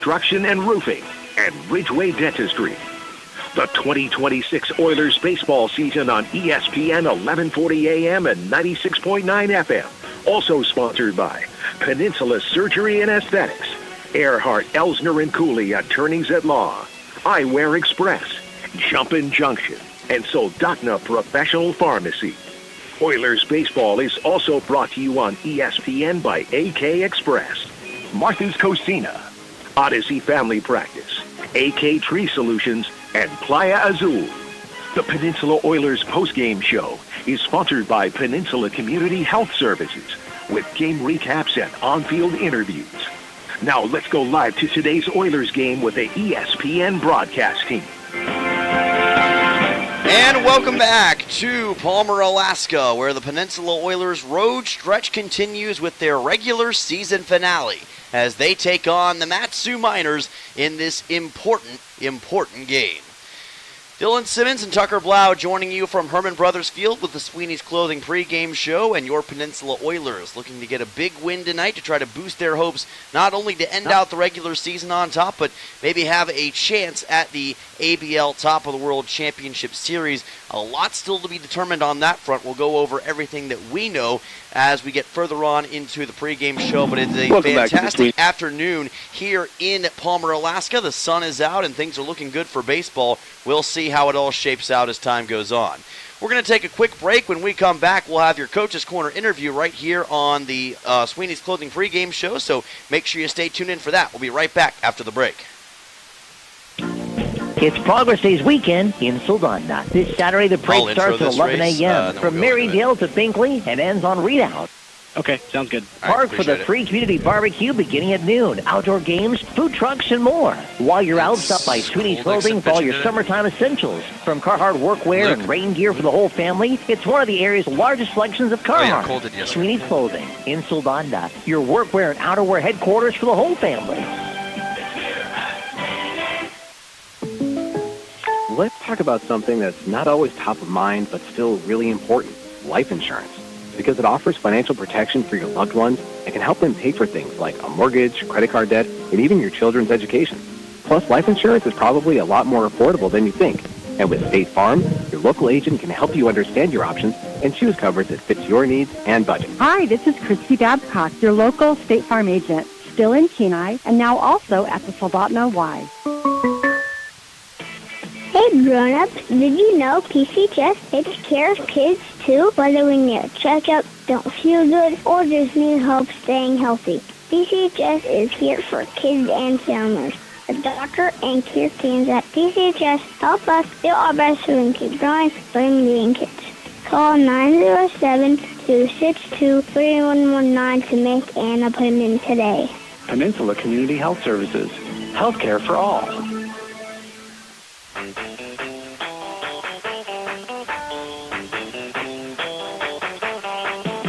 Construction and Roofing, and Ridgeway Dentistry. The 2026 Oilers baseball season on ESPN 1140 AM and 96.9 FM. Also sponsored by Peninsula Surgery and Aesthetics, Earhart, Elsner and Cooley Attorneys at Law, Eyewear Express, Jumpin' Junction, and Soldotna Professional Pharmacy. Oilers baseball is also brought to you on ESPN by AK Express, Martha's Cocina, Odyssey Family Practice, AK Tree Solutions, and Playa Azul. The Peninsula Oilers postgame show is sponsored by Peninsula Community Health Services with game recaps and on-field interviews. Now let's go live to today's Oilers game with the ESPN broadcast team. And welcome back to Palmer, Alaska, where the Peninsula Oilers road stretch continues with their regular season finale as they take on the Mat-Su Miners in this important game. Dylan Simmons and Tucker Blau joining you from Herman Brothers Field with the Sweeney's Clothing pregame show, and your Peninsula Oilers looking to get a big win tonight to try to boost their hopes, not only to end out the regular season on top, but maybe have a chance at the ABL Top of the World Championship Series. A lot still to be determined on that front. We'll go over everything that we know as we get further on into the pregame show, but it's a fantastic afternoon here in Palmer, Alaska. The sun is out and things are looking good for baseball. We'll see how it all shapes out as time goes on. We're going to take a quick break. When we come back, we'll have your Coach's Corner interview right here on the Sweeney's Clothing pregame show, so make sure you stay tuned in for that. We'll be right back after the break. It's Progress Days weekend in Soldotna. This Saturday, the parade starts at 11 a.m. from Marydale to Binkley and ends on Redoubt. Okay, sounds good. Park for the free community barbecue beginning at noon. Outdoor games, food trucks, and more. While you're out, stop by Sweeney's Clothing for all your summertime essentials. From Carhartt workwear and rain gear for the whole family, it's one of the area's largest selections of Carhartt. Sweeney's Clothing in Soldotna, your workwear and outerwear headquarters for the whole family. Let's talk about something that's not always top of mind, but still really important, life insurance. Because it offers financial protection for your loved ones and can help them pay for things like a mortgage, credit card debt, and even your children's education. Plus, life insurance is probably a lot more affordable than you think. And with State Farm, your local agent can help you understand your options and choose coverage that fits your needs and budget. Hi, this is Christy Babcock, your local State Farm agent, still in Kenai, and now also at the Soldotna Y. Hey grown-ups, did you know PCHS takes care of kids too, whether we need a checkup, don't feel good, or just need help staying healthy? PCHS is here for kids and families. The doctor and care teams at PCHS help us do our best so we can keep growing, learning, being kids. Call 907-262-3119 to make an appointment today. Peninsula Community Health Services. Healthcare for all.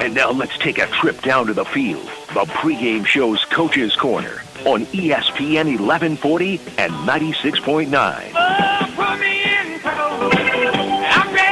And now let's take a trip down to the field. The pregame show's Coach's Corner on ESPN 1140 and 96.9.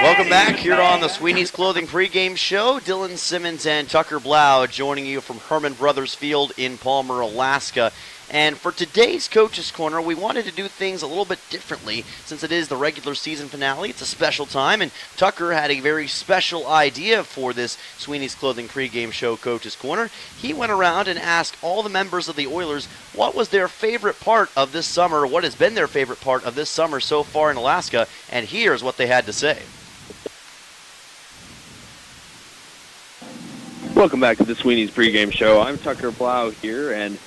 Welcome back here on the Sweeney's Clothing pregame show. Dylan Simmons and Tucker Blau joining you from Herman Brothers Field in Palmer, Alaska. And for today's Coach's Corner, we wanted to do things a little bit differently since it is the regular season finale. It's a special time, and Tucker had a very special idea for this Sweeney's Clothing pregame show, Coach's Corner. He went around and asked all the members of the Oilers what was their favorite part of this summer, what has been their favorite part of this summer so far in Alaska, and here's what they had to say. Welcome back to the Sweeney's pregame show. I'm Tucker Blau here, and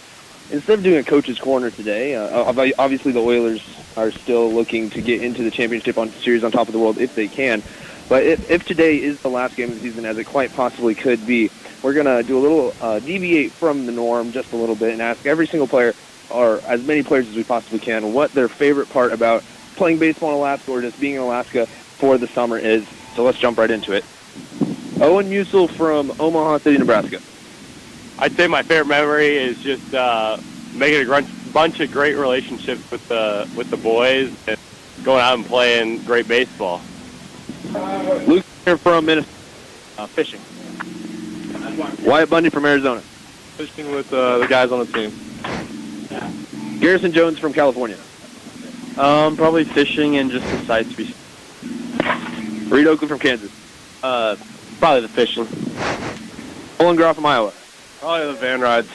instead of doing a Coach's Corner today, obviously the Oilers are still looking to get into the championship series on top of the world if they can. But if today is the last game of the season, as it quite possibly could be, we're going to do a little deviate from the norm just a little bit and ask every single player, or as many players as we possibly can, what their favorite part about playing baseball in Alaska or just being in Alaska for the summer is. So let's jump right into it. Owen Musil from Omaha City, Nebraska. I'd say my favorite memory is just making a bunch of great relationships with the boys and going out and playing great baseball. Luke here from Minnesota. Fishing. Wyatt Bundy from Arizona. Fishing with the guys on the team. Garrison Jones from California. Probably fishing and just the sights. Reed Oakley from Kansas. Probably the fishing. Olin Groff from Iowa. Probably the van rides.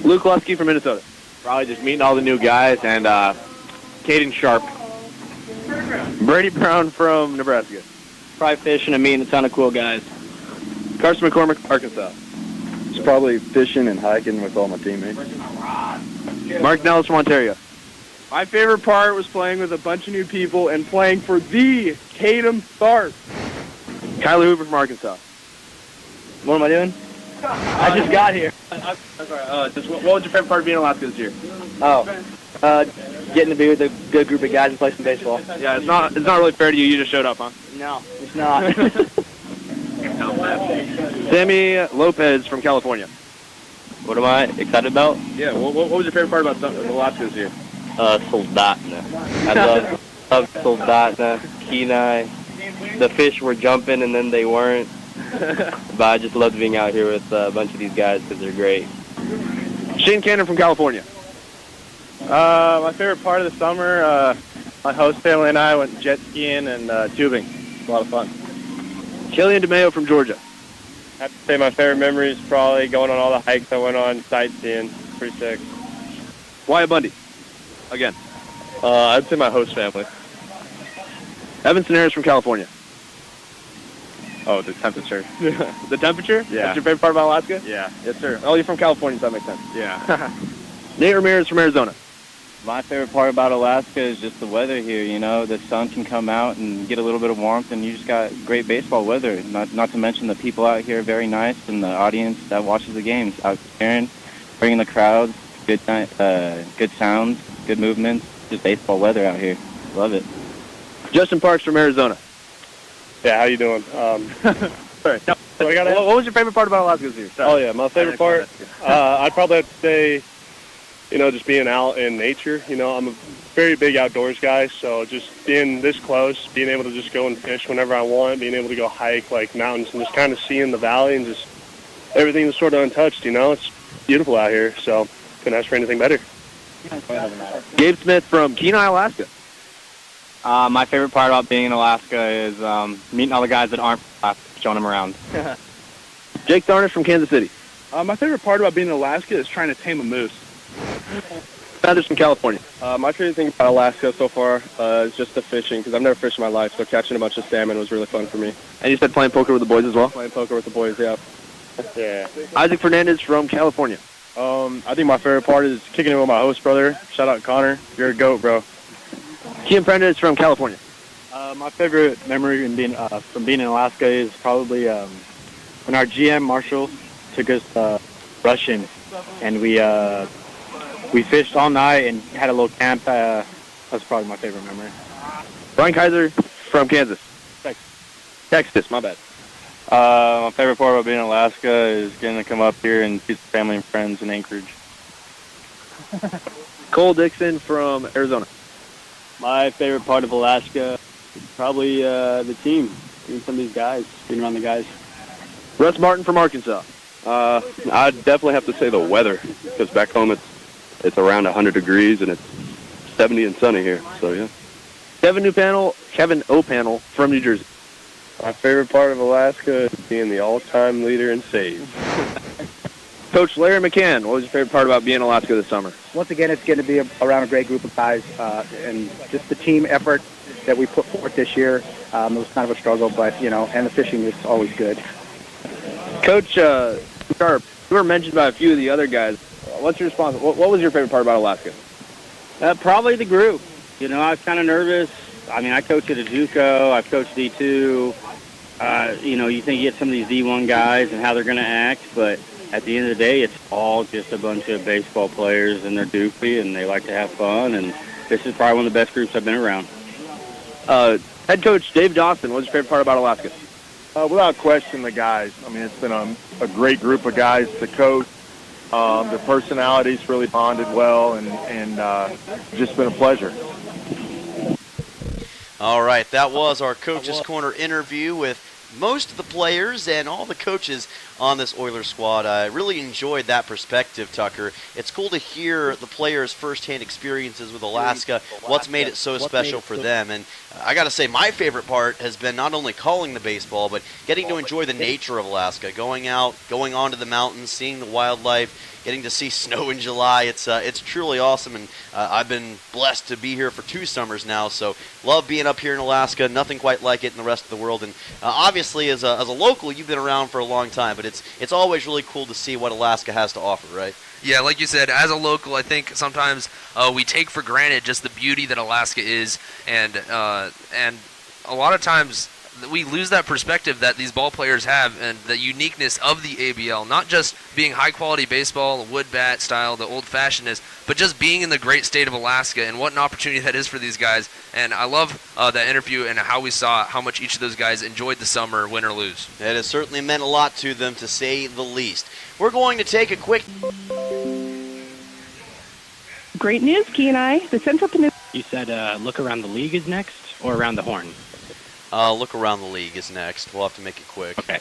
Luke Lusky from Minnesota. Probably just meeting all the new guys and Caden Sharp. Brady Brown from Nebraska. Probably fishing and meeting a ton of cool guys. Carson McCormick, Arkansas. It's probably fishing and hiking with all my teammates. Mark Nellis from Ontario. My favorite part was playing with a bunch of new people and playing for the Tatum Stars. Kyler Hoover from Arkansas. What am I doing? I just got here. I'm sorry. What was your favorite part of being in Alaska this year? Getting to be with a good group of guys and play some baseball. Yeah, it's not really fair to you. You just showed up, huh? No, it's not. Sammy Lopez from California. What am I excited about? Yeah, what was your favorite part about Alaska this year? Soldatna. I love Soldatna, Kenai. The fish were jumping and then they weren't. But I just loved being out here with a bunch of these guys because they're great. Shane Cannon from California. My favorite part of the summer, my host family and I went jet skiing and tubing. It was a lot of fun. Killian DeMeo from Georgia. I have to say my favorite memory is probably going on all the hikes I went on, sightseeing. Pretty sick. Wyatt Bundy. Again. I'd say my host family. Evanston Harris from California. Oh, the temperature. The temperature? Yeah. That's your favorite part about Alaska? Yeah. Yes, sir. Oh, you're from California, so that makes sense. Yeah. Nate Ramirez from Arizona. My favorite part about Alaska is just the weather here. You know, the sun can come out and get a little bit of warmth, and you just got great baseball weather. Not to mention the people out here are very nice, and the audience that watches the games out there, bringing the crowds, good sounds, good movements, just baseball weather out here. Love it. Justin Parks from Arizona. Yeah, how you doing? Sorry. No, what was your favorite part about Alaska this year? Sorry. Oh, yeah, my favorite part, I'd probably have to say, just being out in nature. I'm a very big outdoors guy, so just being this close, being able to just go and fish whenever I want, being able to go hike like mountains and just kind of seeing the valley and just everything is sort of untouched, It's beautiful out here, so couldn't ask for anything better. Gabe Smith from Kenai, Alaska. My favorite part about being in Alaska is meeting all the guys that aren't from Alaska, showing them around. Jake Tharnish from Kansas City. My favorite part about being in Alaska is trying to tame a moose. Sanders from California. My favorite thing about Alaska so far is just the fishing, because I've never fished in my life, so catching a bunch of salmon was really fun for me. And you said playing poker with the boys as well? Playing poker with the boys, yeah. Yeah. Isaac Fernandez from California. I think my favorite part is kicking it with my host brother. Shout out Connor. You're a goat, bro. Kian Prendez from California. My favorite memory from being in Alaska is probably when our GM Marshall took us rushing, and we fished all night and had a little camp. That's probably my favorite memory. Brian Kaiser from Kansas. Texas, my bad. My favorite part about being in Alaska is getting to come up here and see some family and friends in Anchorage. Cole Dixon from Arizona. My favorite part of Alaska is probably the team, being some of these guys, being around the guys. Russ Martin from Arkansas. I'd definitely have to say the weather, because back home it's around 100 degrees and it's 70 and sunny here, so yeah. Kevin O'Panel from New Jersey. My favorite part of Alaska is being the all-time leader in saves. Coach Larry McCann, what was your favorite part about being in Alaska this summer? Once again, it's going to be around a great group of guys, and just the team effort that we put forth this year. It was kind of a struggle, but, and the fishing is always good. Coach Sharp, you were mentioned by a few of the other guys. What's your response? What was your favorite part about Alaska? Probably the group. I was kind of nervous. I coach at a JUCO. I've coached D2. You think you get some of these D1 guys and how they're going to act, but at the end of the day, it's all just a bunch of baseball players, and they're goofy, and they like to have fun, and this is probably one of the best groups I've been around. Head coach Dave Dawson, what was your favorite part about Alaska? Without question, the guys. It's been a great group of guys to coach. The personalities really bonded well, and just been a pleasure. All right, that was our Coach's Corner interview with most of the players and all the coaches on this Oilers squad. I really enjoyed that perspective, Tucker. It's cool to hear the players' firsthand experiences with Alaska, what's made it so special for them. And I got to say, my favorite part has been not only calling the baseball, but getting to enjoy the nature of Alaska, going out, going onto the mountains, seeing the wildlife, getting to see snow in July. It's truly awesome, and I've been blessed to be here for 2 summers now, so love being up here in Alaska. Nothing quite like it in the rest of the world, and obviously as a local, you've been around for a long time, but it's always really cool to see what Alaska has to offer, right? Yeah, like you said, as a local, I think sometimes we take for granted just the beauty that Alaska is, and a lot of times we lose that perspective that these ball players have and the uniqueness of the ABL, not just being high-quality baseball, the wood bat style, the old-fashionedness, but just being in the great state of Alaska, and what an opportunity that is for these guys. And I love that interview and how we saw how much each of those guys enjoyed the summer, win or lose. It has certainly meant a lot to them, to say the least. We're going to take a quick... Great news, Kenai. The Central Peninsula... You said look around the league is next, or around the horn? Look around the league is next. We'll have to make it quick. Okay.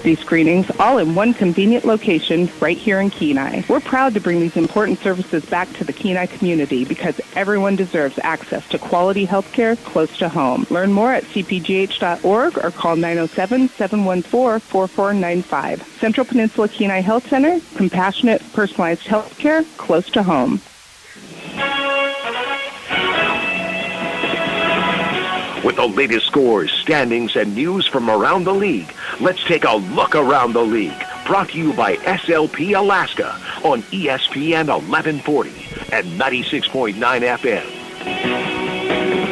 These screenings all in one convenient location right here in Kenai. We're proud to bring these important services back to the Kenai community because everyone deserves access to quality health care close to home. Learn more at cpgh.org or call 907-714-4495. Central Peninsula Kenai Health Center, compassionate, personalized health care close to home. With the latest scores, standings, and news from around the league, let's take a look around the league. Brought to you by SLP Alaska on ESPN 1140 and 96.9 FM.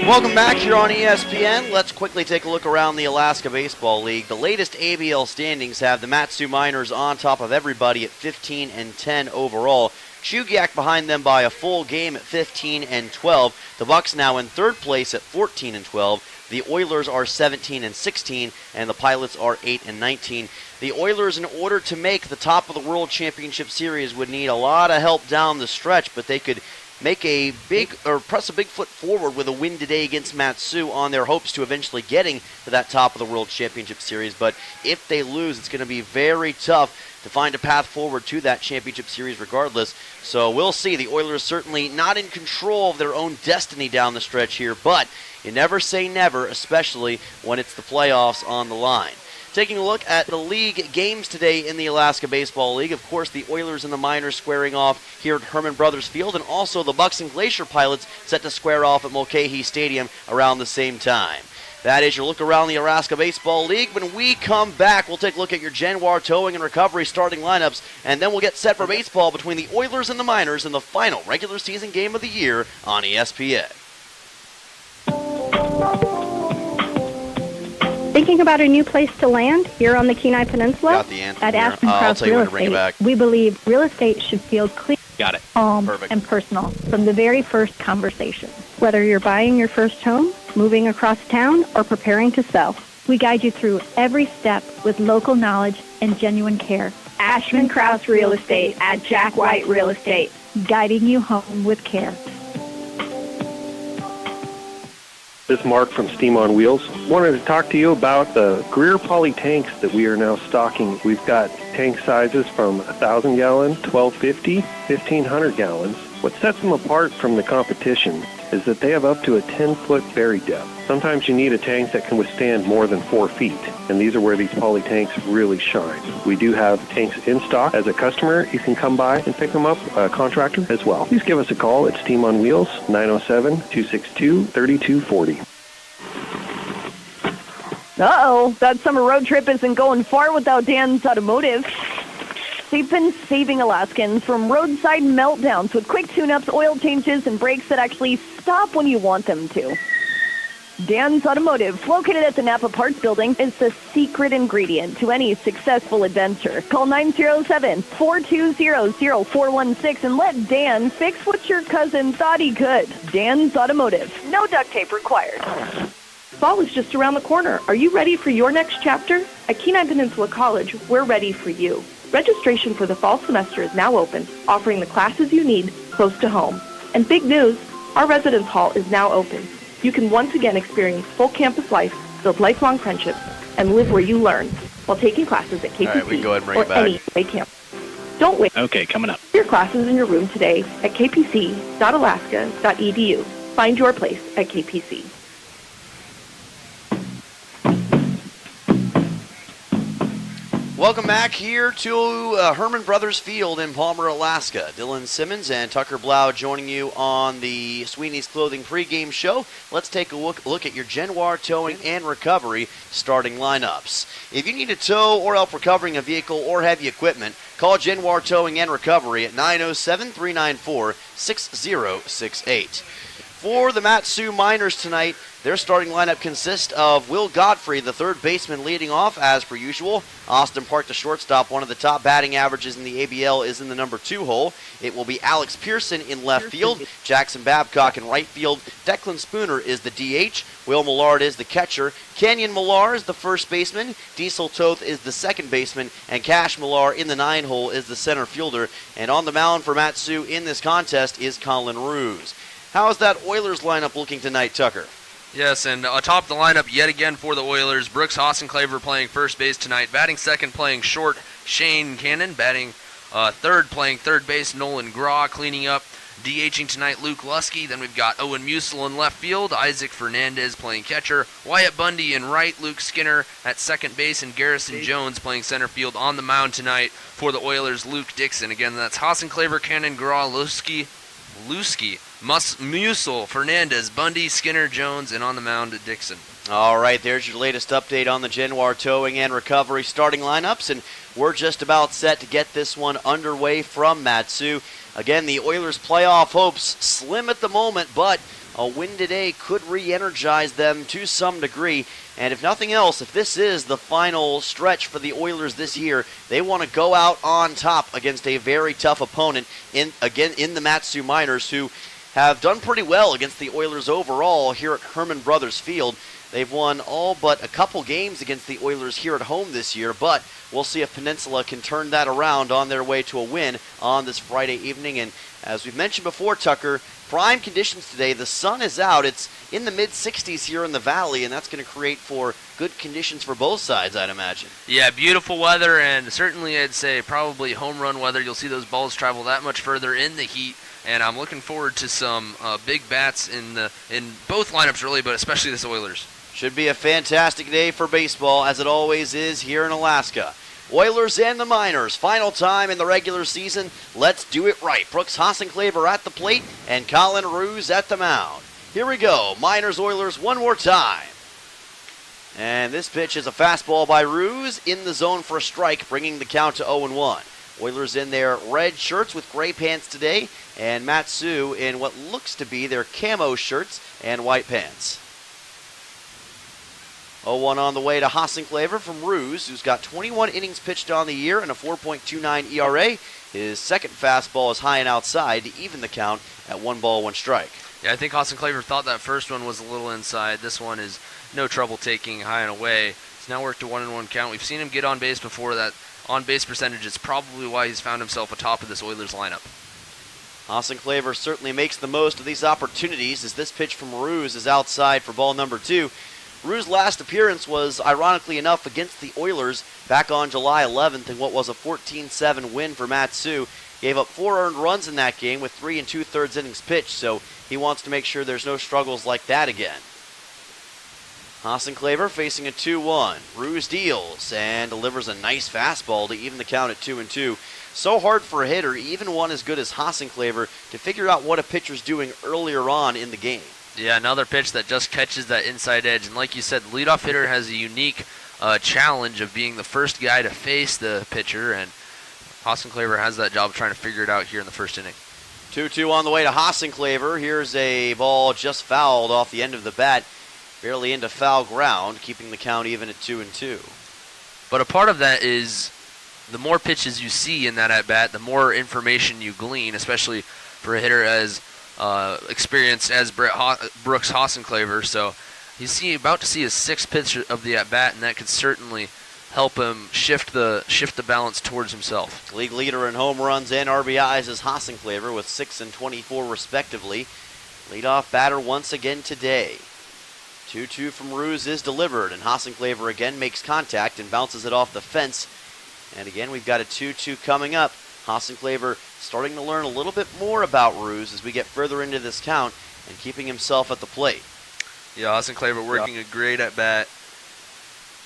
Welcome back here on ESPN. Let's quickly take a look around the Alaska Baseball League. The latest ABL standings have the Mat-Su Miners on top of everybody at 15-10 overall. Chugiak behind them by a full game at 15-12. The Bucks now in third place at 14-12. The Oilers are 17-16, and the Pilots are 8-19. The Oilers, in order to make the top of the World Championship Series, would need a lot of help down the stretch, but they could make a big, or press a big foot forward with a win today against Mat-Su on their hopes to eventually getting to that top of the World Championship Series. But if they lose, it's going to be very tough to find a path forward to that championship series regardless. So we'll see. The Oilers certainly not in control of their own destiny down the stretch here, but you never say never, especially when it's the playoffs on the line. Taking a look at the league games today in the Alaska Baseball League, of course, the Oilers and the Miners squaring off here at Herman Brothers Field, and also the Bucks and Glacier Pilots set to square off at Mulcahy Stadium around the same time. That is your look around the Alaska Baseball League. When we come back, we'll take a look at your Januar Towing and Recovery starting lineups, and then we'll get set for baseball between the Oilers and the Miners in the final regular season game of the year on ESPN. Thinking about a new place to land here on the Kenai Peninsula? Got the answer. At Aspen Cross Real Estate, we believe real estate should feel clear, Got it. calm, Perfect. and personal from the very first conversation. Whether you're buying your first home, moving across town, or preparing to sell, we guide you through every step with local knowledge and genuine care. Ashman Krause Real Estate at Jack White Real Estate, guiding you home with care. This is Mark from Steam on Wheels. Wanted to talk to you about the Greer Poly tanks that we are now stocking. We've got tank sizes from 1,000 gallon, 1,250, 1,500 gallons. What sets them apart from the competition is that they have up to a 10-foot bury depth. Sometimes you need a tank that can withstand more than 4 feet, and these are where these Poly tanks really shine. We do have tanks in stock. As a customer, you can come by and pick them up, a contractor as well. Please give us a call at Steam on Wheels, 907-262-3240. Uh-oh, that summer road trip isn't going far without Dan's Automotive. They've been saving Alaskans from roadside meltdowns with quick tune-ups, oil changes, and brakes that actually stop when you want them to. Dan's Automotive, located at the Napa Parts Building, is the secret ingredient to any successful adventure. Call 907-420-0416 and let Dan fix what your cousin thought he could. Dan's Automotive. No duct tape required. Fall is just around the corner. Are you ready for your next chapter? At Kenai Peninsula College, we're ready for you. Registration for the fall semester is now open, offering the classes you need close to home. And big news, our residence hall is now open. You can once again experience full campus life build lifelong friendships, and live where you learn while taking classes at KPC All right, we can go ahead and bring or it back. any UA campus. Don't wait. Okay, coming up. Your classes in your room today at kpc.alaska.edu. Find your place at KPC. Welcome back here to Herman Brothers Field in Palmer, Alaska. Dylan Simmons and Tucker Blau joining you on the Sweeney's Clothing pregame show. Let's take a look at your Genoir Towing and Recovery starting lineups. If you need to tow or help recovering a vehicle or heavy equipment, call Genoir Towing and Recovery at 907-394-6068. For the Mat-Su Miners tonight, their starting lineup consists of Will Godfrey, the third baseman, leading off as per usual. Austin Park, the shortstop, one of the top batting averages in the ABL, is in the number 2 hole. It will be Alex Pearson in left field, Jackson Babcock in right field. Declan Spooner is the DH. Will Millard is the catcher. Kenyon Millar is the first baseman. Diesel Toth is the second baseman. And Cash Millar in the 9 hole is the center fielder. And on the mound for Mat-Su in this contest is Colin Ruse. How is that Oilers lineup looking tonight, Tucker? Yes, and atop the lineup yet again for the Oilers, Brooks Hossenclaver playing first base tonight. Batting second, playing short, Shane Cannon. Batting third, playing third base, Nolan Graw. Cleaning up, DHing tonight, Luke Lusky. Then we've got Owen Musel in left field, Isaac Fernandez playing catcher, Wyatt Bundy in right, Luke Skinner at second base, and Garrison Jones playing center field. On the mound tonight for the Oilers, Luke Dixon. Again, that's Hossenclaver, Cannon, Graw, Lusky, Musel, Fernandez, Bundy, Skinner, Jones, and on the mound, Dixon. All right, there's your latest update on the Genoir Towing and Recovery starting lineups, and we're just about set to get this one underway from Mat-Su. Again, the Oilers' playoff hopes slim at the moment, but a win today could re-energize them to some degree. And if nothing else, if this is the final stretch for the Oilers this year, they want to go out on top against a very tough opponent in the Mat-Su Miners, who have done pretty well against the Oilers overall here at Herman Brothers Field. They've won all but a couple games against the Oilers here at home this year, but we'll see if Peninsula can turn that around on their way to a win on this Friday evening. And as we've mentioned before, Tucker, prime conditions today. The sun is out. It's in the mid-60s here in the valley, and that's going to create for good conditions for both sides, I'd imagine. Yeah, beautiful weather, and certainly I'd say probably home run weather. You'll see those balls travel that much further in the heat. And I'm looking forward to some big bats in both lineups, really, but especially this Oilers. Should be a fantastic day for baseball, as it always is here in Alaska. Oilers and the Miners, final time in the regular season. Let's do it right. Brooks Hossenclaver at the plate and Colin Ruse at the mound. Here we go. Miners, Oilers, one more time. And this pitch is a fastball by Ruse in the zone for a strike, bringing the count to 0-1. Oilers in their red shirts with gray pants today, and Mat-Su in what looks to be their camo shirts and white pants. 0-1 on the way to Hossenclaver from Ruse, who's got 21 innings pitched on the year and a 4.29 ERA. His second fastball is high and outside to even the count at 1 ball, 1 strike. Yeah, I think Hossenclaver thought that first one was a little inside. This one is no trouble taking high and away. He's now worked a 1-1 count. We've seen him get on base before. That on-base percentage is probably why he's found himself atop of this Oilers lineup. Hossenclaver certainly makes the most of these opportunities as this pitch from Ruse is outside for ball number 2. Rue's last appearance was, ironically enough, against the Oilers back on July 11th in what was a 14-7 win for Mat-Su. Gave up 4 earned runs in that game with 3 2/3 innings pitched, so he wants to make sure there's no struggles like that again. Hossenclaver facing a 2-1. Ruse deals and delivers a nice fastball to even the count at 2-2. So hard for a hitter, even one as good as Hossenclaver, to figure out what a pitcher's doing earlier on in the game. Yeah, another pitch that just catches that inside edge. And like you said, the leadoff hitter has a unique challenge of being the first guy to face the pitcher, and Hossenclaver has that job of trying to figure it out here in the first inning. 2-2 on the way to Hossenclaver. Here's a ball just fouled off the end of the bat, barely into foul ground, keeping the count even at 2-2. But a part of that is the more pitches you see in that at-bat, the more information you glean, especially for a hitter as experienced as Brooks Hossenclaver. So he's about to see his 6th pitch of the at-bat, and that could certainly help him shift the balance towards himself. League leader in home runs and RBIs is Hossenclaver with 6 and 24 respectively. Leadoff batter once again today. 2-2 from Ruse is delivered, and Hassenclaver again makes contact and bounces it off the fence. And again, we've got a 2-2 coming up. Hassenclaver starting to learn a little bit more about Ruse as we get further into this count and keeping himself at the plate. Yeah, Hassenclaver working a great at bat.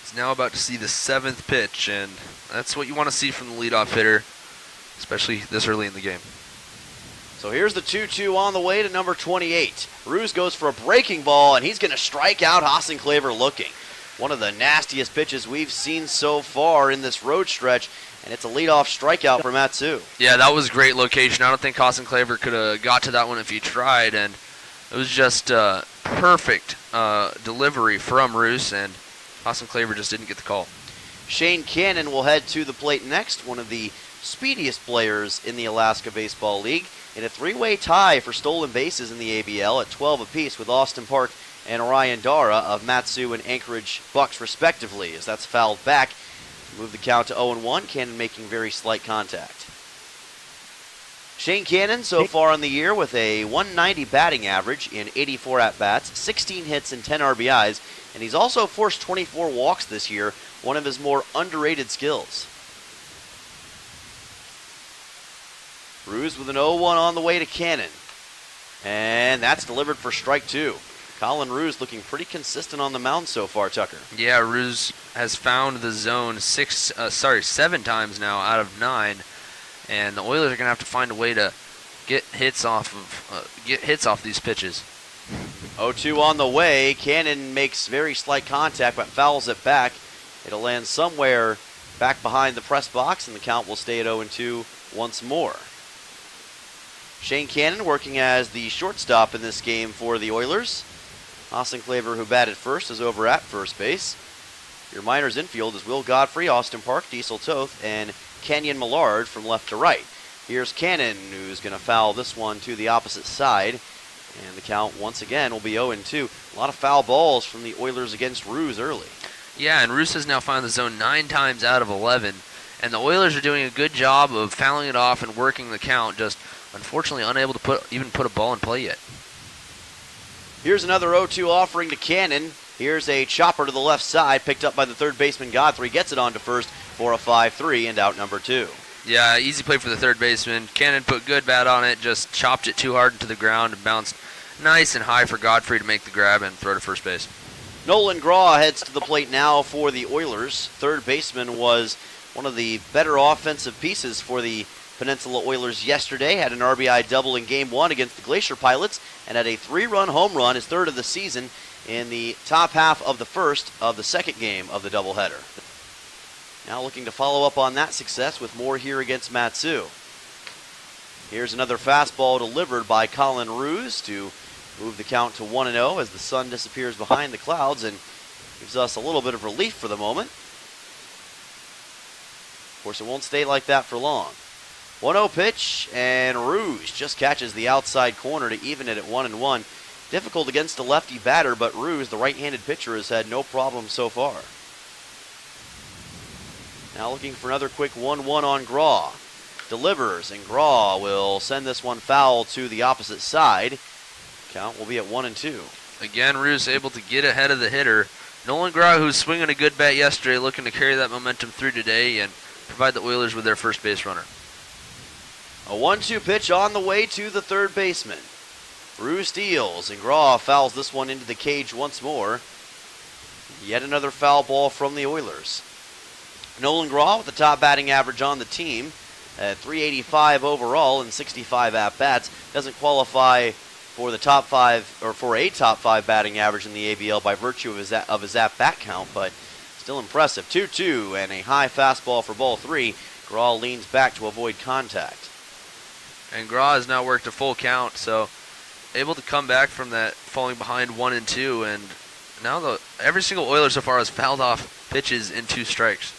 He's now about to see the 7th pitch, and that's what you want to see from the leadoff hitter, especially this early in the game. So here's the 2-2 on the way to number 28. Ruse goes for a breaking ball, and he's going to strike out Hassenclaver looking. One of the nastiest pitches we've seen so far in this road stretch, and it's a leadoff strikeout for Matsu. Yeah, that was great location. I don't think Hassenclaver could have got to that one if he tried, and it was just perfect delivery from Ruse, and Hassenclaver just didn't get the call. Shane Cannon will head to the plate next, one of the speediest players in the Alaska Baseball League, in a three-way tie for stolen bases in the ABL at 12 apiece with Austin Park and Orion Dara of Matsu and Anchorage Bucks respectively, as that's fouled back. Move the count to 0-1, Cannon making very slight contact. Shane Cannon so far in the year with a 190 batting average in 84 at-bats, 16 hits and 10 RBIs, and he's also forced 24 walks this year, one of his more underrated skills. Ruse with an 0-1 on the way to Cannon. And that's delivered for strike 2. Colin Ruse looking pretty consistent on the mound so far, Tucker. Yeah, Ruse has found the zone 7 times now out of 9, and the Oilers are going to have to find a way to get hits off these pitches. 0-2 on the way. Cannon makes very slight contact, but fouls it back. It'll land somewhere back behind the press box, and the count will stay at 0-2 once more. Shane Cannon working as the shortstop in this game for the Oilers. Hassenclaver, who batted first, is over at first base. Your Miners infield is Will Godfrey, Austin Park, Diesel Toth, and Kenyon Millard from left to right. Here's Cannon, who's going to foul this one to the opposite side. And the count, once again, will be 0-2. A lot of foul balls from the Oilers against Ruse early. Yeah, and Ruse has now found the zone 9 times out of 11. And the Oilers are doing a good job of fouling it off and working the count, just unfortunately unable to put a ball in play yet. Here's another 0-2 offering to Cannon. Here's a chopper to the left side, picked up by the third baseman Godfrey. Gets it on to first for a 5-3 and out number 2. Yeah, easy play for the third baseman. Cannon put good bat on it, just chopped it too hard into the ground and bounced nice and high for Godfrey to make the grab and throw to first base. Nolan Graw heads to the plate now for the Oilers. Third baseman was one of the better offensive pieces for the Peninsula Oilers yesterday. Had an RBI double in Game 1 against the Glacier Pilots and had a 3-run home run, his third of the season, in the top half of the first of the second game of the doubleheader. Now looking to follow up on that success with more here against Matsu. Here's another fastball delivered by Colin Ruse to move the count to 1-0 as the sun disappears behind the clouds and gives us a little bit of relief for the moment. Of course, it won't stay like that for long. 1-0 pitch, and Ruse just catches the outside corner to even it at 1-1. Difficult against a lefty batter, but Ruse, the right-handed pitcher, has had no problem so far. Now looking for another quick 1-1 on Graw. Delivers, and Graw will send this one foul to the opposite side. Count will be at 1-2. Again, Ruse able to get ahead of the hitter. Nolan Graw, who's swinging a good bat yesterday, looking to carry that momentum through today and provide the Oilers with their first base runner. A 1-2 pitch on the way to the third baseman. Ruse steals, and Graw fouls this one into the cage once more. Yet another foul ball from the Oilers. Nolan Graw with the top batting average on the team at 385 overall and 65 at-bats. Doesn't qualify for the top 5 or for a top 5 batting average in the ABL by virtue of his at-bat count, but still impressive. 2-2 and a high fastball for ball 3. Graw leans back to avoid contact. And Graw has now worked a full count, so able to come back from that falling behind 1-2, and now every single Oiler so far has fouled off pitches in 2 strikes.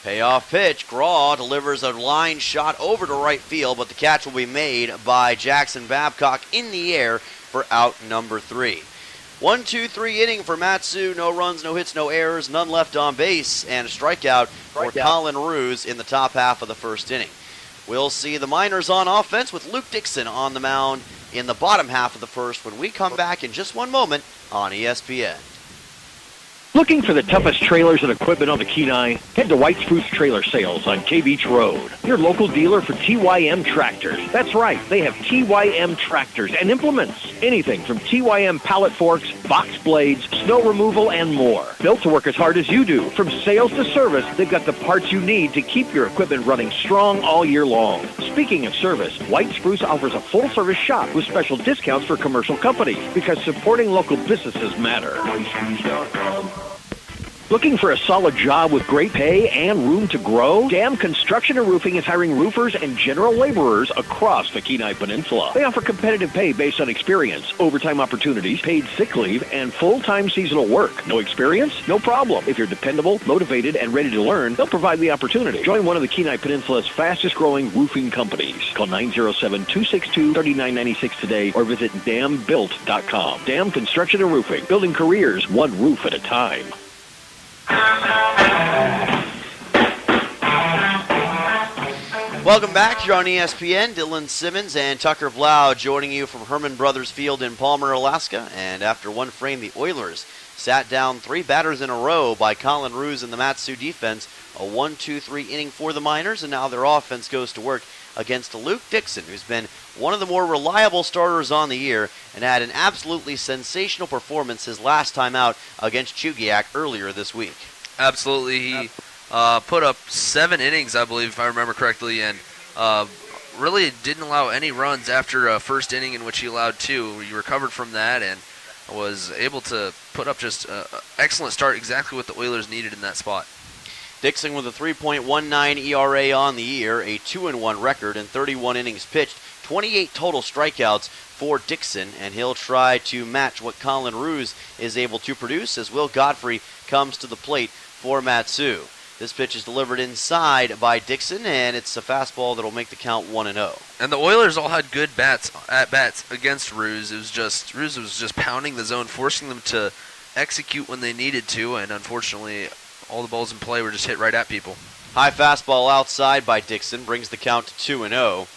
Payoff pitch. Graw delivers a line shot over to right field, but the catch will be made by Jackson Babcock in the air for out number 3. 1-2-3 inning for Matsu. No runs, no hits, no errors, none left on base, and a strikeout for Colin Ruse in the top half of the first inning. We'll see the Miners on offense with Luke Dixon on the mound in the bottom half of the first when we come back in just one moment on ESPN. Looking for the toughest trailers and equipment on the Kenai? Head to White Spruce Trailer Sales on K Beach Road, your local dealer for TYM tractors. That's right, they have TYM tractors and implements. Anything from TYM pallet forks, box blades, snow removal, and more. Built to work as hard as you do. From sales to service, they've got the parts you need to keep your equipment running strong all year long. Speaking of service, White Spruce offers a full-service shop with special discounts for commercial companies because supporting local businesses matter. Looking for a solid job with great pay and room to grow? Dam Construction and Roofing is hiring roofers and general laborers across the Kenai Peninsula. They offer competitive pay based on experience, overtime opportunities, paid sick leave, and full-time seasonal work. No experience? No problem. If you're dependable, motivated, and ready to learn, they'll provide the opportunity. Join one of the Kenai Peninsula's fastest-growing roofing companies. Call 907-262-3996 today or visit dambuilt.com. Dam Construction and Roofing, building careers one roof at a time. Welcome back here on ESPN. Dylan Simmons and Tucker Blau joining you from Herman Brothers Field in Palmer, Alaska. And after one frame, the Oilers sat down 3 batters in a row by Colin Roos and the Mat-Su defense. A 1-2-3 inning for the Miners, and now their offense goes to work against Luke Dixon, who's been one of the more reliable starters on the year and had an absolutely sensational performance his last time out against Chugiak earlier this week. Absolutely. He put up 7 innings, I believe, if I remember correctly, and really didn't allow any runs after a first inning in which he allowed 2. He recovered from that and was able to put up just an excellent start, exactly what the Oilers needed in that spot. Dixon with a 3.19 ERA on the year, a 2-1 record, and 31 innings pitched, 28 total strikeouts for Dixon, and he'll try to match what Colin Roos is able to produce as Will Godfrey comes to the plate for Mat-Su. This pitch is delivered inside by Dixon, and it's a fastball that'll make the count 1-0. And the Oilers all had good bats against Roos. Roos was just pounding the zone, forcing them to execute when they needed to, and unfortunately all the balls in play were just hit right at people. High fastball outside by Dixon brings the count to 2-0.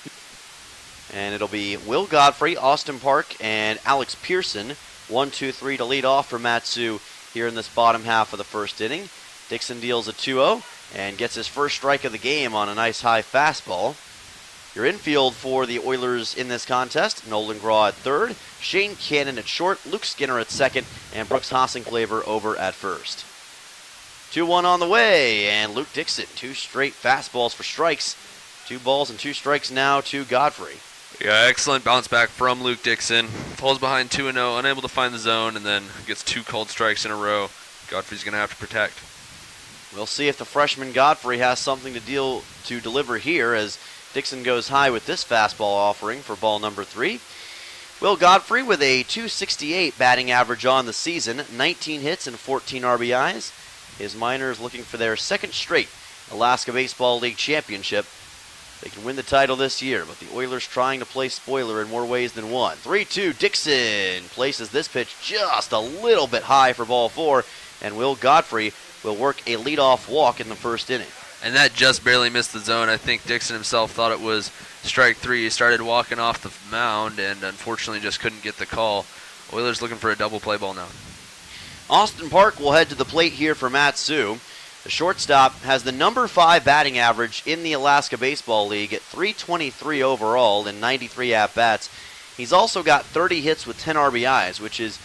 And it'll be Will Godfrey, Austin Park, and Alex Pearson. 1-2-3 to lead off for Mat-Su here in this bottom half of the first inning. Dixon deals a 2-0 and gets his first strike of the game on a nice high fastball. Your infield for the Oilers in this contest: Nolan Graw at third, Shane Cannon at short, Luke Skinner at second, and Brooks Hossingklaver over at first. 2-1 on the way, and Luke Dixon, 2 straight fastballs for strikes. 2 balls and 2 strikes now to Godfrey. Yeah, excellent bounce back from Luke Dixon. Falls behind 2-0, unable to find the zone, and then gets 2 called strikes in a row. Godfrey's going to have to protect. We'll see if the freshman Godfrey has something to deliver here as Dixon goes high with this fastball offering for ball number 3. Will Godfrey with a .268 batting average on the season, 19 hits and 14 RBIs. His Miners looking for their second straight Alaska Baseball League championship. They can win the title this year, but the Oilers trying to play spoiler in more ways than one. 3-2, Dixon places this pitch just a little bit high for ball 4, and Will Godfrey will work a leadoff walk in the first inning. And that just barely missed the zone. I think Dixon himself thought it was strike 3. He started walking off the mound and unfortunately just couldn't get the call. Oilers looking for a double play ball now. Austin Park will head to the plate here for Mat-Su. The shortstop has the number 5 batting average in the Alaska Baseball League at .323 overall in 93 at-bats. He's also got 30 hits with 10 RBIs, which is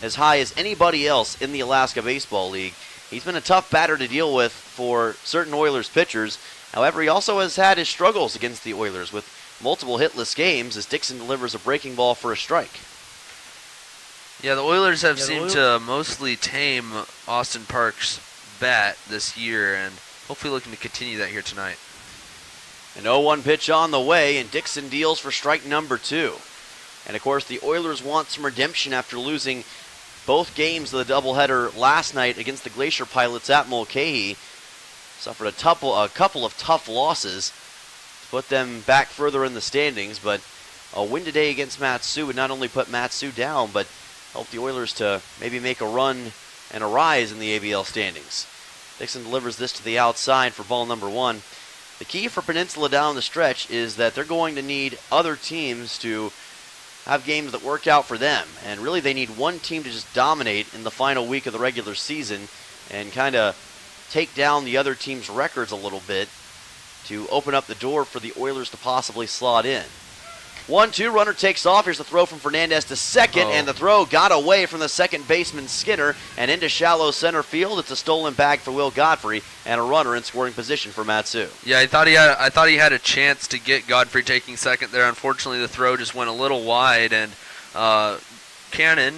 as high as anybody else in the Alaska Baseball League. He's been a tough batter to deal with for certain Oilers pitchers. However, he also has had his struggles against the Oilers with multiple hitless games as Dixon delivers a breaking ball for a strike. Yeah, the Oilers have seemed to mostly tame Austin Park's bat this year, and hopefully looking to continue that here tonight. An 0-1 pitch on the way, and Dixon deals for strike number 2. And of course, the Oilers want some redemption after losing both games of the doubleheader last night against the Glacier Pilots at Mulcahy. Suffered a couple of tough losses to put them back further in the standings, but a win today against Mat-Su would not only put Mat-Su down, but help the Oilers to maybe make a run and a rise in the ABL standings. Dixon delivers this to the outside for ball number 1. The key for Peninsula down the stretch is that they're going to need other teams to have games that work out for them. And really they need one team to just dominate in the final week of the regular season and kind of take down the other team's records a little bit to open up the door for the Oilers to possibly slot in. 1-2, runner takes off. Here's the throw from Fernandez to second, and the throw got away from the second baseman Skinner and into shallow center field. It's a stolen bag for Will Godfrey and a runner in scoring position for Matsu. Yeah, I thought he had a chance to get Godfrey taking second there. Unfortunately, the throw just went a little wide, and Cannon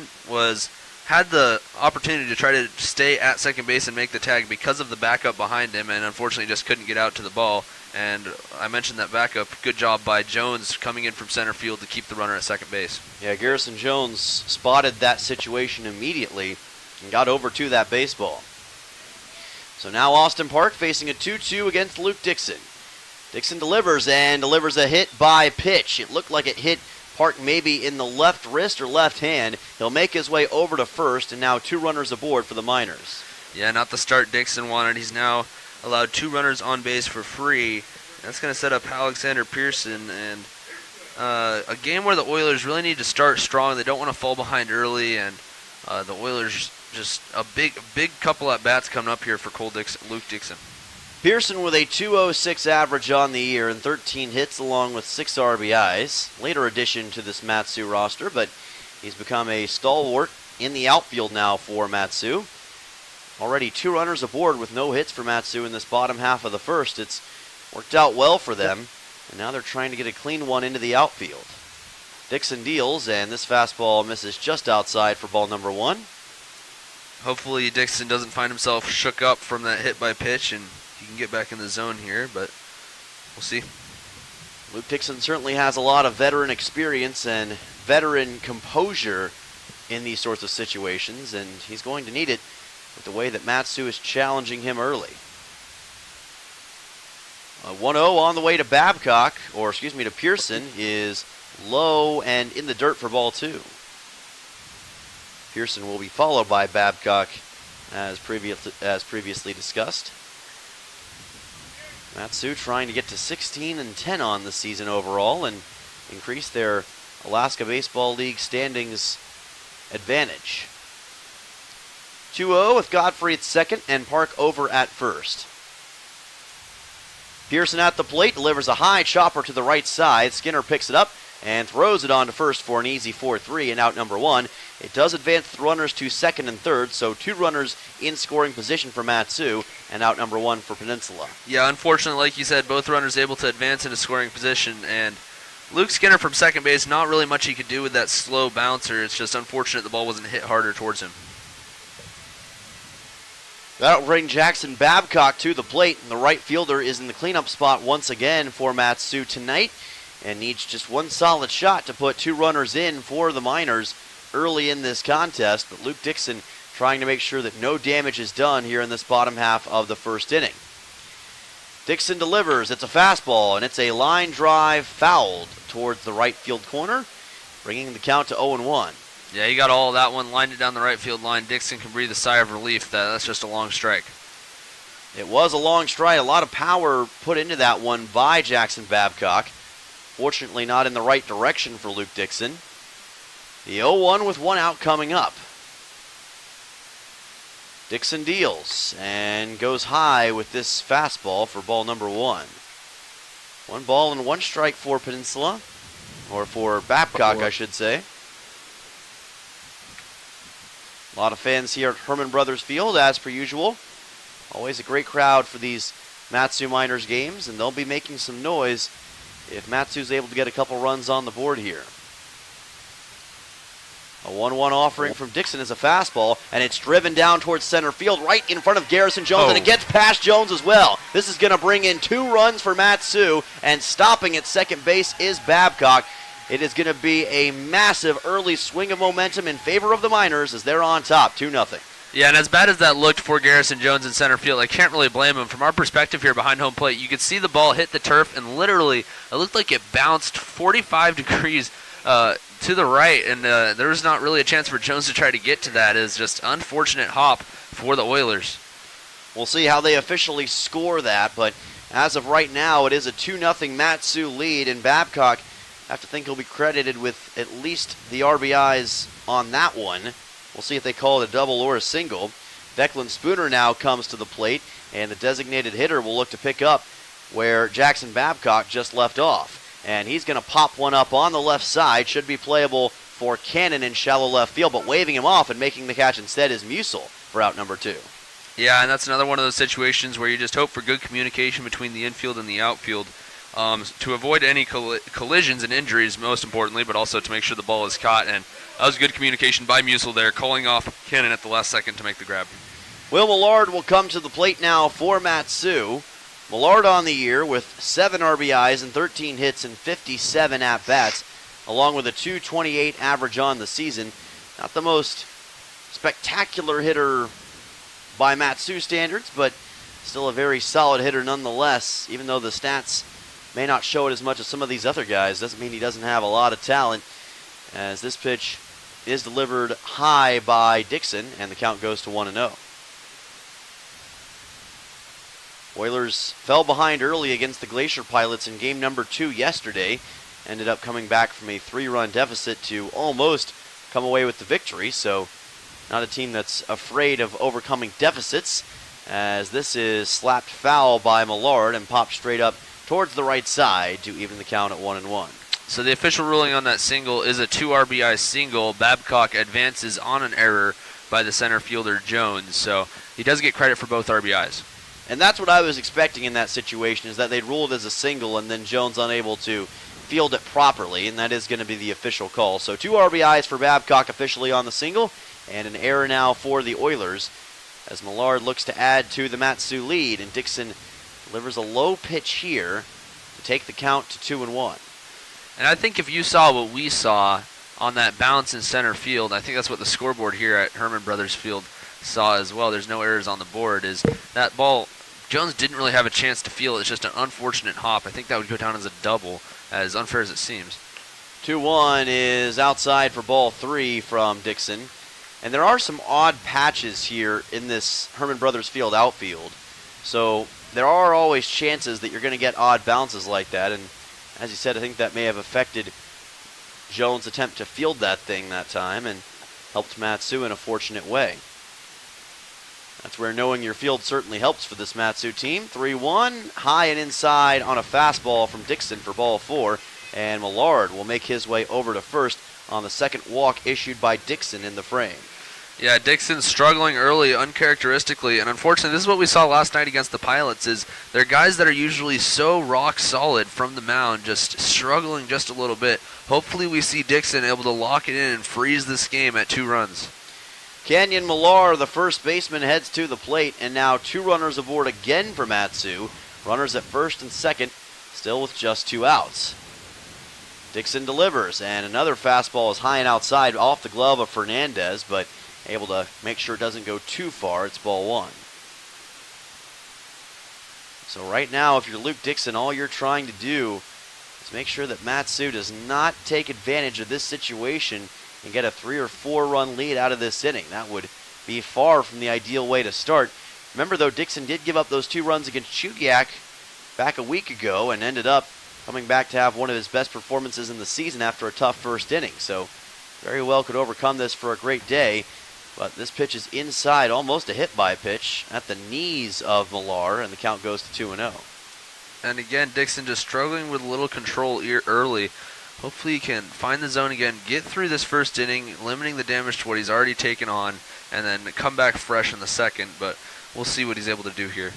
had the opportunity to try to stay at second base and make the tag because of the backup behind him, and unfortunately just couldn't get out to the ball. And I mentioned that backup. Good job by Jones coming in from center field to keep the runner at second base. Yeah, Garrison Jones spotted that situation immediately and got over to that baseball. So now Austin Park facing a 2-2 against Luke Dixon. Dixon delivers a hit by pitch. It looked like it hit Park maybe in the left wrist or left hand. He'll make his way over to first, and now 2 runners aboard for the Miners. Yeah, not the start Dixon wanted. He's now allowed 2 runners on base for free. That's going to set up Alexander Pearson, and a game where the Oilers really need to start strong. They don't want to fall behind early, and the Oilers just a big couple at bats coming up here for Luke Dixon. Pearson with a .206 average on the year and 13 hits along with 6 RBIs. Later addition to this Matsu roster, but he's become a stalwart in the outfield now for Matsu. Already 2 runners aboard with no hits for Matsu in this bottom half of the first. It's worked out well for them, and now they're trying to get a clean one into the outfield. Dixon deals, and this fastball misses just outside for ball number 1. Hopefully Dixon doesn't find himself shook up from that hit by pitch, and he can get back in the zone here, but we'll see. Luke Dixon certainly has a lot of veteran experience and veteran composure in these sorts of situations, and he's going to need it with the way that Matsu is challenging him early. 1-0 on the way to to Pearson is low and in the dirt for ball 2. Pearson will be followed by Babcock as previously discussed. Matsu trying to get to 16-10 on the season overall and increase their Alaska Baseball League standings advantage. 2-0 with Godfrey at second and Park over at first. Pearson at the plate delivers a high chopper to the right side. Skinner picks it up and throws it on to first for an easy 4-3 and out number 1. It does advance the runners to second and third, so 2 runners in scoring position for Matsu and out number 1 for Peninsula. Yeah, unfortunately, like you said, both runners able to advance into scoring position, and Luke Skinner from second base, not really much he could do with that slow bouncer. It's just unfortunate the ball wasn't hit harder towards him. That'll bring Jackson Babcock to the plate, and the right fielder is in the cleanup spot once again for Matsu tonight and needs just one solid shot to put 2 runners in for the Miners early in this contest, but Luke Dixon trying to make sure that no damage is done here in this bottom half of the first inning. Dixon delivers. It's a fastball, and it's a line drive fouled towards the right field corner, bringing the count to 0-1. Yeah, he got all of that one, lined it down the right field line. Dixon can breathe a sigh of relief. That's just a long strike. It was a long strike. A lot of power put into that one by Jackson Babcock. Fortunately, not in the right direction for Luke Dixon. The 0-1 with 1 out coming up. Dixon deals and goes high with this fastball for ball number 1. 1 ball and 1 strike for Peninsula, or for Babcock, I should say. A lot of fans here at Herman Brothers Field, as per usual. Always a great crowd for these Matsu Miners games, and they'll be making some noise if Matsu's able to get a couple runs on the board here. A 1-1 offering from Dixon is a fastball, and it's driven down towards center field right in front of Garrison Jones, and it gets past Jones as well. This is going to bring in 2 runs for Matsu, and stopping at second base is Babcock. It is going to be a massive early swing of momentum in favor of the Miners as they're on top, 2-0. Yeah, and as bad as that looked for Garrison Jones in center field, I can't really blame him. From our perspective here behind home plate, you could see the ball hit the turf, and literally it looked like it bounced 45 degrees to the right, and there was not really a chance for Jones to try to get to that. It is just unfortunate hop for the Oilers. We'll see how they officially score that, but as of right now, it is a 2-0 Matsu lead, and Babcock have to think he'll be credited with at least the RBIs on that one. We'll see if they call it a double or a single. Declan Spooner now comes to the plate, and the designated hitter will look to pick up where Jackson Babcock just left off. And he's going to pop one up on the left side. Should be playable for Cannon in shallow left field, but waving him off and making the catch instead is Musil for out number 2. Yeah, and that's another one of those situations where you just hope for good communication between the infield and the outfield to avoid any collisions and injuries, most importantly, but also to make sure the ball is caught. And that was good communication by Musil there, calling off Cannon at the last second to make the grab. Will Millard will come to the plate now for Matsu. Millard on the year with 7 RBIs and 13 hits and 57 at-bats, along with a .228 average on the season. Not the most spectacular hitter by Matsu standards, but still a very solid hitter nonetheless. Even though the stats may not show it as much as some of these other guys, doesn't mean he doesn't have a lot of talent, as this pitch is delivered high by Dixon, and the count goes to 1-0. Oilers fell behind early against the Glacier Pilots in game number 2 yesterday. Ended up coming back from a 3-run deficit to almost come away with the victory, so not a team that's afraid of overcoming deficits, as this is slapped foul by Millard and popped straight up towards the right side to even the count at 1-1. So the official ruling on that single is a 2 RBI single. Babcock advances on an error by the center fielder Jones, so he does get credit for both RBIs. And that's what I was expecting in that situation, is that they'd rule it as a single and then Jones unable to field it properly, and that is going to be the official call. So 2 RBIs for Babcock officially on the single, and an error now for the Oilers as Millard looks to add to the Matsu lead, and Dixon delivers a low pitch here to take the count to 2-1. And I think if you saw what we saw on that bounce in center field, I think that's what the scoreboard here at Herman Brothers Field saw as well. There's no errors on the board. Is that ball, Jones didn't really have a chance to feel it. It's just an unfortunate hop. I think that would go down as a double, as unfair as it seems. 2-1 is outside for ball 3 from Dixon. And there are some odd patches here in this Herman Brothers Field outfield. So there are always chances that you're going to get odd bounces like that. And as you said, I think that may have affected Jones' attempt to field that thing that time and helped Matsu in a fortunate way. That's where knowing your field certainly helps for this Matsu team. 3-1, high and inside on a fastball from Dixon for ball 4. And Millard will make his way over to first on the second walk issued by Dixon in the frame. Yeah, Dixon struggling early, uncharacteristically, and unfortunately this is what we saw last night against the Pilots, is they're guys that are usually so rock solid from the mound, just struggling just a little bit. Hopefully we see Dixon able to lock it in and freeze this game at 2 runs. Kenyon Millar, the first baseman, heads to the plate, and now 2 runners aboard again for Matsu. Runners at first and second, still with just 2 outs. Dixon delivers, and another fastball is high and outside off the glove of Fernandez, but able to make sure it doesn't go too far. It's ball 1. So right now, if you're Luke Dixon, all you're trying to do is make sure that Matsu does not take advantage of this situation and get a 3 or 4 run lead out of this inning. That would be far from the ideal way to start. Remember, though, Dixon did give up those 2 runs against Chugiak back a week ago and ended up coming back to have one of his best performances in the season after a tough first inning. So very well could overcome this for a great day. But this pitch is inside, almost a hit-by pitch at the knees of Millar, and the count goes to 2-0. And again, Dixon just struggling with a little control early. Hopefully he can find the zone again, get through this first inning, limiting the damage to what he's already taken on, and then come back fresh in the second. But we'll see what he's able to do here.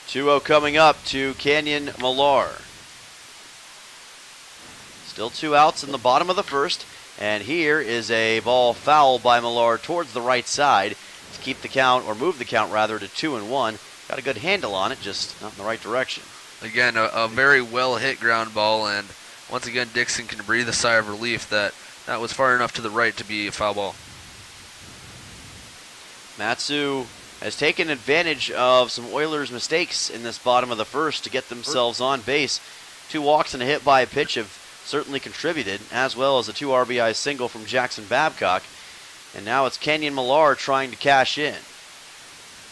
2-0 coming up to Kenyon Millar. Still 2 outs in the bottom of the first. And here is a ball foul by Millar towards the right side to keep the count, or move the count rather, to 2-1. Got a good handle on it, just not in the right direction. Again, a very well hit ground ball, and once again Dixon can breathe a sigh of relief that that was far enough to the right to be a foul ball. Matsu has taken advantage of some Oilers' mistakes in this bottom of the first to get themselves on base. 2 walks and a hit by a pitch have certainly contributed, as well as a 2 RBI single from Jackson Babcock. And now it's Kenyon Millar trying to cash in.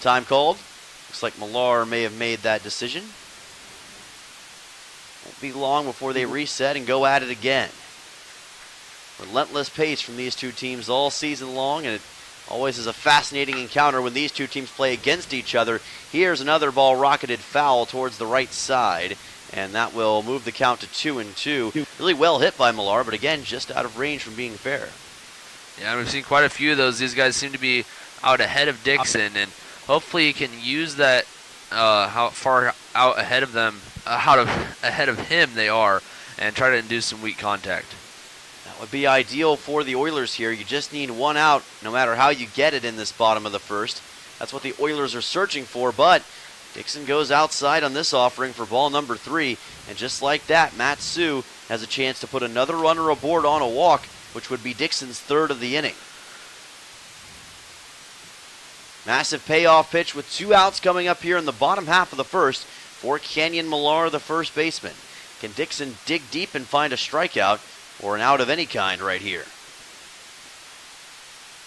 Time called. Looks like Millar may have made that decision. Won't be long before they reset and go at it again. Relentless pace from these two teams all season long, and it always is a fascinating encounter when these two teams play against each other. Here's another ball rocketed foul towards the right side, and that will move the count to 2-2. Really well hit by Millar, but again, just out of range from being fair. Yeah, we've seen quite a few of those. These guys seem to be out ahead of Dixon, and hopefully he can use that how far out ahead of them, ahead of him they are, and try to induce some weak contact. That would be ideal for the Oilers here. You just need one out no matter how you get it in this bottom of the first. That's what the Oilers are searching for, but Dixon goes outside on this offering for ball number 3, and just like that, Matt Sue has a chance to put another runner aboard on a walk, which would be Dixon's third of the inning. Massive payoff pitch with 2 outs coming up here in the bottom half of the first for Kenyon Millar, the first baseman. Can Dixon dig deep and find a strikeout or an out of any kind right here?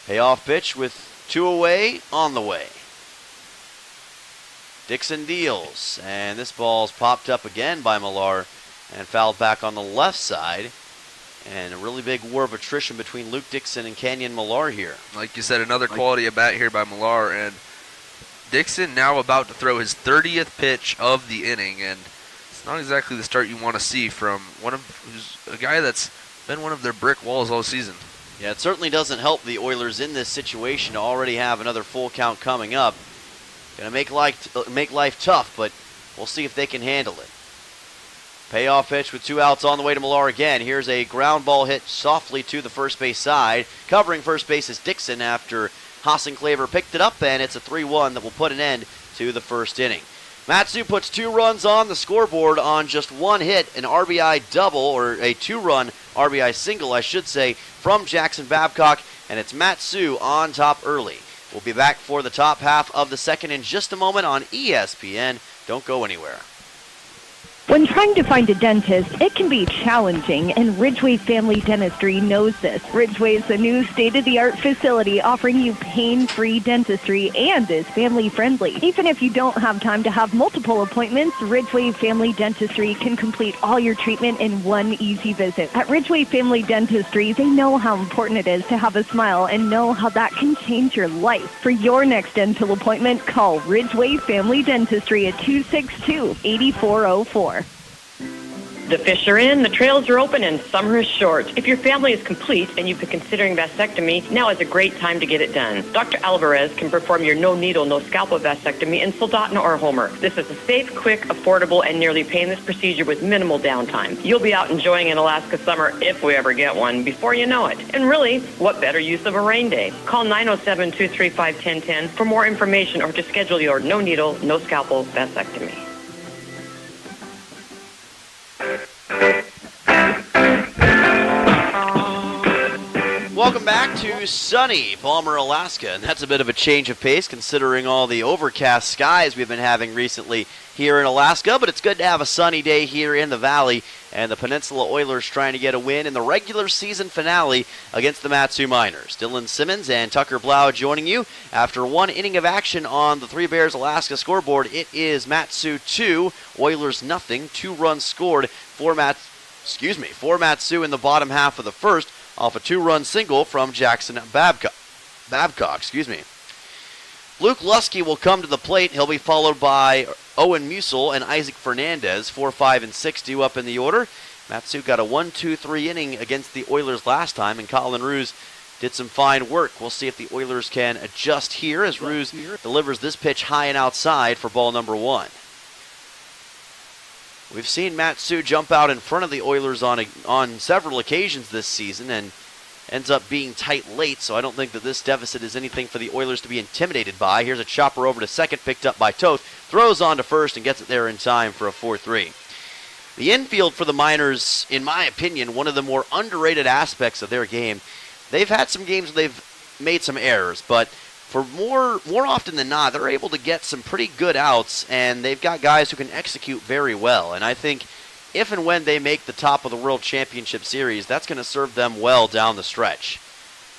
Payoff pitch with 2 away, on the way. Dixon deals, and this ball's popped up again by Millar and fouled back on the left side. And a really big war of attrition between Luke Dixon and Kenyon Millar here. Like you said, another quality at bat here by Millar, and Dixon now about to throw his 30th pitch of the inning, and it's not exactly the start you want to see from who's a guy that's been one of their brick walls all season. Yeah, it certainly doesn't help the Oilers in this situation to already have another full count coming up. Gonna make life tough, but we'll see if they can handle it. Payoff pitch with 2 outs on the way to Millar again. Here's a ground ball hit softly to the first base side. Covering first base is Dixon after Hassenclaver picked it up, and it's a 3-1 that will put an end to the first inning. Matsu puts 2 runs on the scoreboard on just 1 hit, an RBI double, or a 2-run RBI single, I should say, from Jackson Babcock, and it's Matsu on top early. We'll be back for the top half of the second in just a moment on ESPN. Don't go anywhere. When trying to find a dentist, it can be challenging, and Ridgeway Family Dentistry knows this. Ridgeway is a new state-of-the-art facility offering you pain-free dentistry and is family-friendly. Even if you don't have time to have multiple appointments, Ridgeway Family Dentistry can complete all your treatment in one easy visit. At Ridgeway Family Dentistry, they know how important it is to have a smile and know how that can change your life. For your next dental appointment, call Ridgeway Family Dentistry at 262-8404. The fish are in, the trails are open, and summer is short. If your family is complete and you've been considering vasectomy, now is a great time to get it done. Dr. Alvarez can perform your no-needle, no-scalpel vasectomy in Soldotna or Homer. This is a safe, quick, affordable, and nearly painless procedure with minimal downtime. You'll be out enjoying an Alaska summer, if we ever get one, before you know it. And really, what better use of a rain day? Call 907-235-1010 for more information or to schedule your no-needle, no-scalpel vasectomy. Welcome back to sunny Palmer, Alaska, and that's a bit of a change of pace considering all the overcast skies we've been having recently here in Alaska, but it's good to have a sunny day here in the valley, and the Peninsula Oilers trying to get a win in the regular season finale against the Matsu Miners. Dylan Simmons and Tucker Blau joining you after 1 inning of action on the Three Bears Alaska scoreboard. It is Matsu 2, Oilers nothing. 2 runs scored for Matsu in the bottom half of the first off a 2-run single from Jackson Babcock. Luke Lusky will come to the plate. He'll be followed by Owen Musil and Isaac Fernandez. 4, 5, and 6 due up in the order. Matsu got a 1-2-3 inning against the Oilers last time, and Colin Roos did some fine work. We'll see if the Oilers can adjust here as Roos delivers this pitch high and outside for ball number 1. We've seen Matsu jump out in front of the Oilers on several occasions this season and ends up being tight late, so I don't think that this deficit is anything for the Oilers to be intimidated by. Here's a chopper over to second, picked up by Toth, throws on to first and gets it there in time for a 4-3. The infield for the Miners, in my opinion, one of the more underrated aspects of their game. They've had some games where they've made some errors, but for more often than not, they're able to get some pretty good outs, and they've got guys who can execute very well. And I think if and when they make the top of the World Championship Series, that's going to serve them well down the stretch.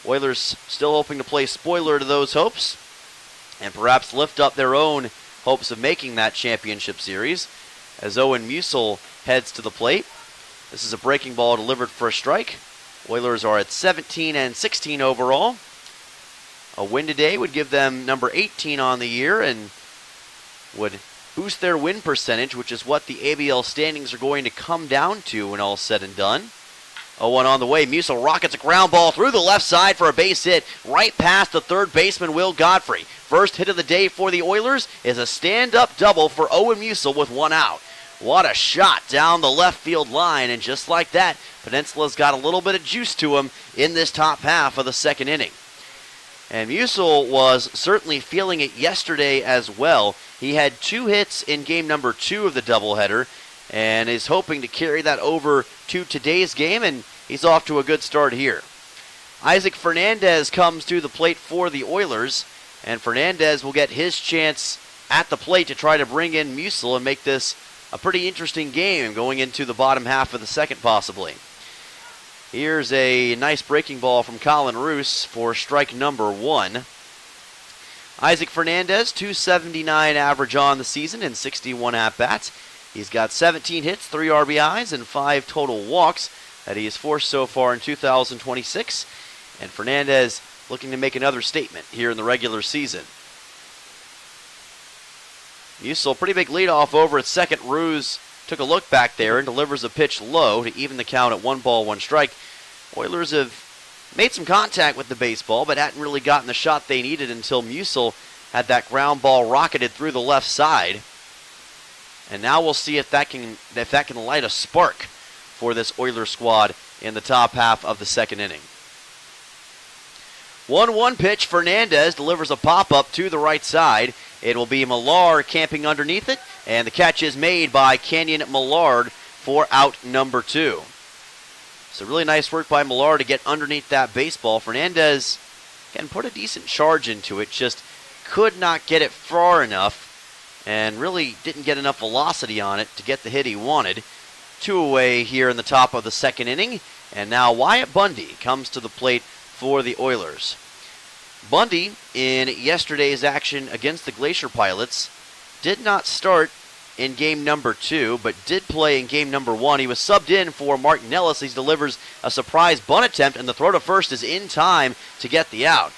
Oilers still hoping to play spoiler to those hopes and perhaps lift up their own hopes of making that championship series, as Owen Musil heads to the plate. This is a breaking ball delivered for a strike. Oilers are at 17 and 16 overall. A win today would give them number 18 on the year and would boost their win percentage, which is what the ABL standings are going to come down to when all's said and done. 0-1 on the way. Musil rockets a ground ball through the left side for a base hit right past the third baseman, Will Godfrey. First hit of the day for the Oilers is a stand-up double for Owen Musil with 1 out. What a shot down the left field line, and just like that, Peninsula's got a little bit of juice to him in this top half of the second inning. And Musil was certainly feeling it yesterday as well. He had 2 hits in game number 2 of the doubleheader and is hoping to carry that over to today's game, and he's off to a good start here. Isaac Fernandez comes to the plate for the Oilers, and Fernandez will get his chance at the plate to try to bring in Musil and make this a pretty interesting game going into the bottom half of the second possibly. Here's a nice breaking ball from Colin Roos for strike number 1. Isaac Fernandez, .279 average on the season in 61 at-bats. He's got 17 hits, 3 RBIs, and 5 total walks that he has forced so far in 2026. And Fernandez looking to make another statement here in the regular season. Musil, pretty big leadoff over at second. Roos took a look back there and delivers a pitch low to even the count at 1 ball, 1 strike. Oilers have made some contact with the baseball, but hadn't really gotten the shot they needed until Musil had that ground ball rocketed through the left side. And now we'll see if that can light a spark for this Oilers squad in the top half of the second inning. 1-1 pitch. Fernandez delivers a pop-up to the right side. It will be Millar camping underneath it, and the catch is made by Kenyon Millard for out number 2. So really nice work by Millar to get underneath that baseball. Fernandez can put a decent charge into it, just could not get it far enough and really didn't get enough velocity on it to get the hit he wanted. 2 away here in the top of the second inning, and now Wyatt Bundy comes to the plate for the Oilers. Bundy, in yesterday's action against the Glacier Pilots, did not start in game number 2, but did play in game number 1. He was subbed in for Martin Ellis. He delivers a surprise bunt attempt, and the throw to first is in time to get the out.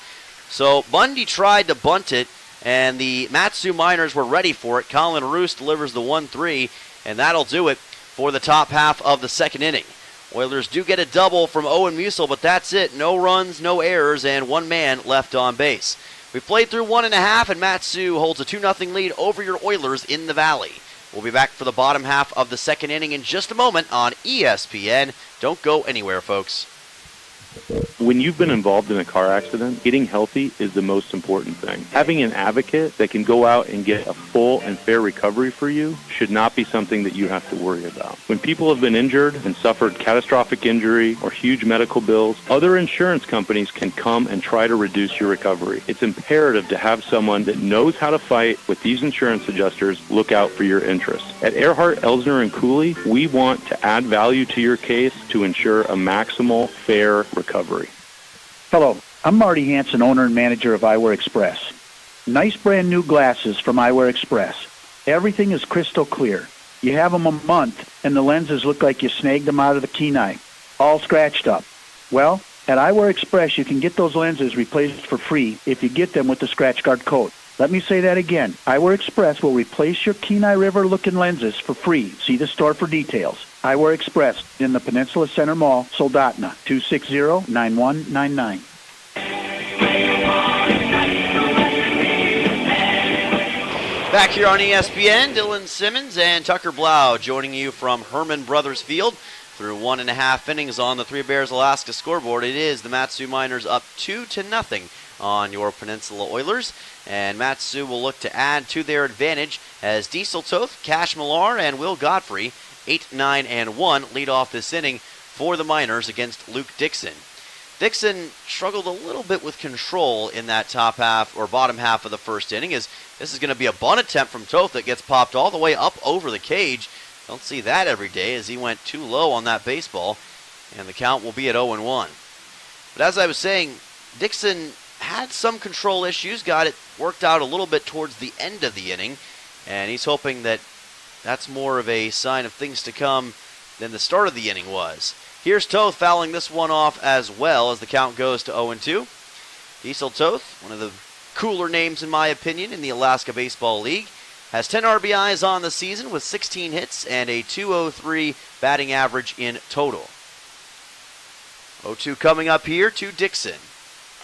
So Bundy tried to bunt it, and the Mat-Su Miners were ready for it. Colin Roos delivers the 1-3, and that'll do it for the top half of the second inning. Oilers do get a double from Owen Musil, but that's it. No runs, no errors, and 1 man left on base. We've played through 1.5, and Mat-Su holds a 2-0 lead over your Oilers in the Valley. We'll be back for the bottom half of the second inning in just a moment on ESPN. Don't go anywhere, folks. When you've been involved in a car accident, getting healthy is the most important thing. Having an advocate that can go out and get a full and fair recovery for you should not be something that you have to worry about. When people have been injured and suffered catastrophic injury or huge medical bills, other insurance companies can come and try to reduce your recovery. It's imperative to have someone that knows how to fight with these insurance adjusters look out for your interests. At Earhart, Elsner, and Cooley, we want to add value to your case to ensure a maximal, fair recovery. Hello, I'm Marty Hansen, owner and manager of Eyewear Express. Nice brand new glasses from Eyewear Express. Everything is crystal clear. You have them a month and the lenses look like you snagged them out of the Kenai, all scratched up. Well, at Eyewear Express you can get those lenses replaced for free if you get them with the Scratch Guard code. Let me say that again. Eyewear Express will replace your Kenai River looking lenses for free. See the store for details. Eyewear Express in the Peninsula Center Mall, Soldotna, 260-9199. Back here on ESPN, Dylan Simmons and Tucker Blau joining you from Herman Brothers Field through 1.5 innings on the Three Bears Alaska scoreboard. It is the Mat-Su Miners up 2-0 on your Peninsula Oilers, and Mat-Su will look to add to their advantage as Diesel Toth, Cash Millar, and Will Godfrey 8, 9, and 1 lead off this inning for the Miners against Luke Dixon. Dixon struggled a little bit with control in that top half or bottom half of the first inning, as this is going to be a bunt attempt from Toth that gets popped all the way up over the cage. Don't see that every day as he went too low on that baseball, and the count will be at 0-1. But as I was saying, Dixon had some control issues, got it worked out a little bit towards the end of the inning, and he's hoping that that's more of a sign of things to come than the start of the inning was. Here's Toth fouling this one off as well as the count goes to 0-2. Diesel Toth, one of the cooler names in my opinion in the Alaska Baseball League, has 10 RBIs on the season with 16 hits and a .203 batting average in total. 0-2 coming up here to Dixon.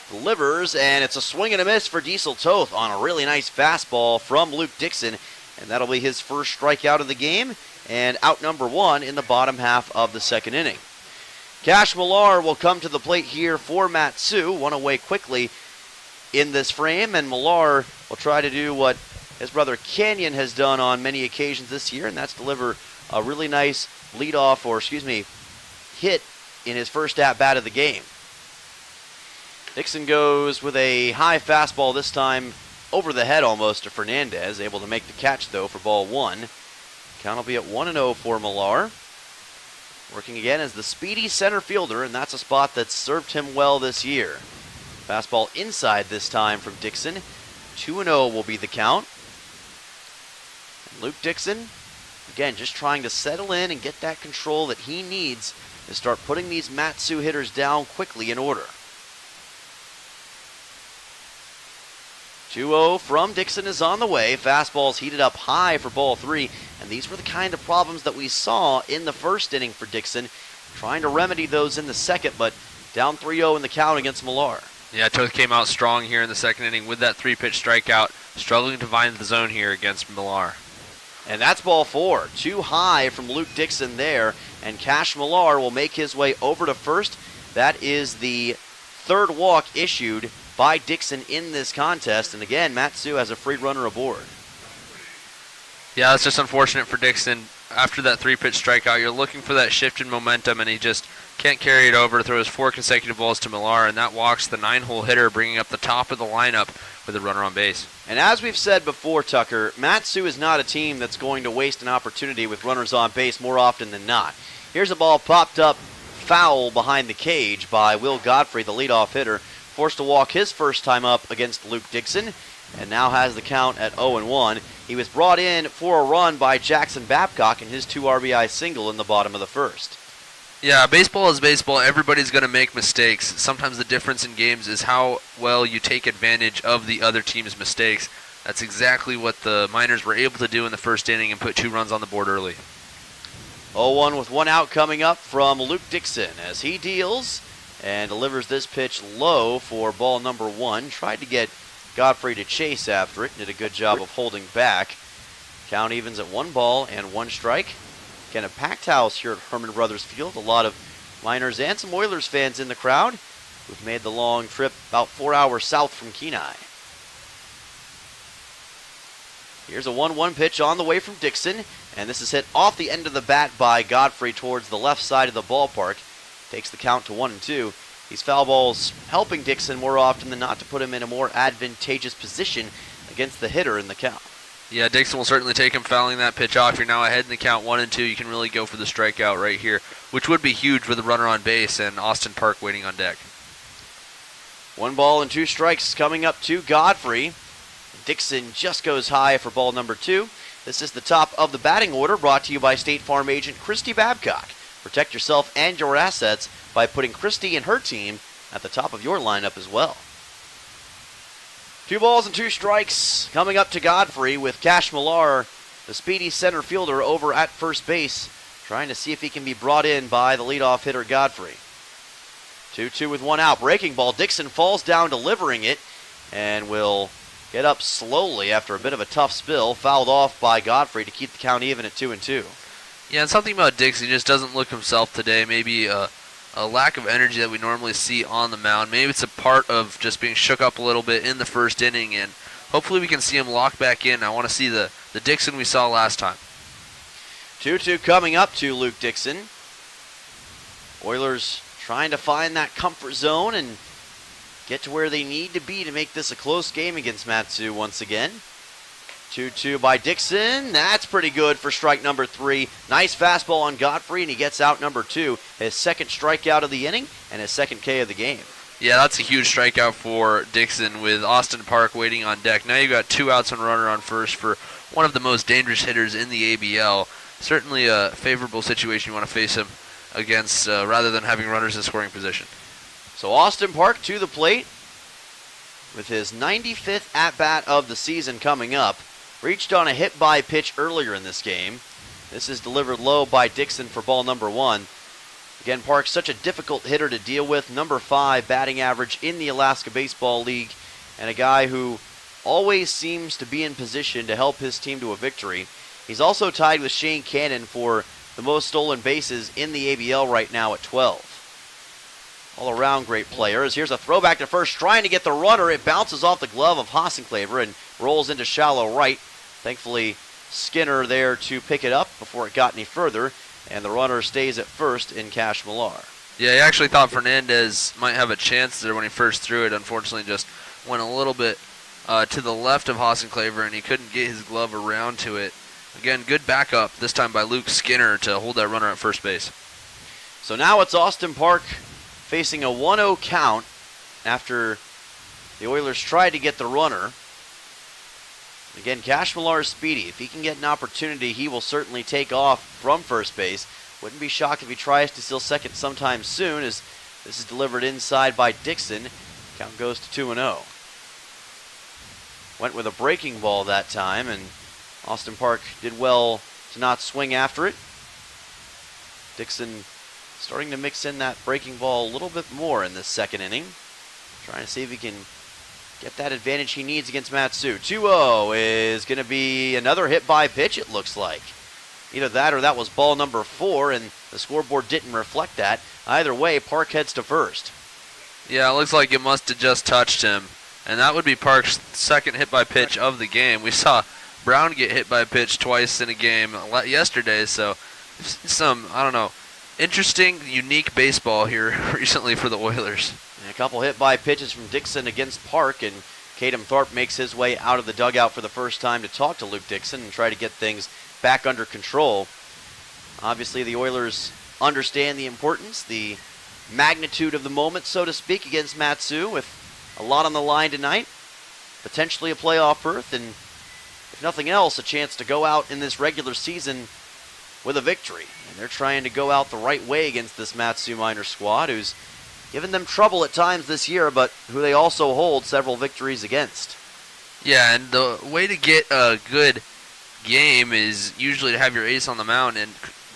Delivers, and it's a swing and a miss for Diesel Toth on a really nice fastball from Luke Dixon, and that'll be his first strikeout of the game and out number 1 in the bottom half of the second inning. Cash Millar will come to the plate here for Mat-Su, one away quickly in this frame, and Millar will try to do what his brother Canyon has done on many occasions this year, and that's deliver a really nice hit in his first at-bat of the game. Dixon goes with a high fastball this time over the head almost to Fernandez, able to make the catch though for ball 1. Count will be at 1-0 for Millar. Working again as the speedy center fielder, and that's a spot that's served him well this year. Fastball inside this time from Dixon. 2-0 will be the count. And Luke Dixon, again, just trying to settle in and get that control that he needs to start putting these Mat-Su hitters down quickly in order. 2-0 from Dixon is on the way. Fastball's heated up high for ball 3, and these were the kind of problems that we saw in the first inning for Dixon. Trying to remedy those in the second, but down 3-0 in the count against Millar. Yeah, Toth came out strong here in the second inning with that 3-pitch strikeout, struggling to find the zone here against Millar. And that's ball 4. Too high from Luke Dixon there, and Cash Millar will make his way over to first. That is the third walk issued by Dixon in this contest, and again, Mat-Su has a free runner aboard. Yeah, that's just unfortunate for Dixon. After that 3-pitch strikeout, you're looking for that shift in momentum, and he just can't carry it over. Throws 4 consecutive balls to Millar, and that walks the 9-hole hitter, bringing up the top of the lineup with a runner on base. And as we've said before, Tucker, Mat-Su is not a team that's going to waste an opportunity with runners on base more often than not. Here's a ball popped up foul behind the cage by Will Godfrey, the leadoff hitter, forced to walk his first time up against Luke Dixon, and now has the count at 0-1. He was brought in for a run by Jackson Babcock in his 2 RBI single in the bottom of the first. Yeah, baseball is baseball. Everybody's going to make mistakes. Sometimes the difference in games is how well you take advantage of the other team's mistakes. That's exactly what the Miners were able to do in the first inning and put 2 runs on the board early. 0-1 with 1 out coming up from Luke Dixon as he deals and delivers this pitch low for ball number 1. Tried to get Godfrey to chase after it. Did a good job of holding back. Count evens at 1 ball and 1 strike. Again, a packed house here at Herman Brothers Field. A lot of Miners and some Oilers fans in the crowd who've made the long trip about 4 hours south from Kenai. Here's a 1-1 pitch on the way from Dixon, and this is hit off the end of the bat by Godfrey towards the left side of the ballpark. Takes the count to 1-2. These foul balls helping Dixon more often than not to put him in a more advantageous position against the hitter in the count. Yeah, Dixon will certainly take him fouling that pitch off. You're now ahead in the count 1-2. You can really go for the strikeout right here, which would be huge with a runner on base and Austin Park waiting on deck. 1 ball and 2 strikes coming up to Godfrey. Dixon just goes high for ball number 2. This is the top of the batting order, brought to you by State Farm agent Christy Babcock. Protect yourself and your assets by putting Christy and her team at the top of your lineup as well. 2 balls and 2 strikes coming up to Godfrey with Cash Millar, the speedy center fielder, over at first base, trying to see if he can be brought in by the leadoff hitter Godfrey. 2-2 with 1 out. Breaking ball. Dixon falls down delivering it and will get up slowly after a bit of a tough spill. Fouled off by Godfrey to keep the count even at 2-2. Yeah, and something about Dixon, he just doesn't look himself today. Maybe a lack of energy that we normally see on the mound. Maybe it's a part of just being shook up a little bit in the first inning, and hopefully we can see him lock back in. I want to see the Dixon we saw last time. 2-2 coming up to Luke Dixon. Oilers trying to find that comfort zone and get to where they need to be to make this a close game against Mat-Su once again. 2-2 by Dixon. That's pretty good for strike number 3. Nice fastball on Godfrey, and he gets out number 2. His second strikeout of the inning and his second K of the game. Yeah, that's a huge strikeout for Dixon with Austin Park waiting on deck. Now you've got 2 outs and a runner on first for one of the most dangerous hitters in the ABL. Certainly a favorable situation you want to face him against rather than having runners in scoring position. So Austin Park to the plate with his 95th at-bat of the season coming up. Reached on a hit by pitch earlier in this game. This is delivered low by Dixon for ball number 1. Again, Park's such a difficult hitter to deal with. Number 5 batting average in the Alaska Baseball League, and a guy who always seems to be in position to help his team to a victory. He's also tied with Shane Cannon for the most stolen bases in the ABL right now at 12. All around great players. Here's a throwback to first, trying to get the runner. It bounces off the glove of Hassenclaver and rolls into shallow right. Thankfully, Skinner there to pick it up before it got any further, and the runner stays at first in Cash Millar. Yeah, he actually thought Fernandez might have a chance there when he first threw it. Unfortunately, just went a little bit to the left of Hassenclaver, and he couldn't get his glove around to it. Again, good backup, this time by Luke Skinner to hold that runner at first base. So now it's Austin Park facing a 1-0 count after the Oilers tried to get the runner. Again, Cash Millar is speedy. If he can get an opportunity, he will certainly take off from first base. Wouldn't be shocked if he tries to steal second sometime soon, as this is delivered inside by Dixon. Count goes to 2-0. Went with a breaking ball that time, and Austin Park did well to not swing after it. Dixon starting to mix in that breaking ball a little bit more in this second inning. Trying to see if he can get that advantage he needs against Matsu. 2-0 is going to be another hit by pitch, it looks like. Either that or that was ball number 4, and the scoreboard didn't reflect that. Either way, Park heads to first. Yeah, it looks like it must have just touched him. And that would be Park's second hit by pitch of the game. We saw Brown get hit by a pitch twice in a game yesterday, so some, I don't know, interesting, unique baseball here recently for the Oilers. And a couple hit by pitches from Dixon against Park, and Kadam Thorpe makes his way out of the dugout for the first time to talk to Luke Dixon and try to get things back under control. Obviously, the Oilers understand the importance, the magnitude of the moment, so to speak, against Matsu, with a lot on the line tonight. Potentially a playoff berth, and if nothing else, a chance to go out in this regular season with a victory. And they're trying to go out the right way against this Matsu Miners squad, who's given them trouble at times this year, but who they also hold several victories against. Yeah, and the way to get a good game is usually to have your ace on the mound, and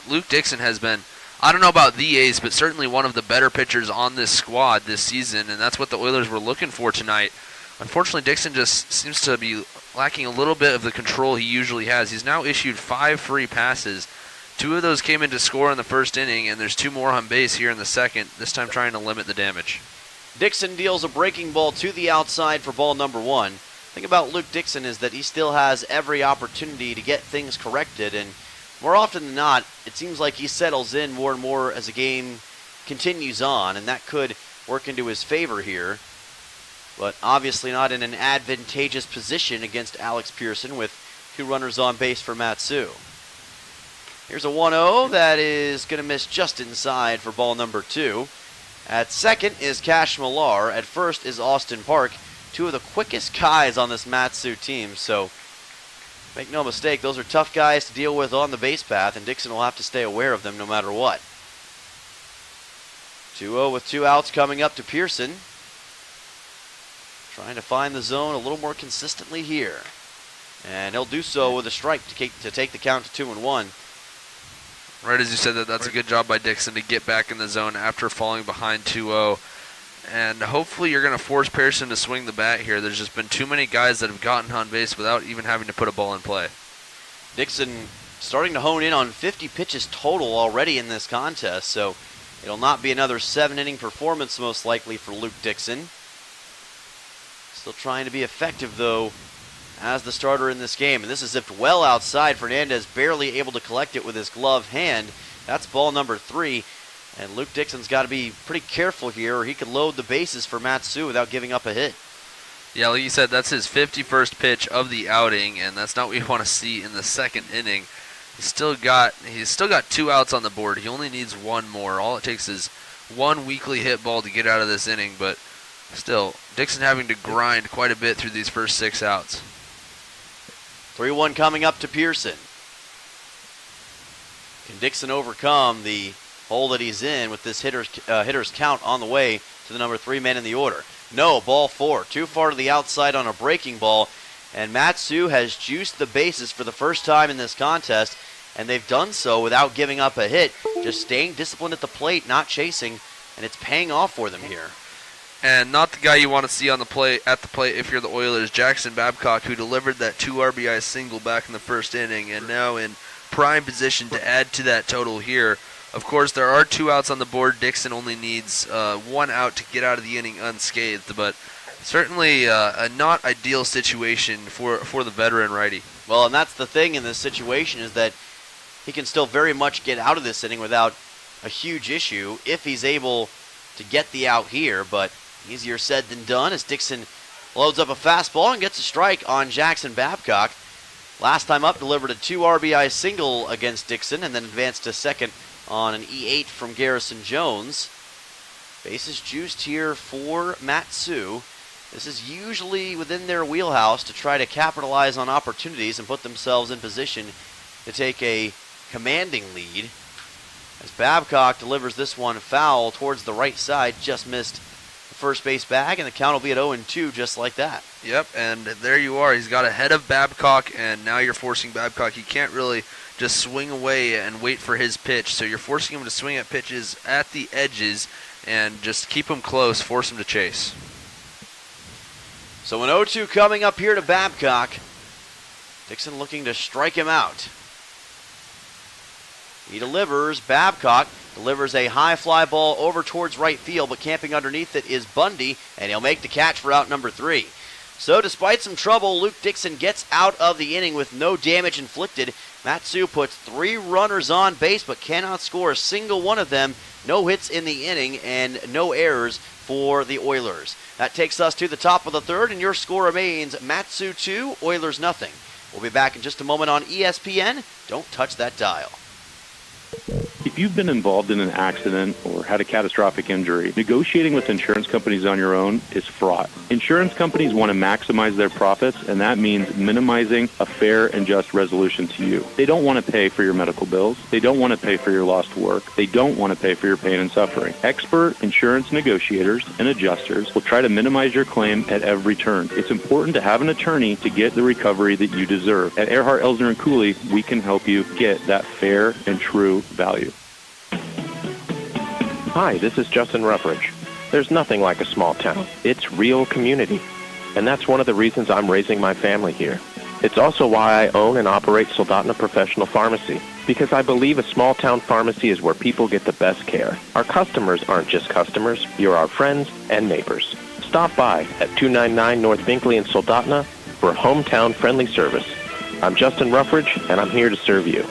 Luke Dixon has been, I don't know about the ace, but certainly one of the better pitchers on this squad this season, and that's what the Oilers were looking for tonight. Unfortunately, Dixon just seems to be lacking a little bit of the control he usually has. He's now issued 5 free passes. 2 of those came in to score in the first inning, and there's 2 more on base here in the second, this time trying to limit the damage. Dixon deals a breaking ball to the outside for ball number 1. The thing about Luke Dixon is that he still has every opportunity to get things corrected, and more often than not, it seems like he settles in more and more as the game continues on, and that could work into his favor here. But obviously not in an advantageous position against Alex Pearson with 2 runners on base for Matsu. Here's a 1-0 that is going to miss just inside for ball number 2. At second is Cash Millar. At first is Austin Park. 2 of the quickest guys on this Matsu team, so make no mistake, those are tough guys to deal with on the base path, and Dixon will have to stay aware of them no matter what. 2-0 with 2 outs coming up to Pearson. Trying to find the zone a little more consistently here. And he'll do so with a strike to take the count to 2-1. Right as you said, that's a good job by Dixon to get back in the zone after falling behind 2-0. And hopefully you're going to force Pearson to swing the bat here. There's just been too many guys that have gotten on base without even having to put a ball in play. Dixon starting to hone in on 50 pitches total already in this contest, so it'll not be another 7-inning performance most likely for Luke Dixon. Still trying to be effective, though, as the starter in this game. And this is zipped well outside. Fernandez barely able to collect it with his gloved hand. That's ball number 3. And Luke Dixon's got to be pretty careful here, or he could load the bases for Matsu without giving up a hit. Yeah, like you said, that's his 51st pitch of the outing, and that's not what you want to see in the second inning. He's still got 2 outs on the board. He only needs 1 more. All it takes is 1 weakly hit ball to get out of this inning, but still, Dixon having to grind quite a bit through these first 6 outs. 3-1 coming up to Pearson. Can Dixon overcome the hole that he's in with this hitter's count on the way to the number 3 man in the order? No, ball 4. Too far to the outside on a breaking ball. And Matsu has juiced the bases for the first time in this contest, and they've done so without giving up a hit, just staying disciplined at the plate, not chasing, and it's paying off for them here. And not the guy you want to see on the plate at the plate if you're the Oilers, Jackson Babcock, who delivered that 2 RBI single back in the first inning, and now in prime position to add to that total here. Of course, there are 2 outs on the board. Dixon only needs 1 out to get out of the inning unscathed, but certainly a not ideal situation for the veteran righty. Well, and that's the thing in this situation is that he can still very much get out of this inning without a huge issue if he's able to get the out here, but easier said than done as Dixon loads up a fastball and gets a strike on Jackson Babcock. Last time up, delivered a 2 RBI single against Dixon and then advanced to second on an E8 from Garrison Jones. Bases juiced here for Matsu. This is usually within their wheelhouse to try to capitalize on opportunities and put themselves in position to take a commanding lead. As Babcock delivers this one foul towards the right side, just missed the first base bag, and the count will be at 0-2 just like that. Yep, and there you are. He's got ahead of Babcock, and now you're forcing Babcock. He can't really just swing away and wait for his pitch, so you're forcing him to swing at pitches at the edges and just keep him close, force him to chase. So an 0-2 coming up here to Babcock. Dixon looking to strike him out. He delivers. Babcock delivers a high fly ball over towards right field, but camping underneath it is Bundy, and he'll make the catch for out number 3. So despite some trouble, Luke Dixon gets out of the inning with no damage inflicted. Matsu puts 3 runners on base, but cannot score a single one of them. No hits in the inning and no errors for the Oilers. That takes us to the top of the third, and your score remains Matsu 2, Oilers nothing. We'll be back in just a moment on ESPN. Don't touch that dial. If you've been involved in an accident or had a catastrophic injury, negotiating with insurance companies on your own is fraught. Insurance companies want to maximize their profits, and that means minimizing a fair and just resolution to you. They don't want to pay for your medical bills. They don't want to pay for your lost work. They don't want to pay for your pain and suffering. Expert insurance negotiators and adjusters will try to minimize your claim at every turn. It's important to have an attorney to get the recovery that you deserve. At Earhart, Elsner & Cooley, we can help you get that fair and true value. Hi, this is Justin Ruffridge. There's nothing like a small town. It's real community. And that's one of the reasons I'm raising my family here. It's also why I own and operate Soldotna Professional Pharmacy, because I believe a small town pharmacy is where people get the best care. Our customers aren't just customers, you're our friends and neighbors. Stop by at 299 North Binkley in Soldotna for hometown friendly service. I'm Justin Ruffridge, and I'm here to serve you.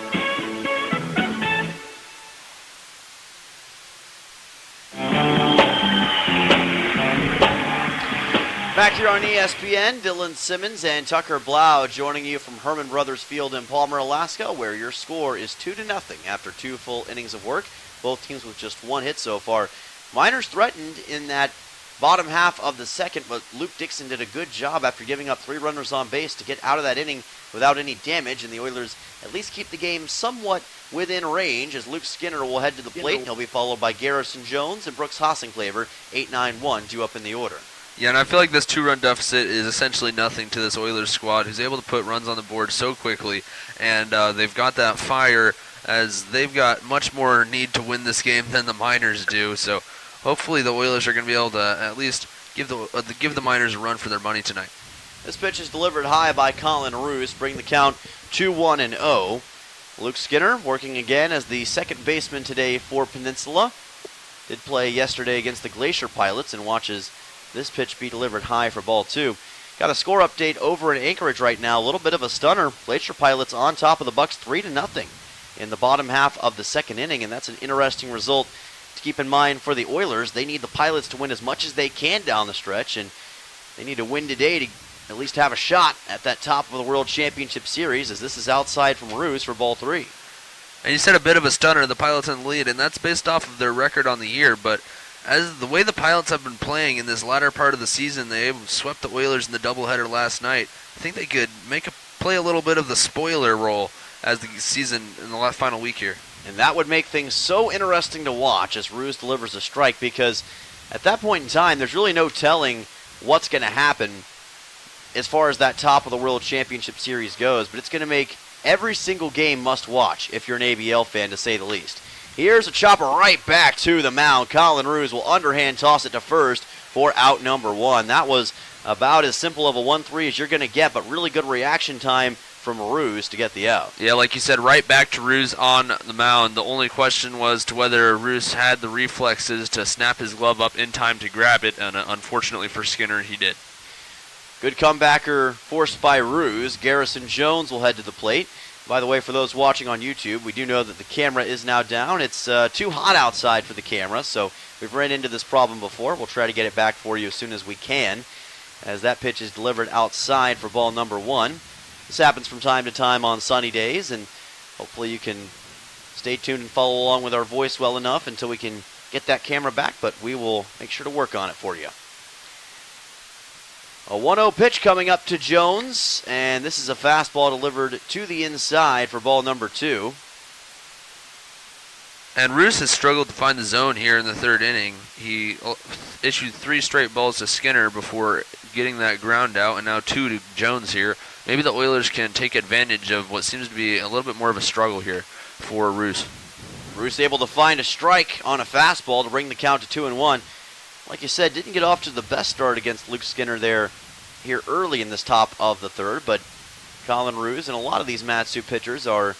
Back here on ESPN, Dylan Simmons and Tucker Blau joining you from Herman Brothers Field in Palmer, Alaska, where your score is 2-0 after 2 full innings of work. Both teams with just 1 hit so far. Miners threatened in that bottom half of the second, but Luke Dixon did a good job after giving up 3 runners on base to get out of that inning without any damage, and the Oilers at least keep the game somewhat within range as Luke Skinner will head to the plate, and he'll be followed by Garrison Jones and Brooks Hossingklaver, 8-9-1, due up in the order. Yeah, and I feel like this 2-run deficit is essentially nothing to this Oilers squad, who's able to put runs on the board so quickly, and they've got that fire as they've got much more need to win this game than the Miners do. So hopefully the Oilers are going to be able to at least give the Miners a run for their money tonight. This pitch is delivered high by Colin Roos, bring the count 2-1-0. Luke Skinner working again as the second baseman today for Peninsula. Did play yesterday against the Glacier Pilots and watches this pitch be delivered high for ball 2. Got a score update over in Anchorage right now. A little bit of a stunner. Glacier Pilots on top of the Bucks 3-0 in the bottom half of the second inning, and that's an interesting result to keep in mind for the Oilers. They need the Pilots to win as much as they can down the stretch, and they need to win today to at least have a shot at that top of the World Championship Series, as this is outside from Roos for ball 3. And you said a bit of a stunner, the Pilots in the lead, and that's based off of their record on the year, but as the way the Pilots have been playing in this latter part of the season, they swept the Oilers in the doubleheader last night. I think they could make a play a little bit of the spoiler role as the season in the last final week here. And that would make things so interesting to watch as Ruse delivers a strike, because at that point in time, there's really no telling what's going to happen as far as that top of the World Championship Series goes, but it's going to make every single game must watch if you're an ABL fan, to say the least. Here's a chopper right back to the mound. Colin Ruse will underhand toss it to first for out number 1. That was about as simple of a 1-3 as you're going to get, but really good reaction time from Ruse to get the out. Yeah, like you said, right back to Ruse on the mound. The only question was to whether Ruse had the reflexes to snap his glove up in time to grab it, and unfortunately for Skinner, he did. Good comebacker forced by Ruse. Garrison Jones will head to the plate. By the way, for those watching on YouTube, we do know that the camera is now down. It's too hot outside for the camera, so we've run into this problem before. We'll try to get it back for you as soon as we can, as that pitch is delivered outside for ball number 1. This happens from time to time on sunny days, and hopefully you can stay tuned and follow along with our voice well enough until we can get that camera back, but we will make sure to work on it for you. A 1-0 pitch coming up to Jones, and this is a fastball delivered to the inside for ball number 2. And Ruse has struggled to find the zone here in the third inning. He issued 3 straight balls to Skinner before getting that ground out, and now 2 to Jones here. Maybe the Oilers can take advantage of what seems to be a little bit more of a struggle here for Ruse. Ruse able to find a strike on a fastball to bring the count to 2-1. Like you said, didn't get off to the best start against Luke Skinner here early in this top of the third, but Colin Ruse and a lot of these Matsu pitchers are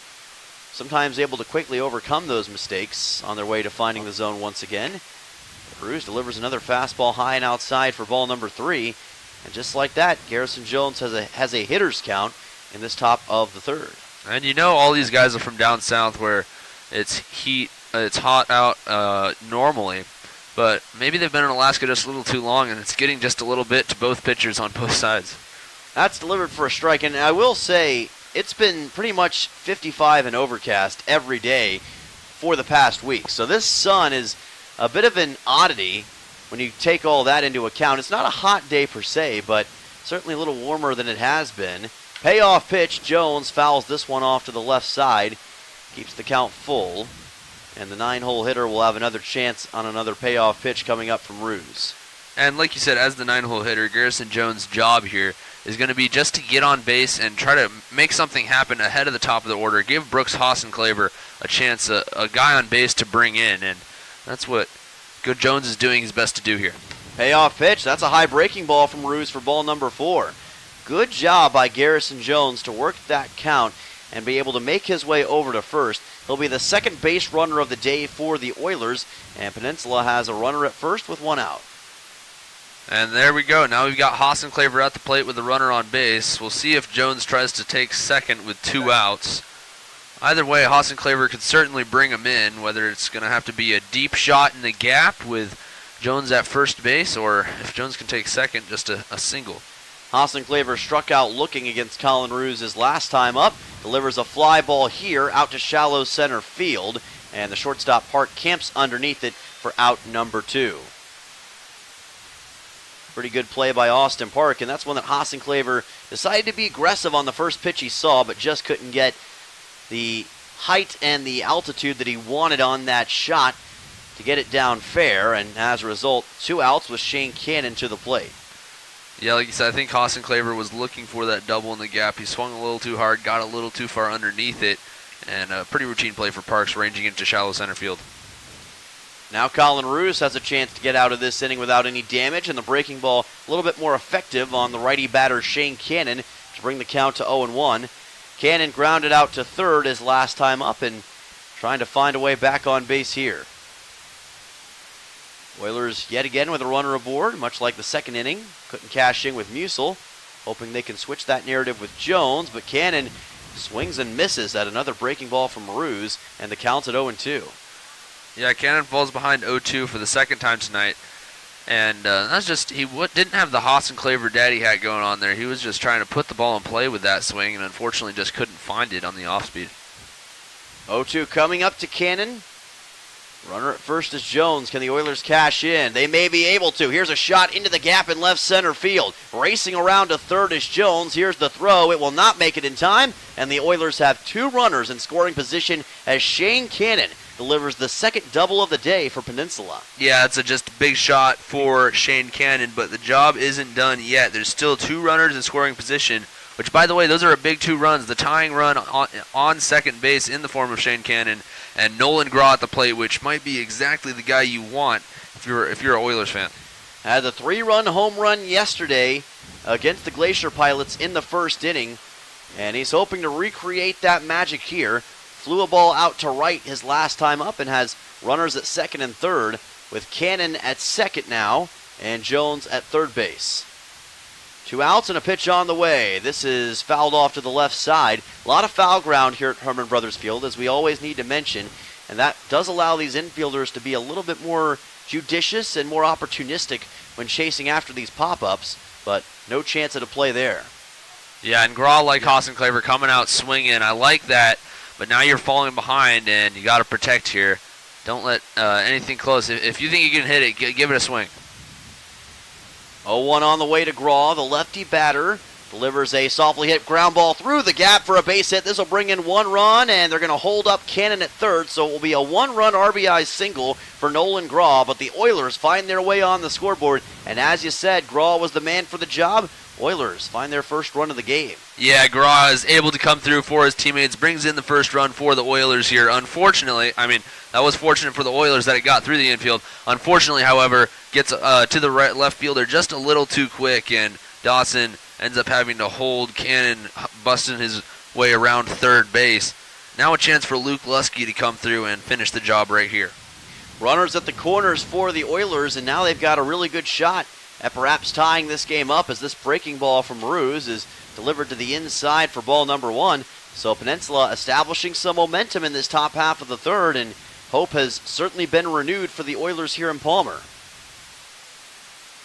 sometimes able to quickly overcome those mistakes on their way to finding the zone once again. Ruse delivers another fastball high and outside for ball number 3, and just like that, Garrison Jones has a hitter's count in this top of the third. And you know all these guys are from down south where it's hot out normally. But maybe they've been in Alaska just a little too long, and it's getting just a little bit to both pitchers on both sides. That's delivered for a strike, and I will say it's been pretty much 55 and overcast every day for the past week. So this sun is a bit of an oddity when you take all that into account. It's not a hot day per se, but certainly a little warmer than it has been. Payoff pitch, Jones fouls this one off to the left side, keeps the count full. And the 9-hole hitter will have another chance on another payoff pitch coming up from Ruse. And like you said, as the 9-hole hitter, Garrison Jones' job here is going to be just to get on base and try to make something happen ahead of the top of the order. Give Brooks Hossenclaver a chance, a guy on base to bring in. And that's what Good Jones is doing his best to do here. Payoff pitch. That's a high breaking ball from Ruse for ball number 4. Good job by Garrison Jones to work that count and be able to make his way over to first. He'll be the second base runner of the day for the Oilers, and Peninsula has a runner at first with 1 out. And there we go. Now we've got Hossenclaver at the plate with a runner on base. We'll see if Jones tries to take second with 2 outs. Either way, Hossenclaver could certainly bring him in, whether it's going to have to be a deep shot in the gap with Jones at first base, or if Jones can take second, just a single. Hossenclaver struck out looking against Colin Ruse his last time up. Delivers a fly ball here out to shallow center field. And the shortstop Park camps underneath it for out number 2. Pretty good play by Austin Park. And that's one that Hossenclaver decided to be aggressive on the first pitch he saw, but just couldn't get the height and the altitude that he wanted on that shot to get it down fair. And as a result, 2 outs with Shane Cannon to the plate. Yeah, like you said, I think Hossenclaver was looking for that double in the gap. He swung a little too hard, got a little too far underneath it, and a pretty routine play for Parks, ranging into shallow center field. Now Colin Ruse has a chance to get out of this inning without any damage, and the breaking ball a little bit more effective on the righty batter Shane Cannon to bring the count to 0-1. Cannon grounded out to third his last time up and trying to find a way back on base here. Oilers yet again with a runner aboard, much like the second inning. Couldn't cash in with Musil, hoping they can switch that narrative with Jones, but Cannon swings and misses at another breaking ball from Ruse, and the count's at 0-2. Yeah, Cannon falls behind 0-2 for the second time tonight, and that's just, he didn't have the Hossenclaver daddy hat going on there. He was just trying to put the ball in play with that swing, and unfortunately just couldn't find it on the off speed. 0-2 coming up to Cannon. Runner at first is Jones. Can the Oilers cash in? They may be able to. Here's a shot into the gap in left center field. Racing around to third is Jones. Here's the throw. It will not make it in time, and the Oilers have 2 runners in scoring position as Shane Cannon delivers the second double of the day for Peninsula. Yeah, it's just a big shot for Shane Cannon, but the job isn't done yet. There's still 2 runners in scoring position, which, by the way, those are a big 2 runs. The tying run on second base in the form of Shane Cannon and Nolan Graw at the plate, which might be exactly the guy you want if you're an Oilers fan. Had the 3-run home run yesterday against the Glacier Pilots in the first inning, and he's hoping to recreate that magic here. Flew a ball out to right his last time up and has runners at second and third, with Cannon at second now and Jones at third base. 2 outs and a pitch on the way. This is fouled off to the left side. A lot of foul ground here at Herman Brothers Field, as we always need to mention, and that does allow these infielders to be a little bit more judicious and more opportunistic when chasing after these pop-ups, but no chance at a play there. Yeah, and Graw, like Hassan Claver, coming out swinging. I like that, but now you're falling behind, and you got to protect here. Don't let anything close. If you think you can hit it, give it a swing. 0-1 on the way to Graw. The lefty batter delivers a softly hit ground ball through the gap for a base hit. This will bring in 1 run, and they're going to hold up Cannon at third, so it will be a 1-run RBI single for Nolan Graw, but the Oilers find their way on the scoreboard, and as you said, Graw was the man for the job. Oilers find their first run of the game. Yeah, Graw is able to come through for his teammates, brings in the first run for the Oilers here. Unfortunately, that was fortunate for the Oilers that it got through the infield. Unfortunately, however, gets to the left fielder just a little too quick, and Dawson ends up having to hold Cannon, busting his way around third base. Now a chance for Luke Lusky to come through and finish the job right here. Runners at the corners for the Oilers, and now they've got a really good shot at perhaps tying this game up, as this breaking ball from Ruse is delivered to the inside for ball number 1. So Peninsula establishing some momentum in this top half of the third, and hope has certainly been renewed for the Oilers here in Palmer.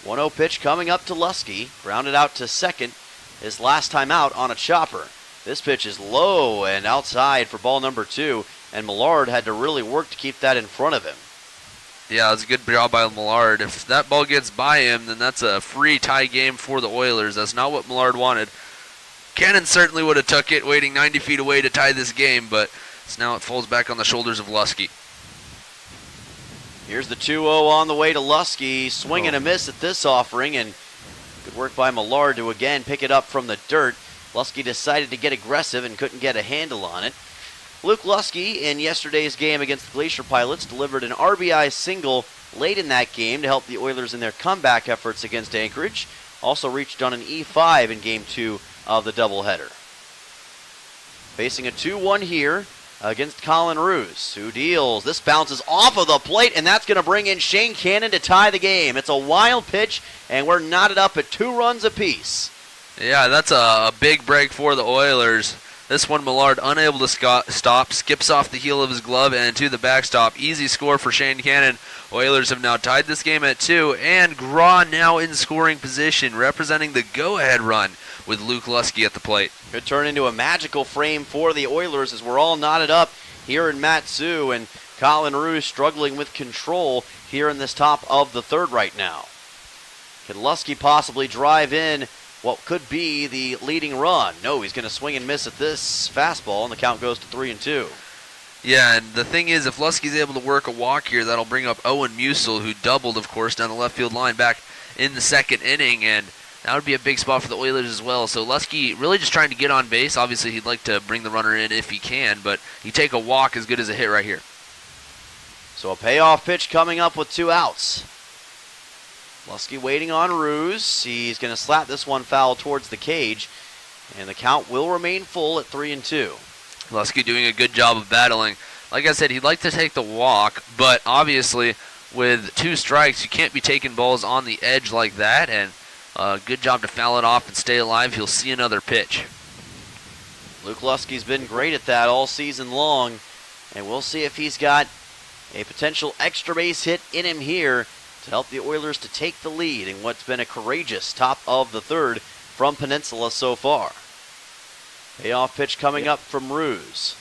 1-0 pitch coming up to Lusky, grounded out to second, his last time out on a chopper. This pitch is low and outside for ball number 2, and Millard had to really work to keep that in front of him. Yeah, it was a good job by Millard. If that ball gets by him, then that's a free tie game for the Oilers. That's not what Millard wanted. Cannon certainly would have took it, waiting 90 feet away to tie this game, but now it falls back on the shoulders of Lusky. Here's the 2-0 on the way to Lusky. Swing and a miss at this offering, and good work by Millard to again pick it up from the dirt. Lusky decided to get aggressive and couldn't get a handle on it. Luke Lusky, in yesterday's game against the Glacier Pilots, delivered an RBI single late in that game to help the Oilers in their comeback efforts against Anchorage. Also reached on an E5 in Game 2 of the doubleheader. Facing a 2-1 here against Colin Ruse, who deals. This bounces off of the plate, and that's going to bring in Shane Cannon to tie the game. It's a wild pitch, and we're knotted up at 2 runs apiece. Yeah, that's a big break for the Oilers. This one, Millard unable to stop, skips off the heel of his glove and to the backstop. Easy score for Shane Cannon. Oilers have now tied this game at 2, and Graw now in scoring position, representing the go-ahead run with Luke Lusky at the plate. Could turn into a magical frame for the Oilers as we're all knotted up here in Matsu, and Colin Ruse struggling with control here in this top of the third right now. Can Lusky possibly drive in what could be the leading run? No, he's going to swing and miss at this fastball, and the count goes to 3-2. Yeah, and the thing is, if Lusky's able to work a walk here, that'll bring up Owen Musil, who doubled, of course, down the left field line back in the second inning, and that would be a big spot for the Oilers as well. So Lusky really just trying to get on base. Obviously, he'd like to bring the runner in if he can, but you take a walk as good as a hit right here. So a payoff pitch coming up with 2 outs. Lusky waiting on Ruse. He's going to slap this one foul towards the cage, and the count will remain full at 3-2. Lusky doing a good job of battling. Like I said, he'd like to take the walk, but obviously with 2 strikes, you can't be taking balls on the edge like that, and good job to foul it off and stay alive. He'll see another pitch. Luke Lusky's been great at that all season long, and we'll see if he's got a potential extra base hit in him here to help the Oilers to take the lead in what's been a courageous top of the third from Peninsula so far. Payoff pitch coming up from Ruse.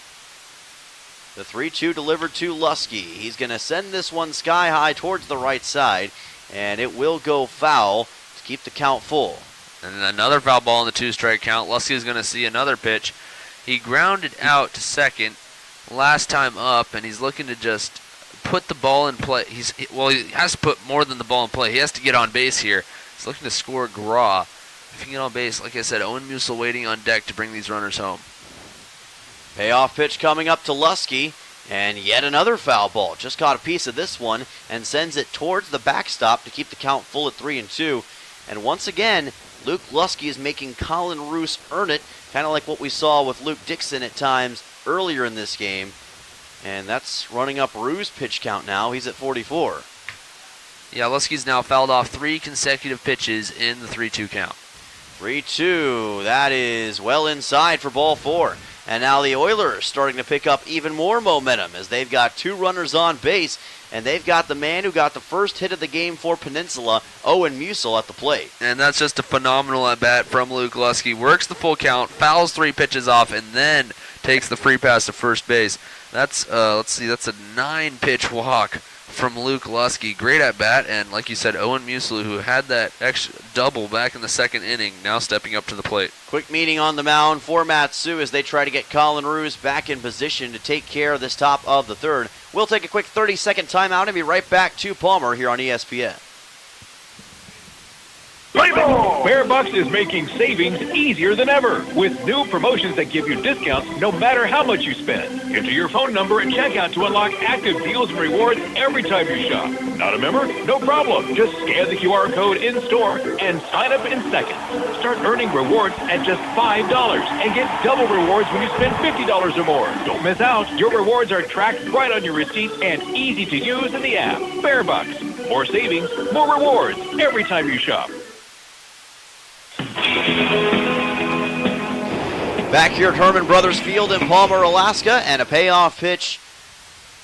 The 3-2 delivered to Lusky. He's going to send this one sky high towards the right side, and it will go foul to keep the count full. And another foul ball in the 2-strike count. Lusky is going to see another pitch. He grounded out to second last time up, and he's looking to just put the ball in play. He has to put more than the ball in play. He has to get on base here. He's looking to score Graw. If he can get on base, like I said, Owen Musil waiting on deck to bring these runners home. Payoff pitch coming up to Lusky, and yet another foul ball. Just caught a piece of this one and sends it towards the backstop to keep the count full at 3-2. And once again, Luke Lusky is making Colin Roos earn it, kind of like what we saw with Luke Dixon at times earlier in this game. And that's running up Roos' pitch count now. He's at 44. Yeah, Lusky's now fouled off 3 consecutive pitches in the 3-2 count. 3-2. That is well inside for ball 4. And now the Oilers starting to pick up even more momentum as they've got 2 runners on base, and they've got the man who got the first hit of the game for Peninsula, Owen Musil, at the plate. And that's just a phenomenal at-bat from Luke Lusky. Works the full count, fouls 3 pitches off, and then takes the free pass to first base. That's, that's a 9-pitch walk from Luke Lusky. Great at-bat, and like you said, Owen Musil, who had that extra double back in the second inning, now stepping up to the plate. Quick meeting on the mound for Matsu as they try to get Colin Roos back in position to take care of this top of the third. We'll take a quick 30-second timeout and be right back to Palmer here on ESPN. Play ball! Bear Bucks is making savings easier than ever with new promotions that give you discounts no matter how much you spend. Enter your phone number at checkout to unlock active deals and rewards every time you shop. Not a member? No problem. Just scan the QR code in store and sign up in seconds. Start earning rewards at just $5 and get double rewards when you spend $50 or more. Don't miss out. Your rewards are tracked right on your receipt and easy to use in the app. Bear Bucks. More savings, more rewards every time you shop. Back here at Herman Brothers Field in Palmer, Alaska, and a payoff pitch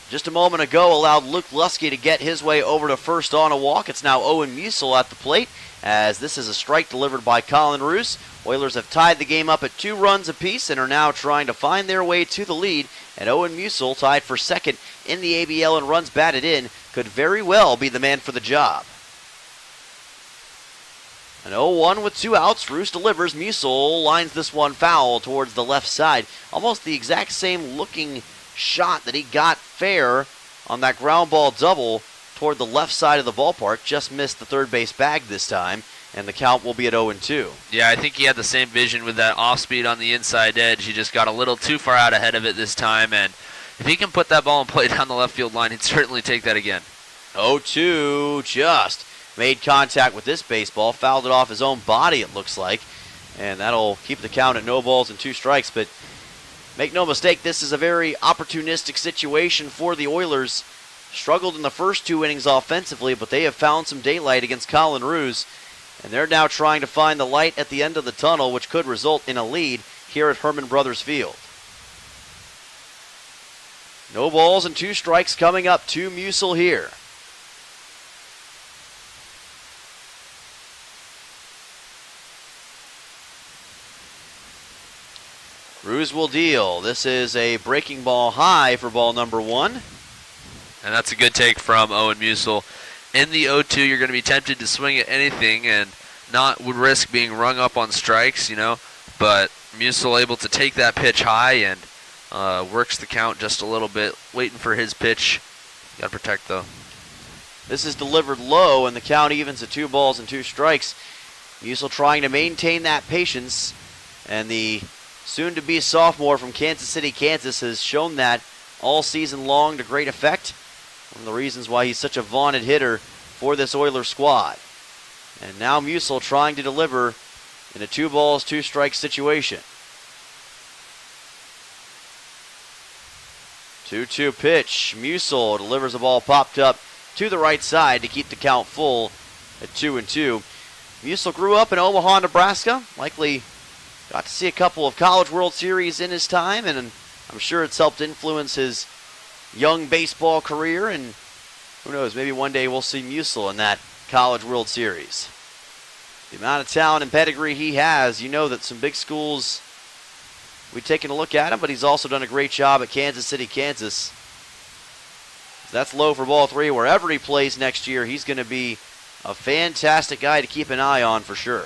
just a moment ago allowed Luke Lusky to get his way over to first on a walk. It's now Owen Musil at the plate, as this is a strike delivered by Colin Roos. Oilers have tied the game up at 2 runs apiece and are now trying to find their way to the lead, and Owen Musil, tied for second in the ABL and runs batted in, could very well be the man for the job. An 0-1 with 2 outs. Roos delivers. Musil lines this one foul towards the left side. Almost the exact same looking shot that he got fair on that ground ball double toward the left side of the ballpark. Just missed the third base bag this time, and the count will be at 0-2. Yeah, I think he had the same vision with that off speed on the inside edge. He just got a little too far out ahead of it this time, and if he can put that ball in play down the left field line, he'd certainly take that again. 0-2, just made contact with this baseball, fouled it off his own body, it looks like, and that'll keep the count at 0 balls and 2 strikes. But make no mistake, this is a very opportunistic situation for the Oilers. Struggled in the first 2 innings offensively, but they have found some daylight against Colin Roos, and they're now trying to find the light at the end of the tunnel, which could result in a lead here at Herman Brothers Field. 0 balls and 2 strikes coming up to Musil here. Roos will deal. This is a breaking ball high for ball number 1. And that's a good take from Owen Musil. In the 0-2, you're going to be tempted to swing at anything and not would risk being rung up on strikes, but Musil able to take that pitch high and works the count just a little bit, waiting for his pitch. Got to protect, though. This is delivered low, and the count evens at 2 balls and 2 strikes. Musil trying to maintain that patience, and the soon-to-be sophomore from Kansas City, Kansas, has shown that all season long to great effect. One of the reasons why he's such a vaunted hitter for this Oilers squad. And now Musil trying to deliver in a 2 balls, 2 strikes situation. 2-2 pitch. Musil delivers a ball popped up to the right side to keep the count full at 2-2. Musil grew up in Omaha, Nebraska. Likely got to see a couple of College World Series in his time, and I'm sure it's helped influence his young baseball career, and who knows, maybe one day we'll see Musil in that College World Series. The amount of talent and pedigree he has, that some big schools We've taken a look at him, but he's also done a great job at Kansas City, Kansas. That's low for ball 3. Wherever he plays next year, he's going to be a fantastic guy to keep an eye on for sure.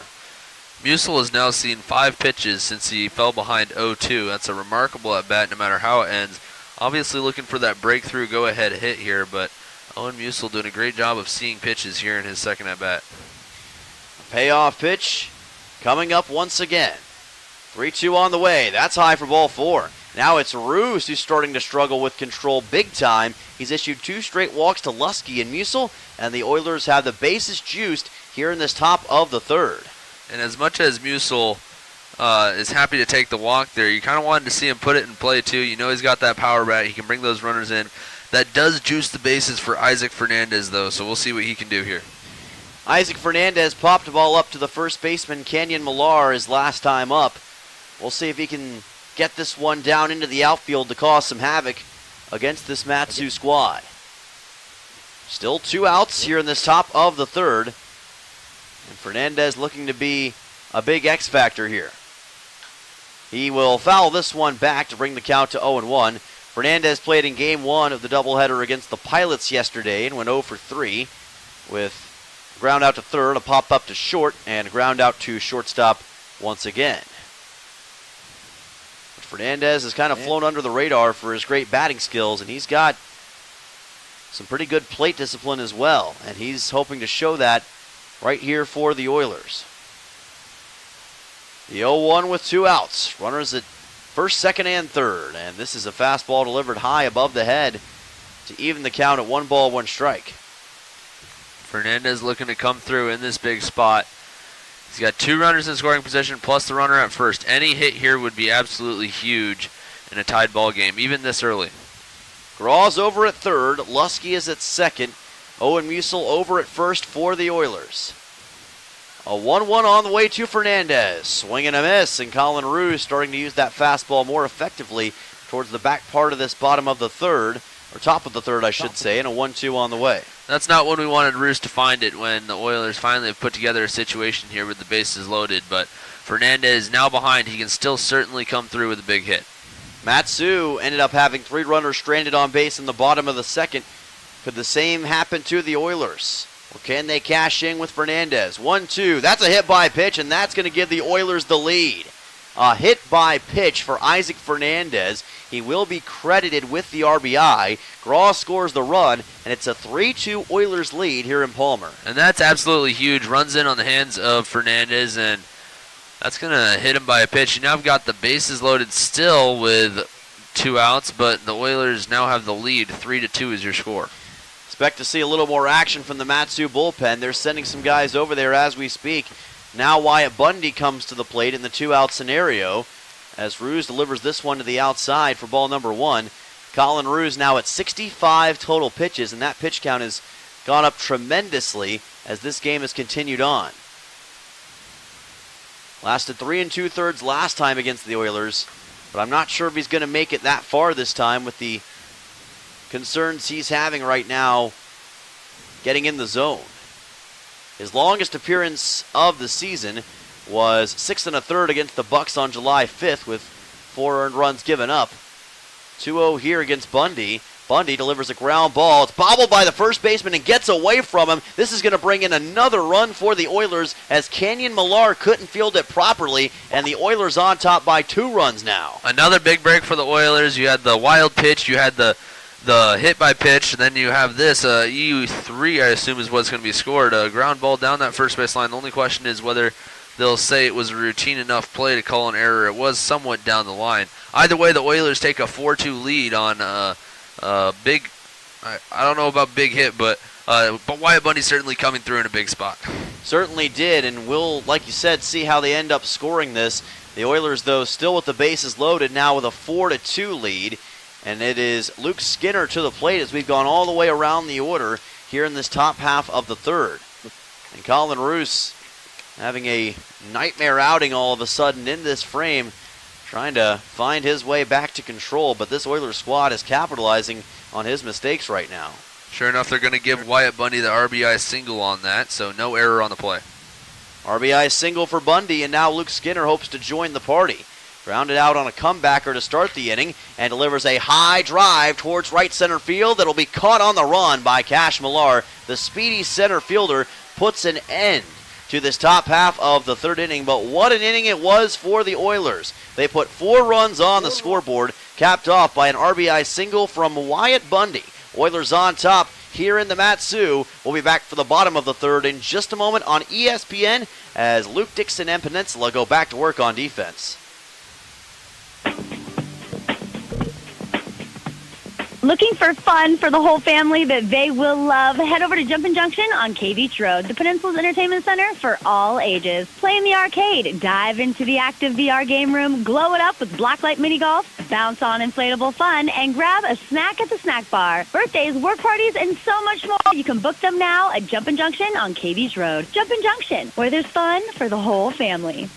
Musil has now seen 5 pitches since he fell behind 0-2. That's a remarkable at-bat no matter how it ends. Obviously looking for that breakthrough go-ahead hit here, but Owen Musil doing a great job of seeing pitches here in his second at-bat. Payoff pitch coming up once again. 3-2 on the way. That's high for ball 4. Now it's Roos who's starting to struggle with control big time. He's issued 2 straight walks to Lusky and Musil, and the Oilers have the bases juiced here in this top of the 3rd. And as much as Musil is happy to take the walk there, you kind of wanted to see him put it in play too. You know he's got that power bat. He can bring those runners in. That does juice the bases for Isaac Fernandez, though, so we'll see what he can do here. Isaac Fernandez popped the ball up to the first baseman, Kenyon Millar, his last time up. We'll see if he can get this one down into the outfield to cause some havoc against this Matsu squad. Still 2 outs here in this top of the 3rd. And Fernandez looking to be a big X factor here. He will foul this one back to bring the count to 0-1. Fernandez played in game 1 of the doubleheader against the Pilots yesterday and went 0 for 3 with ground out to third, a pop up to short, and ground out to shortstop once again. But Fernandez has kind of flown under the radar for his great batting skills, and he's got some pretty good plate discipline as well, and he's hoping to show that right here for the Oilers. The 0-1 with 2 outs. Runners at first, second, and third, and this is a fastball delivered high above the head to even the count at 1 ball, 1 strike. Fernandez looking to come through in this big spot. He's got 2 runners in scoring position plus the runner at first. Any hit here would be absolutely huge in a tied ball game, even this early. Graw's over at third. Lusky is at second. Owen Musil over at first for the Oilers. A 1-1 on the way to Fernandez. Swing and a miss, and Colin Roos starting to use that fastball more effectively towards the back part of this bottom of the 3rd, or top of the 3rd, I should say, and a 1-2 on the way. That's not when we wanted Roos to find it, when the Oilers finally have put together a situation here with the bases loaded, but Fernandez now behind. He can still certainly come through with a big hit. Matsu ended up having 3 runners stranded on base in the bottom of the 2nd. Could the same happen to the Oilers? Or can they cash in with Fernandez? 1-2. That's a hit by pitch, and that's going to give the Oilers the lead. A hit by pitch for Isaac Fernandez. He will be credited with the RBI. Graw scores the run, and it's a 3-2 Oilers lead here in Palmer. And that's absolutely huge. Runs in on the hands of Fernandez, and that's going to hit him by a pitch. You now have got the bases loaded still with 2 outs, but the Oilers now have the lead. 3-2 is your score. Expect to see a little more action from the Matsu bullpen. They're sending some guys over there as we speak. Now Wyatt Bundy comes to the plate in the 2-out scenario as Roos delivers this one to the outside for ball number 1. Colin Roos now at 65 total pitches, and that pitch count has gone up tremendously as this game has continued on. Lasted 3 2/3 last time against the Oilers, but I'm not sure if he's going to make it that far this time with the concerns he's having right now getting in the zone. His longest appearance of the season was 6 1/3 against the Bucks on July 5th with 4 earned runs given up. 2-0 here against Bundy. Bundy delivers a ground ball. It's bobbled by the first baseman and gets away from him. This is going to bring in another run for the Oilers as Kenyon Millar couldn't field it properly, and the Oilers on top by 2 runs now. Another big break for the Oilers. You had the wild pitch, you had the hit by pitch, and then you have this EU3, I assume is what's going to be scored. A ground ball down that first base line. The only question is whether they'll say it was a routine enough play to call an error. It was somewhat down the line. Either way, the Oilers take a 4-2 lead on big, I don't know about big hit, but Wyatt Bundy certainly coming through in a big spot. Certainly did, and we'll, like you said, see how they end up scoring this. The Oilers, though, still with the bases loaded now with a 4-2 lead. And it is Luke Skinner to the plate as we've gone all the way around the order here in this top half of the 3rd. And Colin Roos having a nightmare outing all of a sudden in this frame, trying to find his way back to control. But this Oilers squad is capitalizing on his mistakes right now. Sure enough, they're going to give Wyatt Bundy the RBI single on that, so no error on the play. RBI single for Bundy, and now Luke Skinner hopes to join the party. grounded out on a comebacker to start the inning and delivers a high drive towards right center field that'll be caught on the run by Cash Millar. The speedy center fielder puts an end to this top half of the third inning, but what an inning it was for the Oilers. They put 4 runs on the scoreboard, capped off by an RBI single from Wyatt Bundy. Oilers on top here in the Mat-Su. We'll be back for the bottom of the third in just a moment on ESPN as Luke Dixon and Peninsula go back to work on defense. Looking for fun for the whole family that they will love? Head over to Jumpin' Junction on K Beach Road, the Peninsula's entertainment center for all ages. Play in the arcade, dive into the active VR game room, glow it up with blacklight mini golf, bounce on inflatable fun, and grab a snack at the snack bar. Birthdays, work parties, and so much more. You can book them now at Jumpin' Junction on K Beach Road. Jumpin' Junction, where there's fun for the whole family.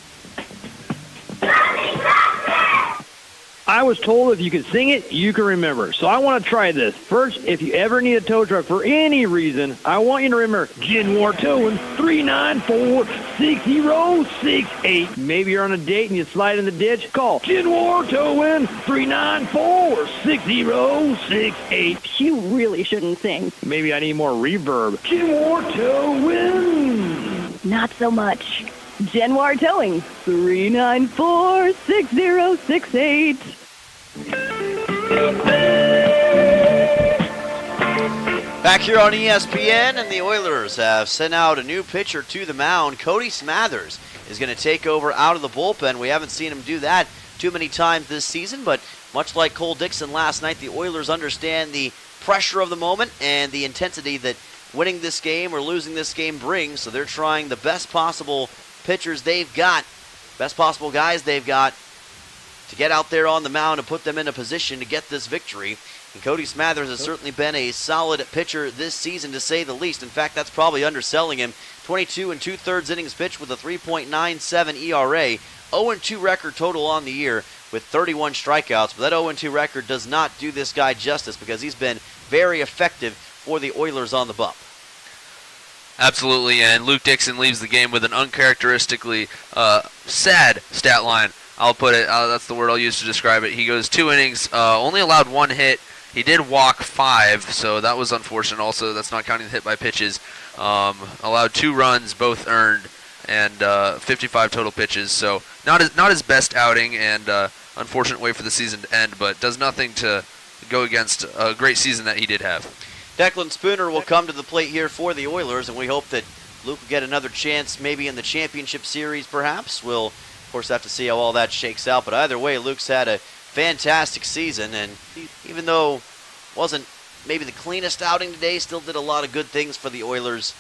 I was told if you could sing it, you can remember. So I want to try this. First, if you ever need a tow truck for any reason, I want you to remember Genwar Towing 394-6068. Maybe you're on a date and you slide in the ditch. Call Genwar Towing 394-6068. You really shouldn't sing. Maybe I need more reverb. Genwar Towing. Not so much. Genwar Towing, 394-6068. Back here on ESPN, and the Oilers have sent out a new pitcher to the mound. Cody Smathers is going to take over out of the bullpen. We haven't seen him do that too many times this season, but much like Cole Dixon last night, the Oilers understand the pressure of the moment and the intensity that winning this game or losing this game brings, so they're trying the best possible pitchers they've got, best possible guys they've got to get out there on the mound and put them in a position to get this victory. And Cody Smathers has certainly been a solid pitcher this season, to say the least. In fact, that's probably underselling him. 22 and 2/3 innings pitched with a 3.97 ERA, 0-2 record total on the year with 31 strikeouts. But that 0-2 record does not do this guy justice because he's been very effective for the Oilers on the bump. Absolutely, and Luke Dixon leaves the game with an uncharacteristically sad stat line. I'll put it, that's the word I'll use to describe it. He goes 2 innings, only allowed 1 hit. He did walk 5, so that was unfortunate. Also, that's not counting the hit by pitches. Allowed 2 runs, both earned, and 55 total pitches. So not his best outing, and unfortunate way for the season to end, but does nothing to go against a great season that he did have. Declan Spooner will come to the plate here for the Oilers, and we hope that Luke will get another chance maybe in the championship series perhaps. We'll, of course, have to see how all that shakes out. But either way, Luke's had a fantastic season, and even though wasn't maybe the cleanest outing today, still did a lot of good things for the Oilers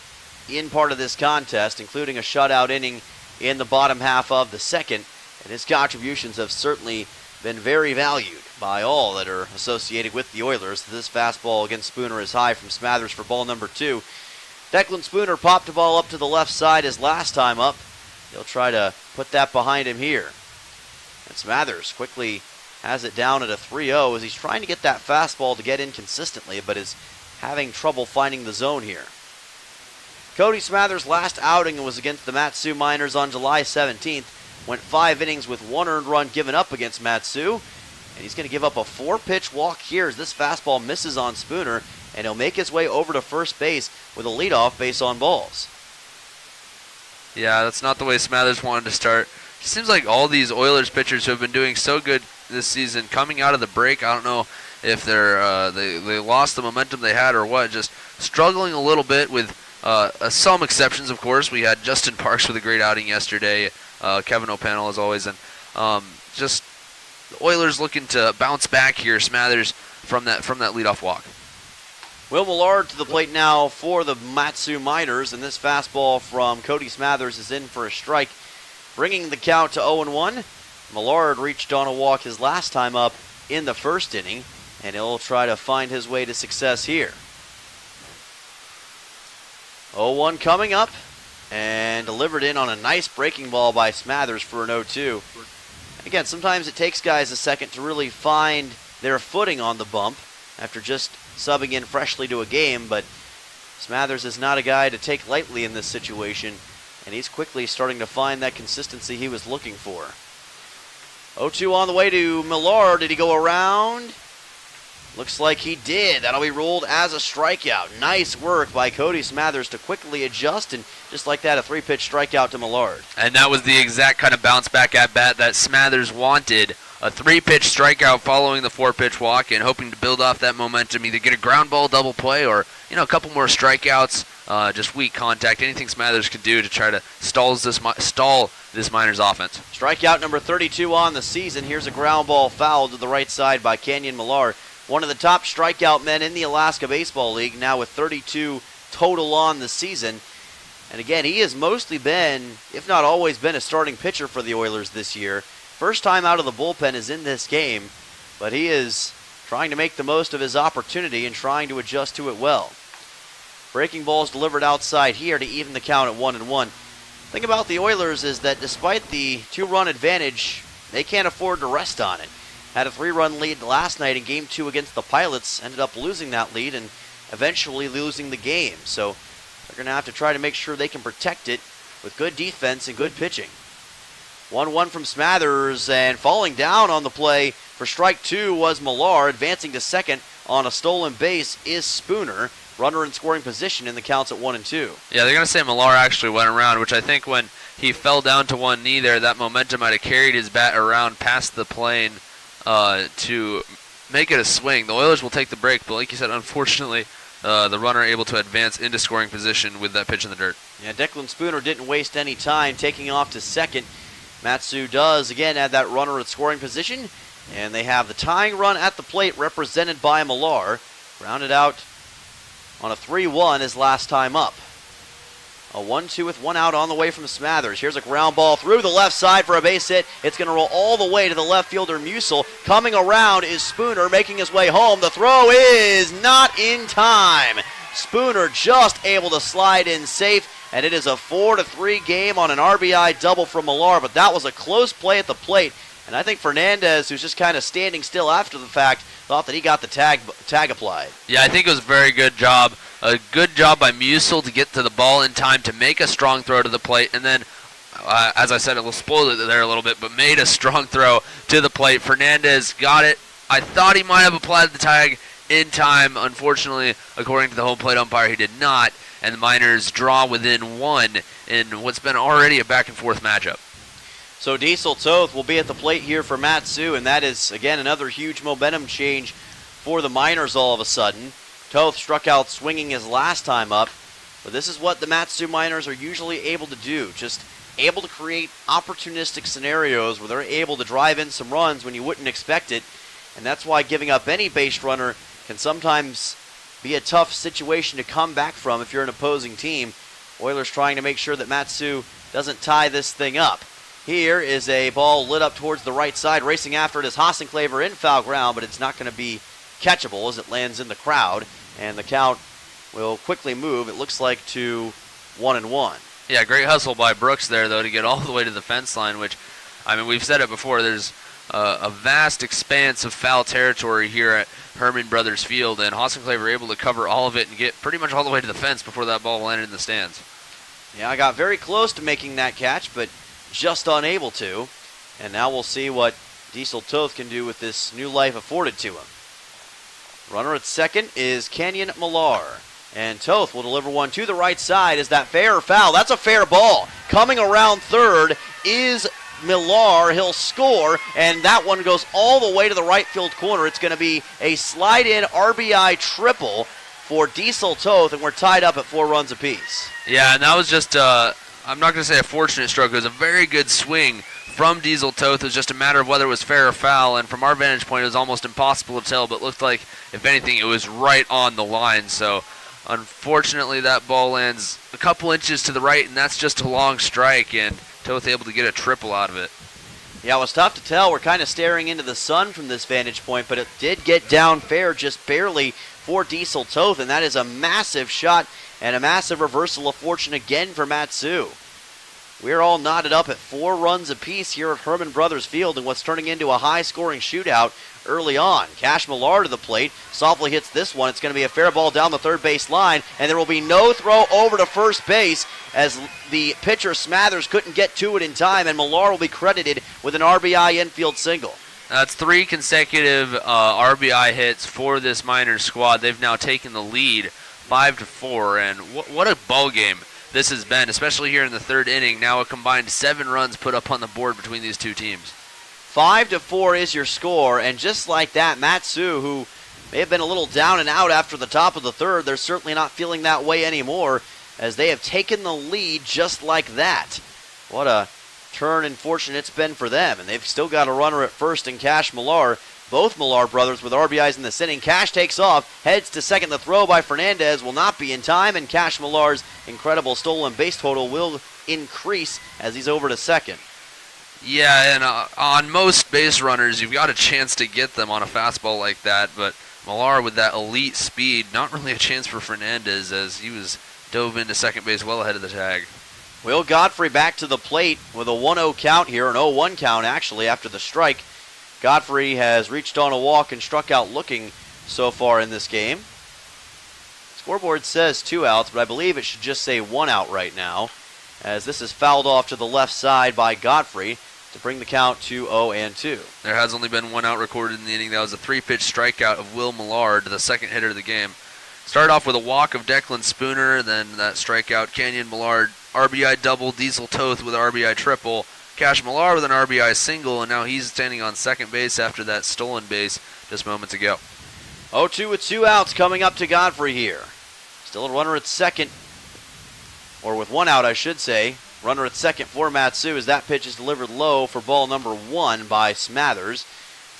in part of this contest, including a shutout inning in the bottom half of the second. And his contributions have certainly been very valued by all that are associated with the Oilers. This fastball against Spooner is high from Smathers for ball number 2. Declan Spooner popped a ball up to the left side his last time up. He'll try to put that behind him here. And Smathers quickly has it down at a 3-0 as he's trying to get that fastball to get in consistently, but is having trouble finding the zone here. Cody Smathers' last outing was against the Mat-Su Miners on July 17th. Went 5 innings with 1 earned run given up against Mat-Su. And he's going to give up a 4-pitch walk here as this fastball misses on Spooner, and he'll make his way over to first base with a leadoff base on balls. Yeah, that's not the way Smathers wanted to start. It seems like all these Oilers pitchers who have been doing so good this season, coming out of the break, I don't know if they lost the momentum they had or what, just struggling a little bit with some exceptions, of course. We had Justin Parks with a great outing yesterday, Kevin O'Pannell as always, and just the Oilers looking to bounce back here. Smathers from that leadoff walk. Will Millard to the plate now for the Mat-Su Miners, and this fastball from Cody Smathers is in for a strike, bringing the count to 0-1. Millard reached on a walk his last time up in the first inning, and he'll try to find his way to success here. 0-1 coming up, and delivered in on a nice breaking ball by Smathers for an 0-2. Again, sometimes it takes guys a second to really find their footing on the bump after just subbing in freshly to a game, but Smathers is not a guy to take lightly in this situation, and he's quickly starting to find that consistency he was looking for. 0-2 on the way to Millar. Did he go around? Looks like he did. That'll be ruled as a strikeout. Nice work by Cody Smathers to quickly adjust, and just like that, a 3-pitch strikeout to Millard. And that was the exact kind of bounce back at bat that Smathers wanted. A 3-pitch strikeout following the 4-pitch walk, and hoping to build off that momentum, either get a ground ball double play or a couple more strikeouts, just weak contact, anything Smathers could do to try to stall this Miners offense. Strikeout number 32 on the season. Here's a ground ball foul to the right side by Kenyon Millar. One of the top strikeout men in the Alaska Baseball League, now with 32 total on the season. And again, he has mostly been, if not always been, a starting pitcher for the Oilers this year. First time out of the bullpen is in this game, but he is trying to make the most of his opportunity and trying to adjust to it well. Breaking balls delivered outside here to even the count at 1-1. Thing about the Oilers is that despite the 2-run advantage, they can't afford to rest on it. Had a 3-run lead last night in Game 2 against the Pilots, ended up losing that lead and eventually losing the game. So they're going to have to try to make sure they can protect it with good defense and good pitching. 1-1 from Smathers, and falling down on the play for strike 2 was Millar. Advancing to second on a stolen base is Spooner. Runner in scoring position in the counts at 1-2. Yeah, they're going to say Millar actually went around, which I think when he fell down to one knee there, that momentum might have carried his bat around past the plane to make it a swing. The Oilers will take the break, but like you said, unfortunately, the runner able to advance into scoring position with that pitch in the dirt. Yeah, Declan Spooner didn't waste any time taking off to second. Matsu does, again, add that runner at scoring position, and they have the tying run at the plate represented by Millar. Grounded out on a 3-1 his last time up. A 1-2 with one out on the way from Smathers. Here's a ground ball through the left side for a base hit. It's going to roll all the way to the left fielder, Musil. Coming around is Spooner, making his way home. The throw is not in time. Spooner just able to slide in safe, and it is a 4-3 game on an RBI double from Millar, but that was a close play at the plate. And I think Fernandez, who's just kind of standing still after the fact, thought that he got the tag applied. Yeah, I think it was a very good job. A good job by Musil to get to the ball in time to make a strong throw to the plate, and then, as I said, it will spoil it there a little bit, but made a strong throw to the plate. Fernandez got it. I thought he might have applied the tag in time. Unfortunately, according to the home plate umpire, he did not, and the Miners draw within one in what's been already a back-and-forth matchup. So Diesel Toth will be at the plate here for Matsu, and that is, again, another huge momentum change for the Miners all of a sudden. Toth struck out swinging his last time up, but this is what the Matsu Miners are usually able to do, just able to create opportunistic scenarios where they're able to drive in some runs when you wouldn't expect it, and that's why giving up any base runner can sometimes be a tough situation to come back from if you're an opposing team. Oilers trying to make sure that Matsu doesn't tie this thing up. Here is a ball lit up towards the right side. Racing after it is Hassenclaver in foul ground, but it's not going to be catchable as it lands in the crowd. And the count will quickly move, it looks like, to 1-1. Yeah, great hustle by Brooks there, though, to get all the way to the fence line, which, I mean, we've said it before, there's a vast expanse of foul territory here at Herman Brothers Field, and Hassenclaver able to cover all of it and get pretty much all the way to the fence before that ball landed in the stands. Yeah, I got very close to making that catch, but just unable to. And now we'll see what Diesel Toth can do with this new life afforded to him. Runner at second is Kenyon Millar. And Toth will deliver one to the right side. Is that fair or foul? That's a fair ball. Coming around third is Millar. He'll score, and that one goes all the way to the right field corner. It's going to be a slide-in RBI triple for Diesel Toth, and we're tied up at 4 runs apiece. Yeah, and that was just, I'm not going to say a fortunate stroke. It was a very good swing from Diesel Toth. It was just a matter of whether it was fair or foul, and from our vantage point, it was almost impossible to tell, but looked like, if anything, it was right on the line. So, unfortunately, that ball lands a couple inches to the right, and that's just a long strike, and Toth able to get a triple out of it. Yeah, it was tough to tell. We're kind of staring into the sun from this vantage point, but it did get down fair just barely for Diesel Toth, and that is a massive shot and a massive reversal of fortune again for Matsu. We're all knotted up at 4 runs apiece here at Herman Brothers Field in what's turning into a high-scoring shootout early on. Cash Millard to the plate, softly hits this one. It's going to be a fair ball down the third base line, and there will be no throw over to first base as the pitcher Smathers couldn't get to it in time, and Millard will be credited with an RBI infield single. That's 3 consecutive RBI hits for this Miners squad. They've now taken the lead 5-4, and what a ball game this has been, especially here in the third inning. Now a combined 7 runs put up on the board between these two teams. 5-4 is your score, and just like that, Matsu, who may have been a little down and out after the top of the third, they're certainly not feeling that way anymore as they have taken the lead just like that. What a turn and fortune it's been for them, and they've still got a runner at first in Cash Millar. Both Millar brothers with RBIs in this inning. Cash takes off, heads to second. The throw by Fernandez will not be in time, and Cash Millar's incredible stolen base total will increase as he's over to second. Yeah, and on most base runners, you've got a chance to get them on a fastball like that, but Millar with that elite speed, not really a chance for Fernandez as he was dove into second base well ahead of the tag. Will Godfrey back to the plate with a 1-0 count here, an 0-1 count actually after the strike. Godfrey has reached on a walk and struck out looking so far in this game. Scoreboard says 2 outs, but I believe it should just say 1 out right now, as this is fouled off to the left side by Godfrey to bring the count to 0-2. There has only been 1 out recorded in the inning. That was a 3-pitch strikeout of Will Millard, the second hitter of the game. Started off with a walk of Declan Spooner, then that strikeout, Kenyon Millard, RBI double, Diesel Toth with RBI triple, Cash Millar with an RBI single, and now he's standing on second base after that stolen base just moments ago. 0-2 with 2 outs coming up to Godfrey here. Still a runner at second, or with 1 out I should say. Runner at second for Matsu as that pitch is delivered low for ball number 1 by Smathers.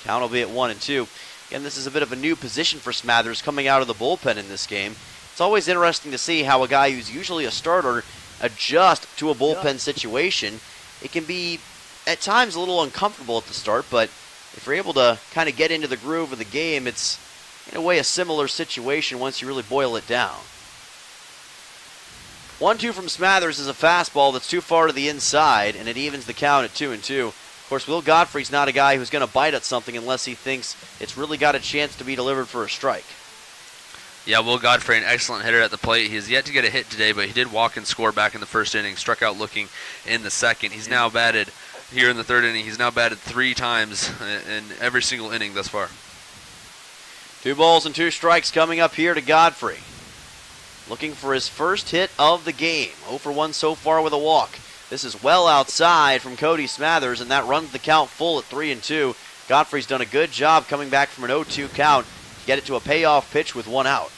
Count will be at 1-2. Again, this is a bit of a new position for Smathers coming out of the bullpen in this game. It's always interesting to see how a guy who's usually a starter adjusts to a bullpen situation. It can be, at times, a little uncomfortable at the start, but if you're able to kind of get into the groove of the game, it's, in a way, a similar situation once you really boil it down. 1-2 from Smathers is a fastball that's too far to the inside, and it evens the count at 2-2. Of course, Will Godfrey's not a guy who's going to bite at something unless he thinks it's really got a chance to be delivered for a strike. Yeah, Will Godfrey, an excellent hitter at the plate. He has yet to get a hit today, but he did walk and score back in the first inning, struck out looking in the second. He's now batted, here in the third inning, he's now batted 3 times in every single inning thus far. 2 balls and 2 strikes coming up here to Godfrey. Looking for his first hit of the game. 0 for 1 so far with a walk. This is well outside from Cody Smathers, and that runs the count full at 3-2. Godfrey's done a good job coming back from an 0-2 count to get it to a payoff pitch with 1 out.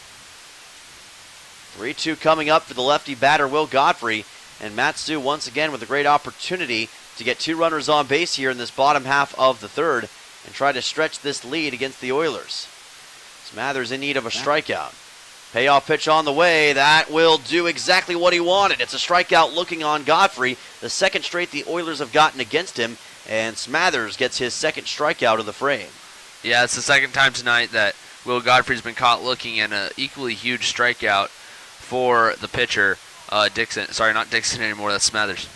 3-2 coming up for the lefty batter Will Godfrey, and Matsu once again with a great opportunity to get 2 runners on base here in this bottom half of the third and try to stretch this lead against the Oilers. Smathers in need of a strikeout. Payoff pitch on the way. That will do exactly what he wanted. It's a strikeout looking on Godfrey. The second straight the Oilers have gotten against him, and Smathers gets his second strikeout of the frame. Yeah, it's the second time tonight that Will Godfrey's been caught looking at an equally huge strikeout for the pitcher, Dixon. Sorry, not Dixon anymore. That's Smathers.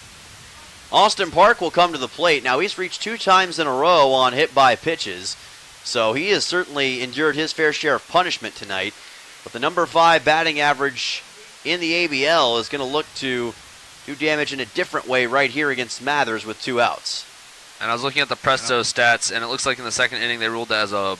Austin Park will come to the plate. Now, he's reached 2 times in a row on hit by pitches, so he has certainly endured his fair share of punishment tonight. But the number 5 batting average in the ABL is going to look to do damage in a different way right here against Smathers with 2 outs. And I was looking at the Presto stats, and it looks like in the second inning they ruled that as a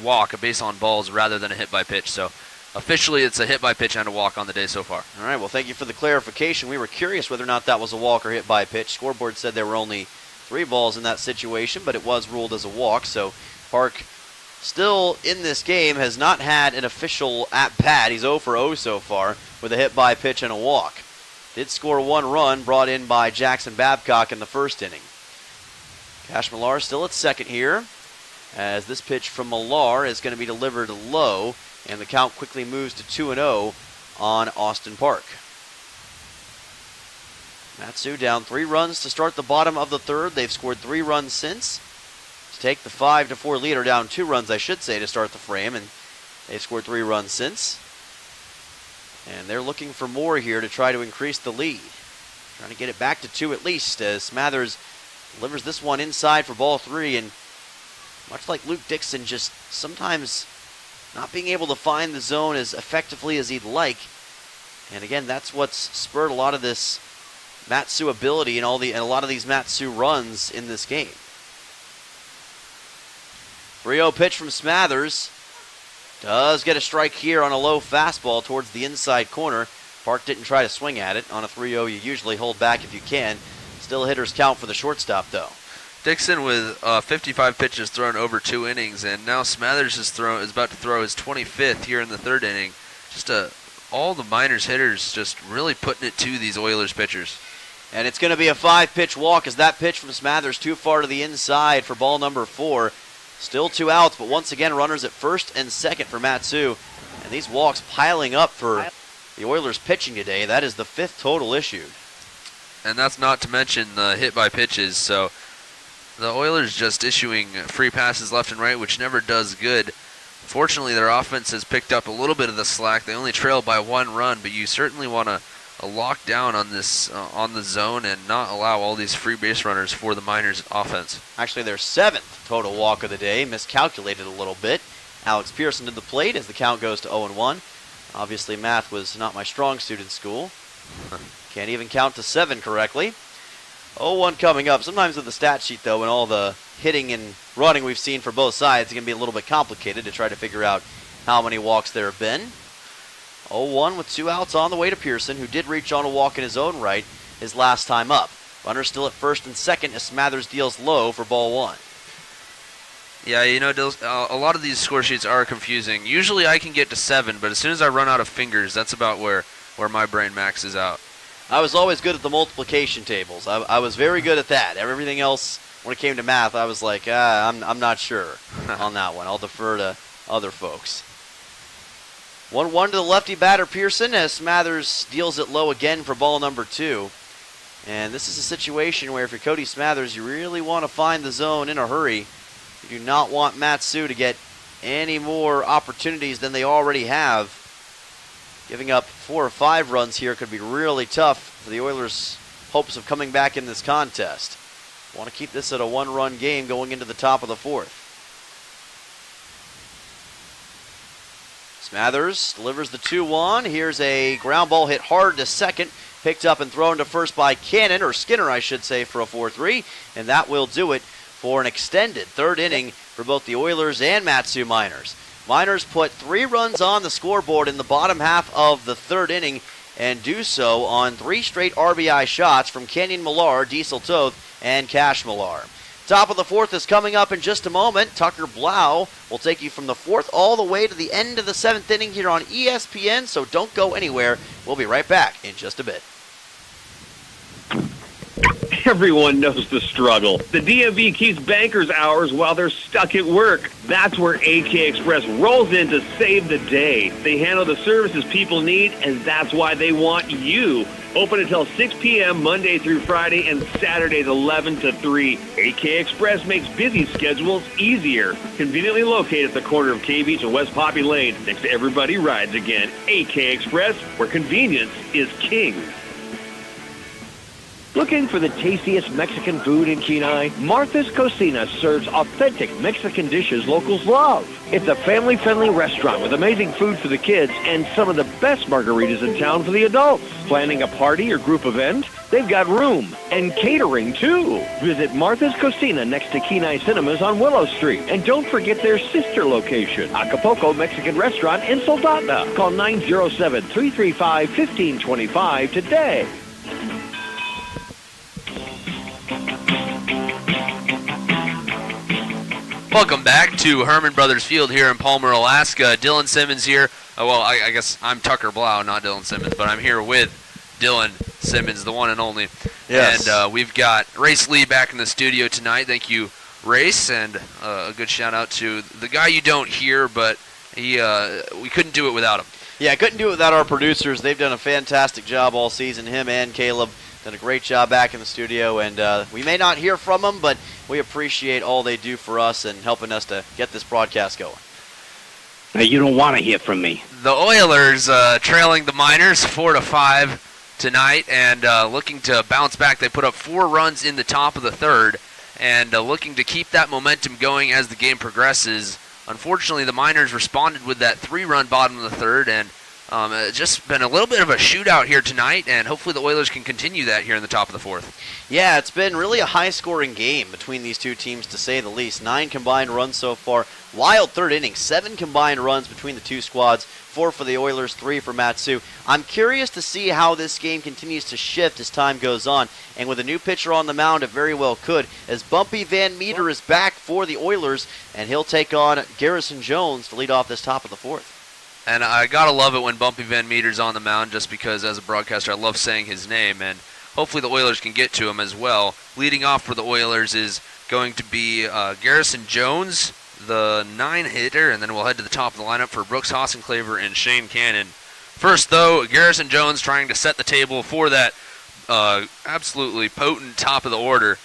walk, a base on balls, rather than a hit by pitch. So officially it's a hit by pitch and a walk on the day so far. All right, well, thank you for the clarification. We were curious whether or not that was a walk or hit by pitch. Scoreboard said there were only 3 balls in that situation, but it was ruled as a walk. So Park, still in this game, has not had an official at-bat. He's 0 for 0 so far with a hit by pitch and a walk. Did score 1 run brought in by Jackson Babcock in the first inning. Cash Millar still at second here, as this pitch from Millar is going to be delivered low, and the count quickly moves to 2-0 on Austin Park. Matsu down 3 runs to start the bottom of the third. They've scored 3 runs since to take the 5-4 lead, or down 2 runs, I should say, to start the frame, and they've scored 3 runs since. And they're looking for more here to try to increase the lead. Trying to get it back to 2 at least as Smathers delivers this one inside for ball 3. And much like Luke Dixon, just sometimes not being able to find the zone as effectively as he'd like. And again, that's what's spurred a lot of this Mat-Su ability and a lot of these Mat-Su runs in this game. 3-0 pitch from Smathers. Does get a strike here on a low fastball towards the inside corner. Park didn't try to swing at it. On a 3-0, you usually hold back if you can. Still a hitter's count for the shortstop, though. Dixon with 55 pitches thrown over 2 innings, and now Smathers is about to throw his 25th here in the 3rd inning. Just all the minors hitters just really putting it to these Oilers pitchers. And it's going to be a 5-pitch walk as that pitch from Smathers too far to the inside for ball number 4. Still 2 outs, but once again runners at first and second for Mat-Su. And these walks piling up for the Oilers pitching today. That is the 5th total issued. And that's not to mention the hit by pitches. So the Oilers just issuing free passes left and right, which never does good. Fortunately, their offense has picked up a little bit of the slack. They only trail by 1 run, but you certainly want to lock down on this on the zone and not allow all these free base runners for the Miners offense. Actually, their 7th total walk of the day, miscalculated a little bit. Alex Pearson to the plate as the count goes to 0-1. Obviously, math was not my strong suit in school. Can't even count to 7 correctly. 0-1 coming up. Sometimes with the stat sheet, though, and all the hitting and running we've seen for both sides, it's going to be a little bit complicated to try to figure out how many walks there have been. 0-1 with 2 outs on the way to Pearson, who did reach on a walk in his own right his last time up. Runner still at first and second as Smathers deals low for ball 1. Yeah, you know, a lot of these score sheets are confusing. Usually I can get to 7, but as soon as I run out of fingers, that's about where my brain maxes out. I was always good at the multiplication tables. I was very good at that. Everything else, when it came to math, I was like, I'm not sure on that one. I'll defer to other folks. 1-1 to the lefty batter Pearson as Smathers deals it low again for ball number 2. And this is a situation where if you're Cody Smathers, you really want to find the zone in a hurry. You do not want Mat-Su to get any more opportunities than they already have. Giving up 4 or 5 runs here could be really tough for the Oilers' hopes of coming back in this contest. Want to keep this at a 1-run game going into the top of the 4th. Smathers delivers the 2-1. Here's a ground ball hit hard to second. Picked up and thrown to first by Cannon, or Skinner, I should say, for a 4-3. And that will do it for an extended 3rd inning for both the Oilers and Mat-Su Miners. Miners put 3 runs on the scoreboard in the bottom half of the 3rd inning and do so on 3 straight RBI shots from Kenyon Millar, Diesel Toth, and Cash Millar. Top of the 4th is coming up in just a moment. Tucker Blau will take you from the 4th all the way to the end of the 7th inning here on ESPN, so don't go anywhere. We'll be right back in just a bit. Everyone knows the struggle. The DMV keeps bankers hours while they're stuck at work. That's where AK Express rolls in to save the day. They handle the services people need, and that's why they want you. Open until 6 p.m. Monday through Friday and Saturdays 11 to 3. AK Express makes busy schedules easier. Conveniently located at the corner of K Beach and West Poppy Lane, next to Everybody Rides Again. AK Express, where convenience is king. Looking for the tastiest Mexican food in Kenai? Martha's Cocina serves authentic Mexican dishes locals love. It's a family-friendly restaurant with amazing food for the kids and some of the best margaritas in town for the adults. Planning a party or group event? They've got room and catering, too. Visit Martha's Cocina next to Kenai Cinemas on Willow Street. And don't forget their sister location, Acapulco Mexican Restaurant in Soldotna. Call 907-335-1525 today. Welcome back to Herman Brothers Field here in Palmer, Alaska. Dylan Simmons here. Well, I guess I'm Tucker Blau, not Dylan Simmons, but I'm here with Dylan Simmons, the one and only. Yes. And we've got Race Lee back in the studio tonight. Thank you, Race, and a good shout out to the guy you don't hear, but we couldn't do it without him. Yeah, couldn't do it without our producers. They've done a fantastic job all season. Him and Caleb done a great job back in the studio, and we may not hear from them, but we appreciate all they do for us and helping us to get this broadcast going. You don't want to hear from me. The Oilers trailing the Miners 4-5. tonight and looking to bounce back. They put up 4 runs in the top of the third and looking to keep that momentum going as the game progresses. Unfortunately, the Miners responded with that 3-run bottom of the third, and it's just been a little bit of a shootout here tonight, and hopefully the Oilers can continue that here in the top of the fourth. Yeah, it's been really a high-scoring game between these two teams, to say the least. 9 combined runs so far. Wild third inning. 7 combined runs between the two squads. 4 for the Oilers, 3 for Matsu. I'm curious to see how this game continues to shift as time goes on. And with a new pitcher on the mound, it very well could, as Bumpy Van Meter is back for the Oilers, and he'll take on Garrison Jones to lead off this top of the fourth. And I gotta love it when Bumpy Van Meter's on the mound, just because as a broadcaster I love saying his name, and hopefully the Oilers can get to him as well. Leading off for the Oilers is going to be Garrison Jones, the 9-hitter, and then we'll head to the top of the lineup for Brooks Hossenclaver and Shane Cannon. First, though, Garrison Jones trying to set the table for that absolutely potent top of the order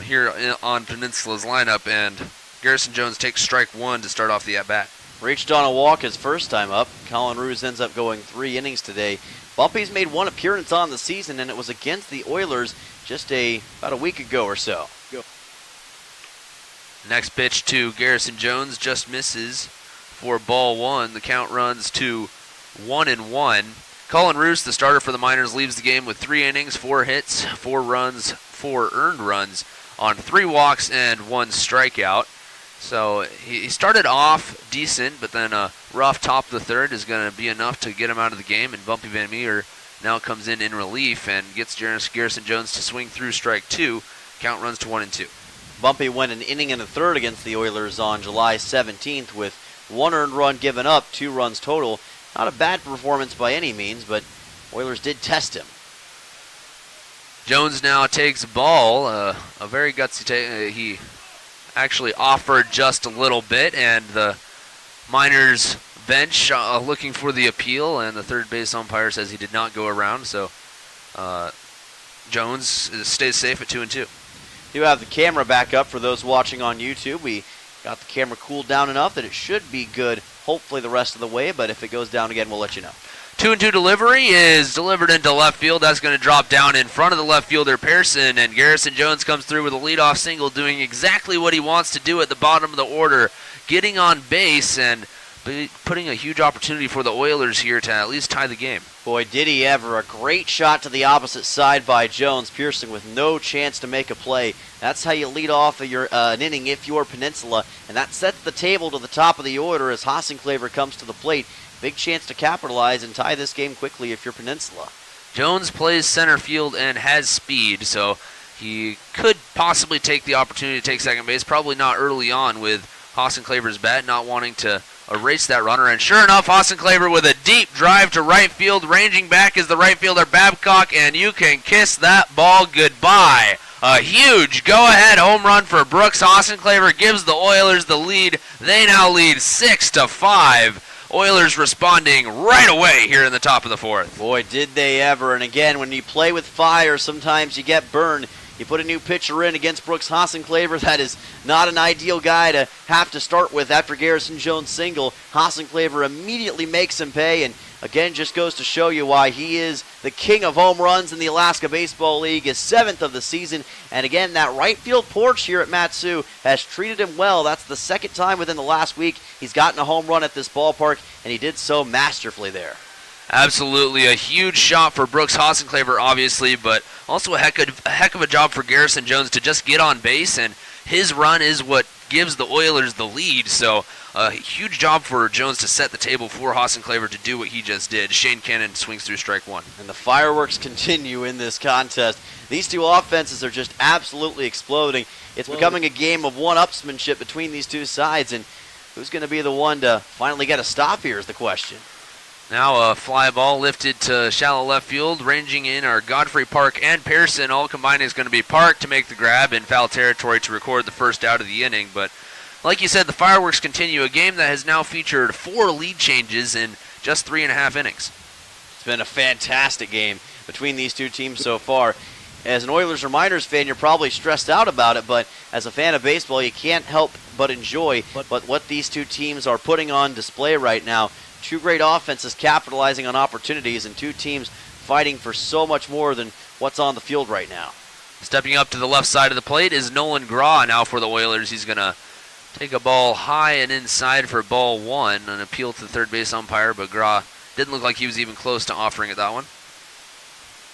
here on Peninsula's lineup, and Garrison Jones takes strike 1 to start off the at-bat. Reached on a walk his first time up. Colin Roos ends up going 3 innings today. Bumpy's made 1 appearance on the season, and it was against the Oilers just about a week ago or so. Next pitch to Garrison Jones just misses for ball 1. The count runs to 1-1. Colin Roos, the starter for the Miners, leaves the game with 3 innings, 4 hits, 4 runs, 4 earned runs on 3 walks and 1 strikeout. So he started off decent, but then a rough top of the third is going to be enough to get him out of the game, and Bumpy Van Meter now comes in relief and gets Garrison Jones to swing through strike 2. Count runs to 1-2. Bumpy went an inning and a third against the Oilers on July 17th with 1 earned run given up, 2 runs total. Not a bad performance by any means, but Oilers did test him. Jones now takes a ball, a very gutsy take. He actually offered just a little bit, and the Miners bench looking for the appeal, and the third base umpire says he did not go around, so Jones stays safe at 2-2. Do have the camera back up for those watching on YouTube. We got the camera cooled down enough that it should be good, hopefully the rest of the way, but if it goes down again, we'll let you know. 2-2 delivery is delivered into left field. That's going to drop down in front of the left fielder, Pearson, and Garrison Jones comes through with a leadoff single, doing exactly what he wants to do at the bottom of the order, getting on base and putting a huge opportunity for the Oilers here to at least tie the game. Boy, did he ever. A great shot to the opposite side by Jones. Pearson with no chance to make a play. That's how you lead off an inning if you're Peninsula, and that sets the table to the top of the order as Hossenclaver comes to the plate. Big chance to capitalize and tie this game quickly if you're Peninsula. Jones plays center field and has speed, so he could possibly take the opportunity to take second base. Probably not early on with Hossenclaver's bat, not wanting to erase that runner. And sure enough, Hossenclaver with a deep drive to right field. Ranging back is the right fielder Babcock, and you can kiss that ball goodbye. A huge go-ahead home run for Brooks Hossenclaver gives the Oilers the lead. They now lead 6-5. Oilers responding right away here in the top of the fourth. Boy, did they ever. And again, when you play with fire, sometimes you get burned. You put a new pitcher in against Brooks Hossenclaver. That is not an ideal guy to have to start with after Garrison Jones' single. Hossenclaver immediately makes him pay, and again, just goes to show you why he is the king of home runs in the Alaska Baseball League, his 7th of the season. And again, that right field porch here at Matsu has treated him well. That's the 2nd time within the last week he's gotten a home run at this ballpark, and he did so masterfully there. Absolutely a huge shot for Brooks Hossenclaver, obviously, but also a heck of a job for Garrison Jones to just get on base, and his run is what gives the Oilers the lead. So a huge job for Jones to set the table for Hossenclaver to do what he just did. Shane Cannon swings through strike 1. And the fireworks continue in this contest. These two offenses are just absolutely exploding. It's becoming a game of one-upsmanship between these two sides, and who's going to be the one to finally get a stop here is the question. Now a fly ball lifted to shallow left field. Ranging in are Godfrey, Park, and Pearson. All combining is going to be Park to make the grab in foul territory to record the first out of the inning. But like you said, the fireworks continue. A game that has now featured 4 lead changes in just 3.5 innings. It's been a fantastic game between these two teams so far. As an Oilers or Miners fan, you're probably stressed out about it, but as a fan of baseball, you can't help but enjoy what these two teams are putting on display right now. 2 great offenses capitalizing on opportunities, and 2 teams fighting for so much more than what's on the field right now. Stepping up to the left side of the plate is Nolan Graw now for the Oilers. He's going to take a ball high and inside for ball 1, an appeal to the third base umpire, but Graw didn't look like he was even close to offering it that one.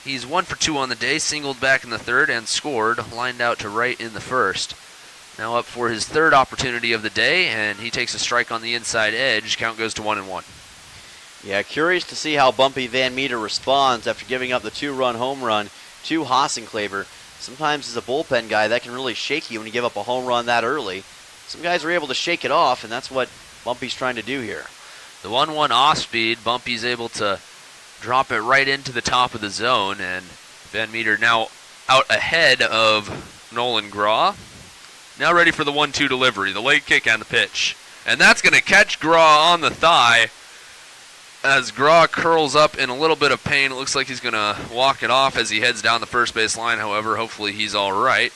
He's 1 for 2 on the day, singled back in the third and scored, lined out to right in the first. Now up for his third opportunity of the day, and he takes a strike on the inside edge. Count goes to 1-1. Yeah, curious to see how Bumpy Van Meter responds after giving up the 2-run home run to Hassenclaver. Sometimes as a bullpen guy, that can really shake you when you give up a home run that early. Some guys are able to shake it off, and that's what Bumpy's trying to do here. The 1-1 off speed, Bumpy's able to drop it right into the top of the zone, and Van Meter now out ahead of Nolan Graw. Now ready for the 1-2 delivery, the late kick and the pitch. And that's going to catch Graw on the thigh. As Graw curls up in a little bit of pain, it looks like he's going to walk it off as he heads down the first base line. However, hopefully he's all right.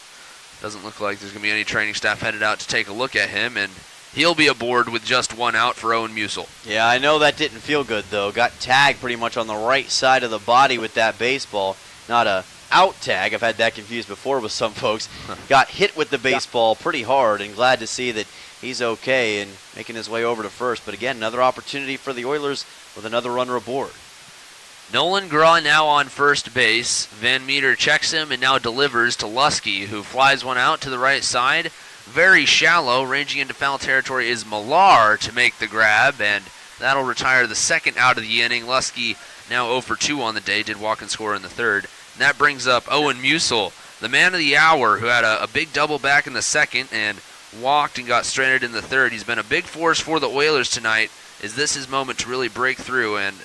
Doesn't look like there's going to be any training staff headed out to take a look at him, and he'll be aboard with just 1 out for Owen Musil. Yeah, I know that didn't feel good, though. Got tagged pretty much on the right side of the body with that baseball. Not a out tag. I've had that confused before with some folks. Got hit with the baseball pretty hard, and glad to see that he's okay and making his way over to first. But again, another opportunity for the Oilers with another runner aboard. Nolan Graw now on first base. Van Meter checks him and now delivers to Lusky, who flies one out to the right side. Very shallow, ranging into foul territory is Millar to make the grab, and that'll retire the second out of the inning. Lusky now 0 for 2 on the day, did walk and score in the third. And that brings up Owen Musil, the man of the hour, who had a big double back in the second and walked and got stranded in the third. He's been a big force for the Oilers tonight. Is this his moment to really break through and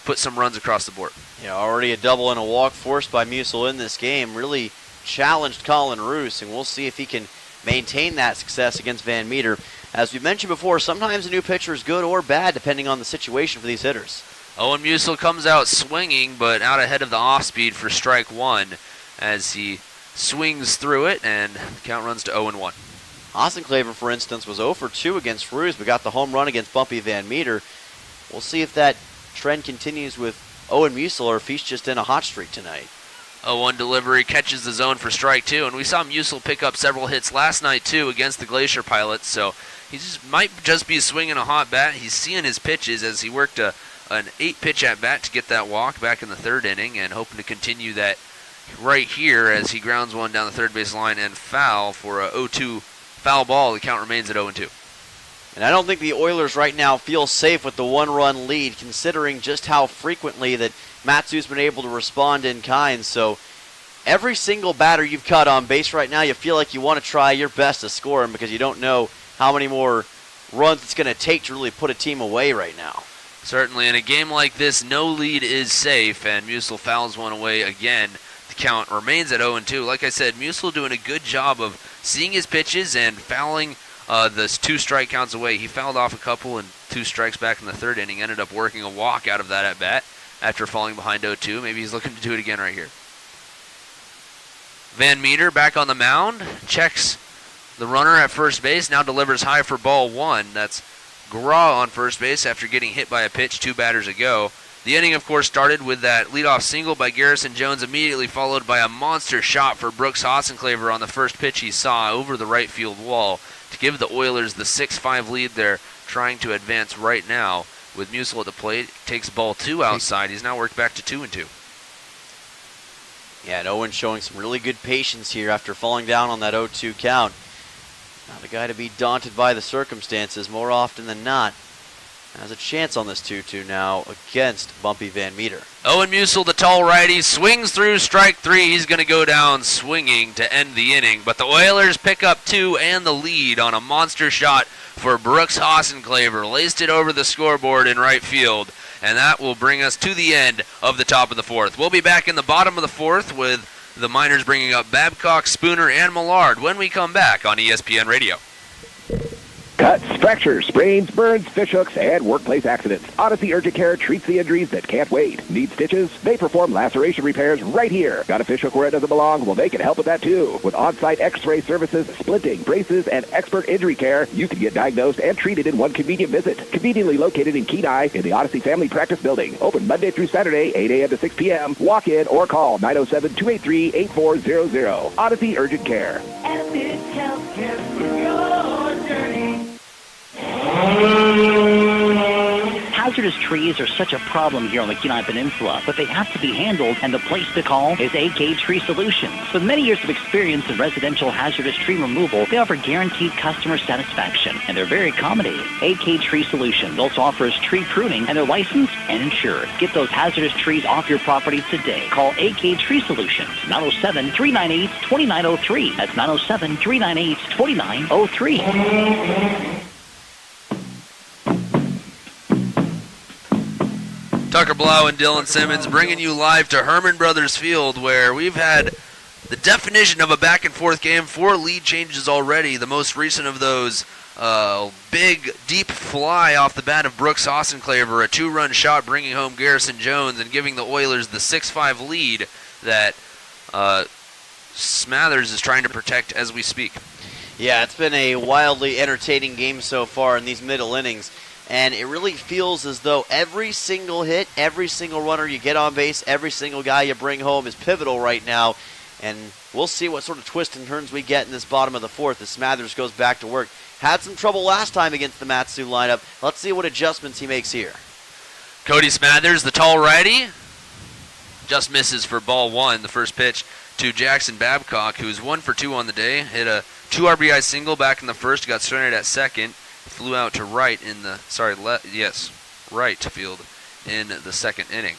put some runs across the board? Yeah, already a double and a walk forced by Musil in this game. Really challenged Colin Roos, and we'll see if he can maintain that success against Van Meter. As we mentioned before, sometimes a new pitcher is good or bad depending on the situation for these hitters. Owen Musil comes out swinging, but out ahead of the off-speed for strike 1 as he swings through it, and the count runs to 0-1. Hassenclaver, for instance, was 0 for 2 against Roos, but got the home run against Bumpy Van Meter. We'll see if that trend continues with Owen Musil or if he's just in a hot streak tonight. 0-1 delivery catches the zone for strike 2, and we saw Musil pick up several hits last night too against the Glacier Pilots, so he might just be swinging a hot bat. He's seeing his pitches as he worked an 8-pitch at bat to get that walk back in the third inning, and hoping to continue that right here as he grounds one down the third base line and foul for a 0-2 foul ball. The count remains at 0-2. And I don't think the Oilers right now feel safe with the 1-run lead, considering just how frequently that Matsu's been able to respond in kind. So every single batter you've cut on base right now, you feel like you want to try your best to score him because you don't know how many more runs it's going to take to really put a team away right now. Certainly, in a game like this, no lead is safe, and Musil fouls one away again. The count remains at 0-2. Like I said, Musil doing a good job of seeing his pitches and fouling the 2 strike counts away. He fouled off a couple and 2 strikes back in the third inning, ended up working a walk out of that at bat after falling behind 0-2. Maybe he's looking to do it again right here. Van Meter back on the mound, checks the runner at first base, now delivers high for ball 1. That's Graw on first base after getting hit by a pitch 2 batters ago. The inning, of course, started with that leadoff single by Garrison Jones, immediately followed by a monster shot for Brooks Hassenclaver on the first pitch he saw over the right field wall to give the Oilers the 6-5 lead they're trying to advance right now. With Musil at the plate, takes ball 2 outside. He's now worked back to 2-2. Yeah, and Owen showing some really good patience here after falling down on that 0-2 count. Not a guy to be daunted by the circumstances more often than not. Has a chance on this 2-2 now against Bumpy Van Meter. Owen Musil, the tall righty, swings through strike 3. He's going to go down swinging to end the inning. But the Oilers pick up 2 and the lead on a monster shot for Brooks Hassenclaver. Laced it over the scoreboard in right field. And that will bring us to the end of the top of the 4th. We'll be back in the bottom of the 4th with the Miners bringing up Babcock, Spooner, and Millard when we come back on ESPN Radio. Cuts, fractures, sprains, burns, fishhooks, and workplace accidents. Odyssey Urgent Care treats the injuries that can't wait. Need stitches? They perform laceration repairs right here. Got a fishhook where it doesn't belong? Well, they can help with that too. With on-site x-ray services, splinting, braces, and expert injury care, you can get diagnosed and treated in one convenient visit. Conveniently located in Kenai in the Odyssey Family Practice Building. Open Monday through Saturday, 8 a.m. to 6 p.m. Walk in or call 907-283-8400. Odyssey Urgent Care. Epic Healthcare for your journey. Hazardous trees are such a problem here on the Kenai Peninsula, but they have to be handled, and the place to call is AK Tree Solutions. With many years of experience in residential hazardous tree removal, they offer guaranteed customer satisfaction, and they're very accommodating. AK Tree Solutions also offers tree pruning, and they're licensed and insured. Get those hazardous trees off your property today. Call AK Tree Solutions, 907-398-2903. That's 907-398-2903. Tucker Blau and Dylan Simmons bringing you live to Herman Brothers Field, where we've had the definition of a back-and-forth game. 4 lead changes already. The most recent of those, big, deep fly off the bat of Brooks Hossenclaver, a 2-run shot bringing home Garrison Jones and giving the Oilers the 6-5 lead that Smathers is trying to protect as we speak. Yeah, it's been a wildly entertaining game so far in these middle innings. And it really feels as though every single hit, every single runner you get on base, every single guy you bring home is pivotal right now. And we'll see what sort of twists and turns we get in this bottom of the fourth as Smathers goes back to work. Had some trouble last time against the Matsu lineup. Let's see what adjustments he makes here. Cody Smathers, the tall righty, just misses for ball 1, the first pitch to Jackson Babcock, who's 1 for 2 on the day. Hit a 2 RBI single back in the first, got stranded at second. Flew out to right in the right field in the second inning.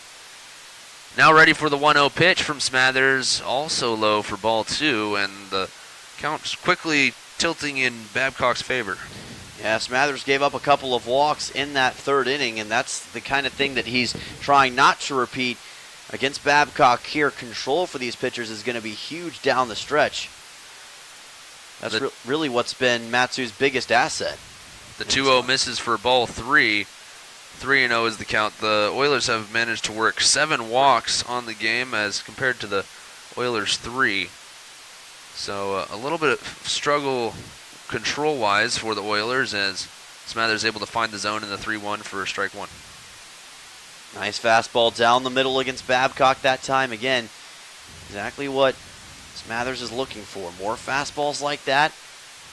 Now ready for the 1-0 pitch from Smathers, also low for ball 2, and the count's quickly tilting in Babcock's favor. Yeah, Smathers gave up a couple of walks in that third inning, and that's the kind of thing that he's trying not to repeat against Babcock here. Control for these pitchers is going to be huge down the stretch. That's really what's been Matsu's biggest asset. The 2-0 misses for ball 3. 3-0 is the count. The Oilers have managed to work 7 walks on the game as compared to the Oilers' 3. So a little bit of struggle control-wise for the Oilers as Smathers able to find the zone in the 3-1 for strike 1. Nice fastball down the middle against Babcock that time. Again, exactly what Smathers is looking for. More fastballs like that.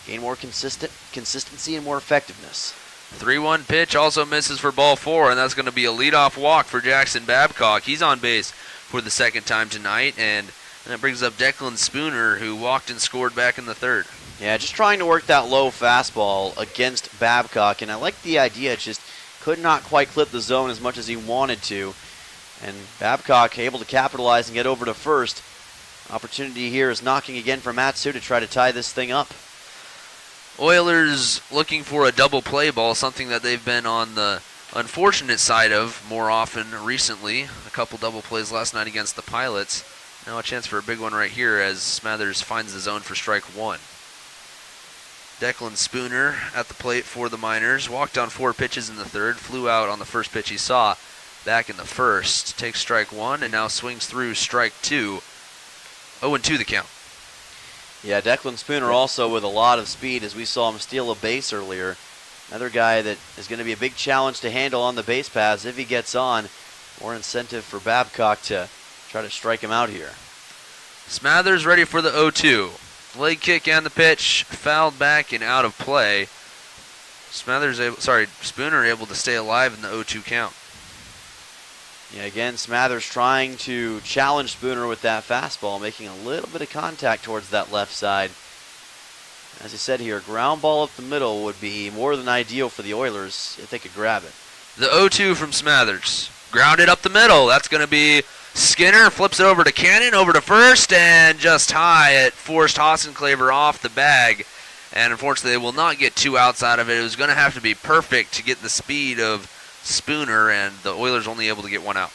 Gain more consistency and more effectiveness. 3-1 pitch also misses for ball 4, and that's going to be a leadoff walk for Jackson Babcock. He's on base for the second time tonight, and that brings up Declan Spooner, who walked and scored back in the third. Yeah, just trying to work that low fastball against Babcock, and I like the idea. Just could not quite clip the zone as much as he wanted to, and Babcock able to capitalize and get over to first. Opportunity here is knocking again for Matsu to try to tie this thing up. Oilers looking for a double play ball, something that they've been on the unfortunate side of more often recently. A couple double plays last night against the Pilots. Now a chance for a big one right here as Smathers finds the zone for strike 1. Declan Spooner at the plate for the Miners. Walked on 4 pitches in the third. Flew out on the first pitch he saw back in the first. Takes strike 1 and now swings through strike 2. 0-2 the count. Yeah, Declan Spooner also with a lot of speed as we saw him steal a base earlier. Another guy that is going to be a big challenge to handle on the base paths if he gets on. More incentive for Babcock to try to strike him out here. Smathers ready for the 0-2. Leg kick and the pitch fouled back and out of play. Spooner able to stay alive in the 0-2 count. Yeah, again, Smathers trying to challenge Spooner with that fastball, making a little bit of contact towards that left side. As I said here, ground ball up the middle would be more than ideal for the Oilers if they could grab it. The 0-2 from Smathers. Grounded up the middle. That's going to be Skinner. Flips it over to Cannon, over to first, and just high. It forced Hossenclaver off the bag. And unfortunately, they will not get 2 outs out of it. It was going to have to be perfect to get the speed of Spooner, and the Oilers only able to get 1 out.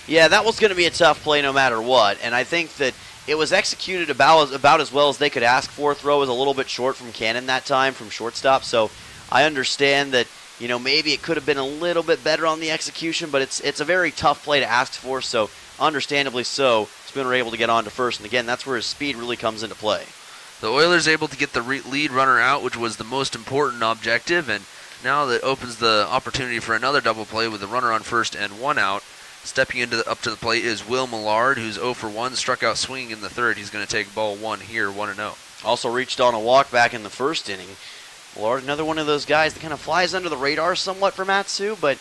Yeah, that was going to be a tough play no matter what, and I think that it was executed about as well as they could ask for. Throw was a little bit short from Cannon that time from shortstop, so I understand that, maybe it could have been a little bit better on the execution, but it's a very tough play to ask for, so understandably so, Spooner able to get on to first. And again, that's where his speed really comes into play. The Oilers able to get the lead runner out, which was the most important objective, and now that opens the opportunity for another double play with the runner on first and one out. Stepping up to the plate is Will Millard, who's 0 for 1, struck out swinging in the third. He's going to take ball 1 here, 1-0. Also reached on a walk back in the first inning. Millard, another one of those guys that kind of flies under the radar somewhat for Matsu, but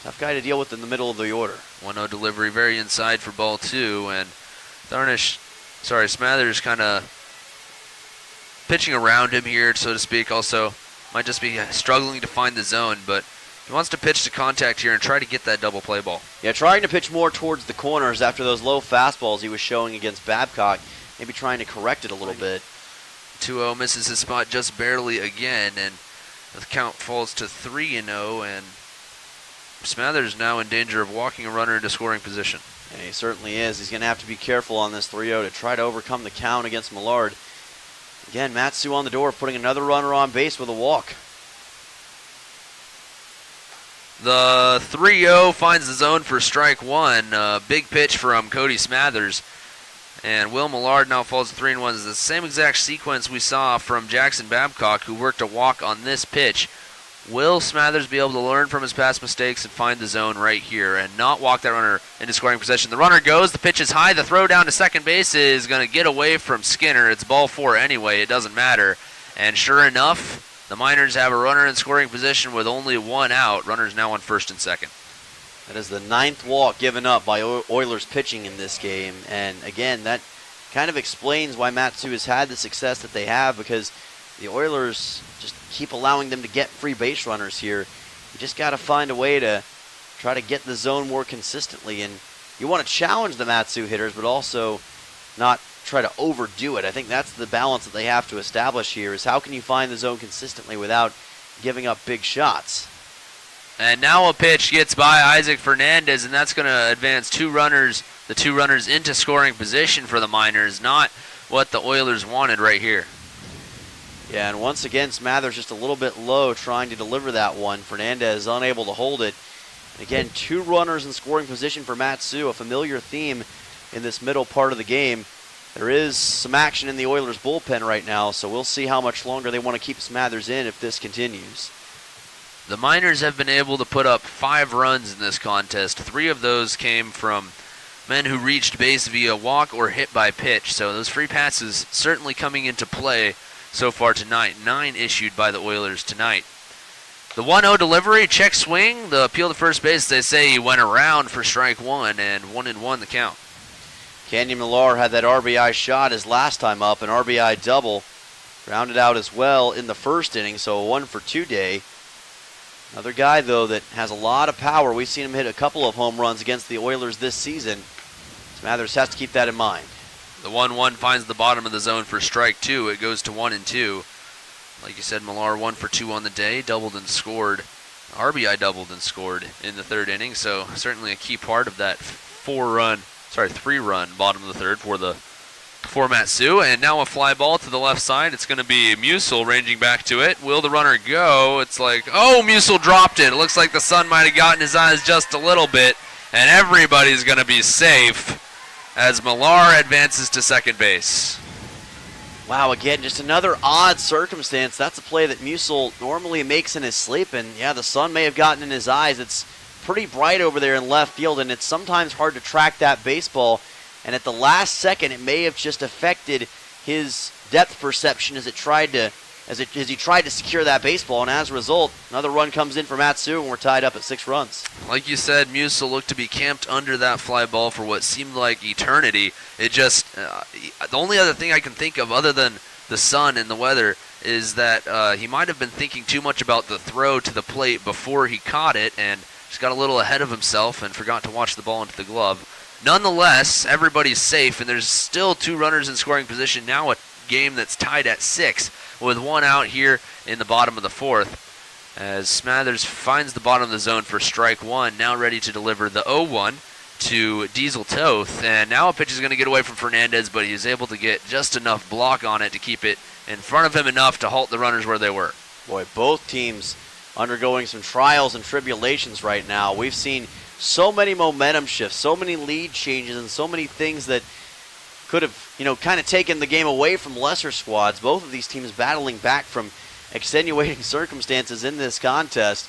tough guy to deal with in the middle of the order. 1-0 delivery, very inside for ball 2, and Smathers kind of pitching around him here, so to speak. Also, might just be struggling to find the zone, but he wants to pitch to contact here and try to get that double play ball. Yeah, trying to pitch more towards the corners after those low fastballs he was showing against Babcock. Maybe trying to correct it a little bit. 2-0 misses his spot just barely again, and the count falls to 3-0, and Smathers now in danger of walking a runner into scoring position. And he certainly is. He's going to have to be careful on this 3-0 to try to overcome the count against Millard. Again, Matsu on the door, putting another runner on base with a walk. The 3-0 finds the zone for strike 1. Big pitch from Cody Smathers. And Will Millard now falls to 3-1. It's the same exact sequence we saw from Jackson Babcock, who worked a walk on this pitch. Will Smathers be able to learn from his past mistakes and find the zone right here and not walk that runner into scoring position? The runner goes, the pitch is high, the throw down to second base is going to get away from Skinner. It's ball 4 anyway, it doesn't matter. And sure enough, the Miners have a runner in scoring position with only 1 out. Runners now on first and second. That is the 9th walk given up by Oilers pitching in this game. And again, that kind of explains why Matsu has had the success that they have, because the Oilers just keep allowing them to get free base runners here. You just got to find a way to try to get the zone more consistently. And you want to challenge the Matsu hitters, but also not try to overdo it. I think that's the balance that they have to establish here, is how can you find the zone consistently without giving up big shots. And now a pitch gets by Isaac Fernandez, and that's going to advance the two runners into scoring position for the Miners. Not what the Oilers wanted right here. Yeah, and once again, Smathers just a little bit low trying to deliver that one. Fernandez unable to hold it. And again, 2 runners in scoring position for Matsu, a familiar theme in this middle part of the game. There is some action in the Oilers bullpen right now, so we'll see how much longer they want to keep Smathers in if this continues. The Miners have been able to put up 5 runs in this contest. 3 of those came from men who reached base via walk or hit by pitch, so those free passes certainly coming into play so far tonight. 9 issued by the Oilers tonight. The 1-0 delivery, check swing, the appeal to first base, they say he went around for strike 1, and 1-1 the count. Canyon Millar had that RBI shot his last time up, an RBI double. Rounded out as well in the first inning, so a 1-for-2 day. Another guy, though, that has a lot of power. We've seen him hit a couple of home runs against the Oilers this season. Smathers has to keep that in mind. The 1-1 finds the bottom of the zone for strike 2. It goes to 1-2. Like you said, Millar 1 for 2 on the day, doubled and scored. RBI doubled and scored in the third inning, so certainly a key part of that 3-run bottom of the third for Matsu. And now a fly ball to the left side. It's going to be Musil ranging back to it. Will the runner go? It's like, oh, Musil dropped it. It looks like the sun might have gotten his eyes just a little bit, and everybody's going to be safe as Millar advances to second base. Wow, again, just another odd circumstance. That's a play that Musil normally makes in his sleep, and yeah, the sun may have gotten in his eyes. It's pretty bright over there in left field, and it's sometimes hard to track that baseball. And at the last second, it may have just affected his depth perception as he tried to secure that baseball. And as a result, another run comes in for Matsu, and we're tied up at 6 runs. Like you said, Musil looked to be camped under that fly ball for what seemed like eternity. It just, the only other thing I can think of other than the sun and the weather is that he might have been thinking too much about the throw to the plate before he caught it and just got a little ahead of himself and forgot to watch the ball into the glove. Nonetheless, everybody's safe, and there's still 2 runners in scoring position. Now a game that's tied at 6 with 1 out here in the bottom of the 4th. As Smathers finds the bottom of the zone for strike 1, now ready to deliver the 0-1 to Diesel Toth. And now a pitch is going to get away from Fernandez, but he is able to get just enough block on it to keep it in front of him enough to halt the runners where they were. Boy, both teams undergoing some trials and tribulations right now. We've seen so many momentum shifts, so many lead changes, and so many things that could have, kind of taken the game away from lesser squads. Both of these teams battling back from extenuating circumstances in this contest,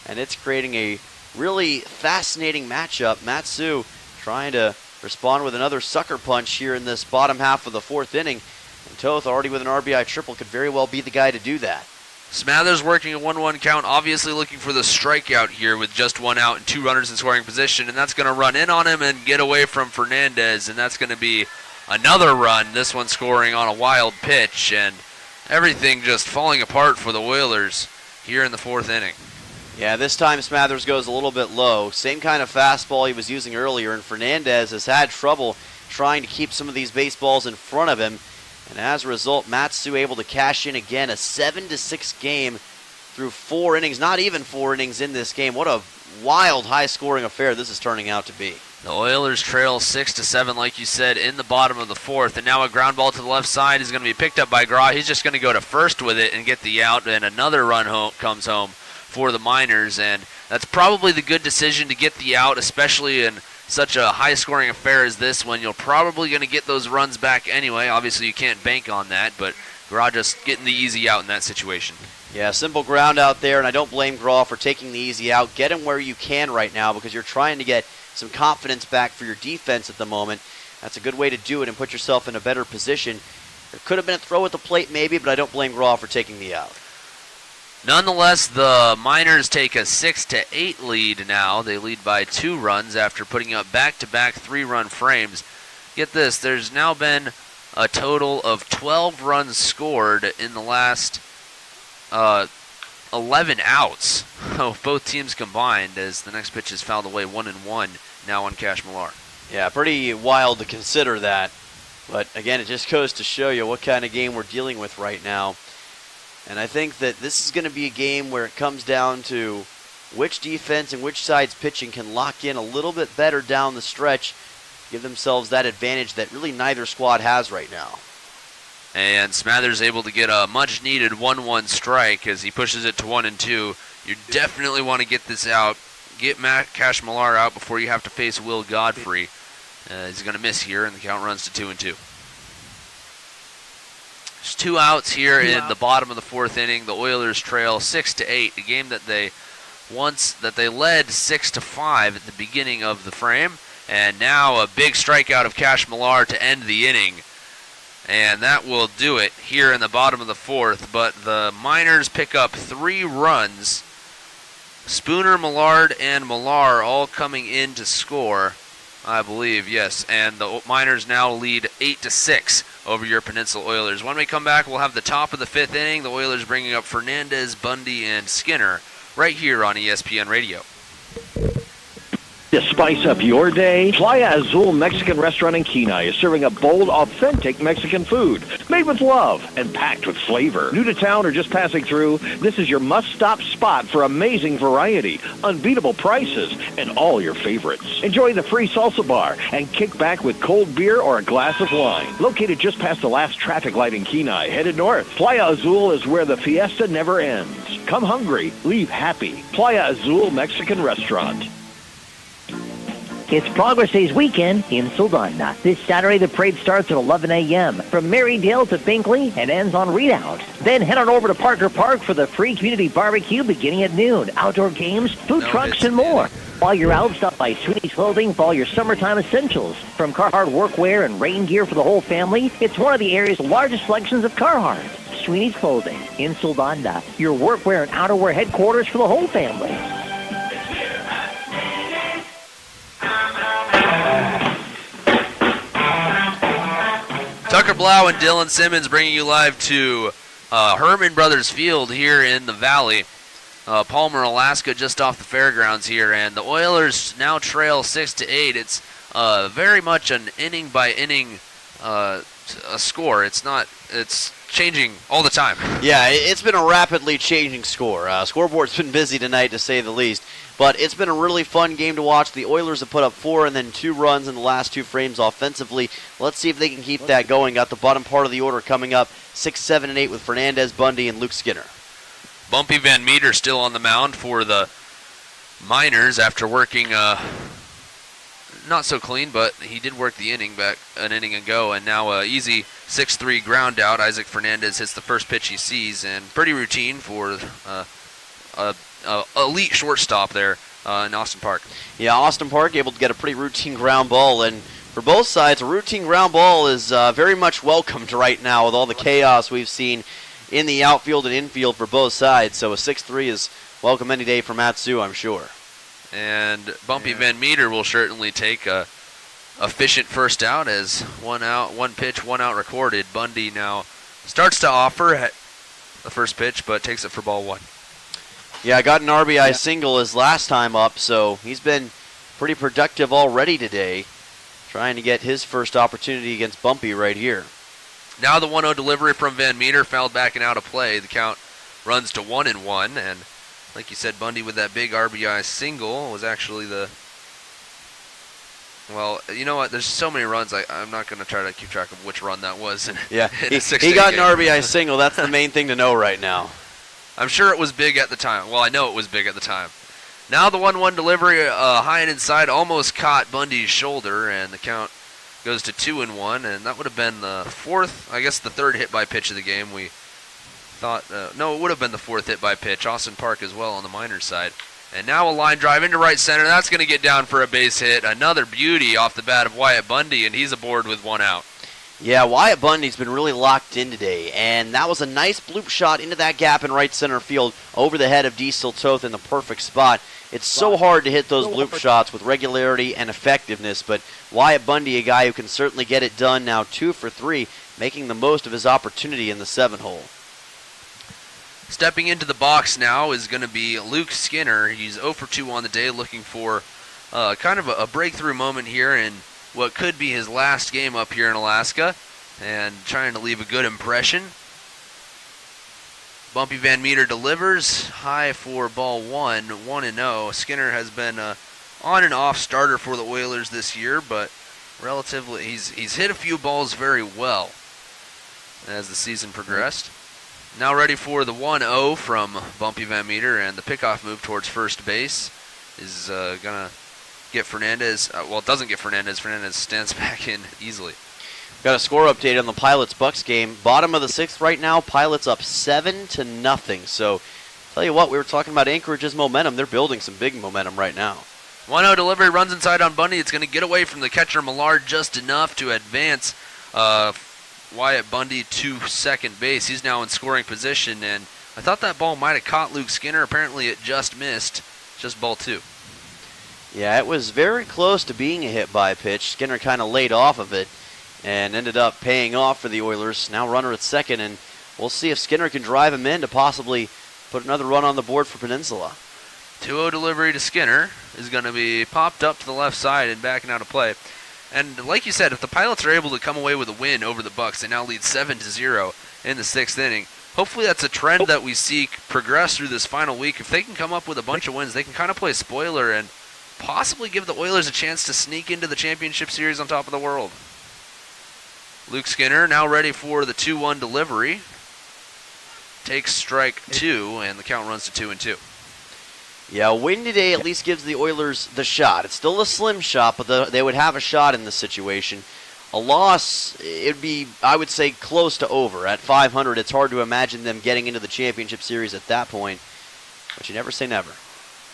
and it's creating a really fascinating matchup. Matsu trying to respond with another sucker punch here in this bottom half of the fourth inning, and Toth already with an RBI triple could very well be the guy to do that. Smathers working a 1-1 count, obviously looking for the strikeout here with just one out and two runners in scoring position, and that's going to run in on him and get away from Fernandez, and that's going to be another run, this one scoring on a wild pitch, and everything just falling apart for the Oilers here in the fourth inning. Yeah, this time Smathers goes a little bit low. Same kind of fastball he was using earlier, and Fernandez has had trouble trying to keep some of these baseballs in front of him. And as a result, Matsu able to cash in again, a 7-6 game through 4 innings, not even 4 innings in this game. What a wild, high-scoring affair this is turning out to be. The Oilers trail 6-7, like you said, in the bottom of the fourth. And now a ground ball to the left side is going to be picked up by Graw. He's just going to go to first with it and get the out, and another run comes home for the Miners. And that's probably the good decision to get the out, especially in such a high-scoring affair as this one. You're probably going to get those runs back anyway. Obviously, you can't bank on that, but Graw just getting the easy out in that situation. Yeah, simple ground out there, and I don't blame Graw for taking the easy out. Get him where you can right now because you're trying to get some confidence back for your defense at the moment. That's a good way to do it and put yourself in a better position. There could have been a throw at the plate maybe, but I don't blame Graw for taking the out. Nonetheless, the Miners take a 6-8 lead now. They lead by 2 runs after putting up back-to-back 3-run frames. Get this, there's now been a total of 12 runs scored in the last 11 outs of both teams combined, as the next pitch is fouled away 1-1 now on Cash Millar. Yeah, pretty wild to consider that. But again, it just goes to show you what kind of game we're dealing with right now. And I think that this is going to be a game where it comes down to which defense and which side's pitching can lock in a little bit better down the stretch, give themselves that advantage that really neither squad has right now. And Smathers able to get a much-needed 1-1 strike as he pushes it to 1-2. You definitely want to get this out. Get Cash Millar out before you have to face Will Godfrey. He's going to miss here, and the count runs to 2-2. There's 2 outs here in the bottom of the fourth inning. The Oilers trail 6-8, a game that they led 6-5 at the beginning of the frame, and now a big strikeout of Cash Millar to end the inning. And that will do it here in the bottom of the fourth. But the Miners pick up 3 runs. Spooner, Millard, and Millar all coming in to score, I believe, yes. And the Miners now lead 8-6 over your Peninsula Oilers. When we come back, we'll have the top of the 5th inning. The Oilers bringing up Fernandez, Bundy, and Skinner right here on ESPN Radio. To spice up your day, Playa Azul Mexican Restaurant in Kenai is serving a bold, authentic Mexican food made with love and packed with flavor. New to town or just passing through, this is your must-stop spot for amazing variety, unbeatable prices, and all your favorites. Enjoy the free salsa bar and kick back with cold beer or a glass of wine. Located just past the last traffic light in Kenai, headed north, Playa Azul is where the fiesta never ends. Come hungry, leave happy. Playa Azul Mexican Restaurant. It's Progress Days weekend in Saldana. This Saturday, the parade starts at 11 a.m. from Marydale to Binkley and ends on Redoubt. Then head on over to Parker Park for the free community barbecue beginning at noon. Outdoor games, food trucks, and more. While you're out, stop by Sweeney's Clothing for all your summertime essentials. From Carhartt workwear and rain gear for the whole family, it's one of the area's largest selections of Carhartt. Sweeney's Clothing in Saldana, your workwear and outerwear headquarters for the whole family. Tucker Blau and Dylan Simmons bringing you live to Herman Brothers Field here in the Valley. Palmer, Alaska, just off the fairgrounds here, and the Oilers now trail 6-8. It's very much an inning-by-inning score. It's changing all the time. Yeah, it's been a rapidly changing score. Scoreboard's been busy tonight, to say the least. But it's been a really fun game to watch. The Oilers have put up 4 and then 2 runs in the last 2 frames offensively. Let's see if they can keep that going. Got the bottom part of the order coming up, 6, 7, and 8 with Fernandez, Bundy, and Luke Skinner. Bumpy Van Meter still on the mound for the Miners after working not so clean, but he did work the inning back an inning ago, and now easy 6-3 ground out. Isaac Fernandez hits the first pitch he sees, and pretty routine for elite shortstop there in Austin Park. Yeah, Austin Park able to get a pretty routine ground ball, and for both sides, a routine ground ball is very much welcomed right now with all the chaos we've seen in the outfield and infield for both sides. So a 6-3 is welcome any day for Matsu, I'm sure. And Bumpy Van Meter will certainly take a efficient first out as 1 out, 1 pitch, 1 out recorded. Bundy now starts to offer at the first pitch, but takes it for ball 1. Yeah, got an RBI single his last time up, so he's been pretty productive already today, trying to get his first opportunity against Bumpy right here. Now the 1-0 delivery from Van Meter, fouled back and out of play. The count runs to 1-1, and like you said, Bundy with that big RBI single was actually the... Well, you know what? There's so many runs, I'm not going to try to keep track of which run that was. Yeah, he got an RBI single. That's the main thing to know right now. I'm sure it was big at the time. Well, I know it was big at the time. Now the 1-1 delivery, high and inside, almost caught Bundy's shoulder, and the count goes to 2-1, and that would have been the third hit by pitch of the game. We thought, no, it would have been the fourth hit by pitch. Austin Park as well on the Miners side. And now a line drive into right center. That's going to get down for a base hit. Another beauty off the bat of Wyatt Bundy, and he's aboard with 1 out. Yeah, Wyatt Bundy's been really locked in today, and that was a nice bloop shot into that gap in right center field over the head of Diesel Toth in the perfect spot. It's so hard to hit those bloop shots with regularity and effectiveness, but Wyatt Bundy, a guy who can certainly get it done now, 2 for 3, making the most of his opportunity in the 7-hole. Stepping into the box now is going to be Luke Skinner. He's 0 for 2 on the day, looking for kind of a breakthrough moment here in what could be his last game up here in Alaska, and trying to leave a good impression. Bumpy Van Meter delivers high for ball 1, 1-0. Skinner has been on and off starter for the Oilers this year, but relatively he's hit a few balls very well as the season progressed. Now ready for the 1-0 from Bumpy Van Meter, and the pickoff move towards first base is going to get Fernandez. It doesn't get Fernandez. Fernandez stands back in easily. Got a score update on the Pilots-Bucks game. Bottom of the 6th right now, Pilots up 7-0. So, tell you what, we were talking about Anchorage's momentum. They're building some big momentum right now. 1-0 delivery, runs inside on Bundy. It's going to get away from the catcher Millard just enough to advance Wyatt Bundy to second base. He's now in scoring position, and I thought that ball might have caught Luke Skinner. Apparently it just missed. Just ball 2. Yeah, it was very close to being a hit by pitch. Skinner kind of laid off of it and ended up paying off for the Oilers. Now runner at second, and we'll see if Skinner can drive him in to possibly put another run on the board for Peninsula. 2-0 delivery to Skinner is going to be popped up to the left side and backing out of play. And like you said, if the Pilots are able to come away with a win over the Bucks, they now lead 7-0 in the 6th inning. Hopefully that's a trend that we see progress through this final week. If they can come up with a bunch of wins, they can kind of play spoiler and possibly give the Oilers a chance to sneak into the championship series on top of the world. Luke Skinner now ready for the 2-1 delivery. Takes strike 2, and the count runs to 2-2. Yeah, a win today at least gives the Oilers the shot. It's still a slim shot, but they would have a shot in this situation. A loss, it would be, I would say, close to over. At 500, it's hard to imagine them getting into the championship series at that point, but you never say never.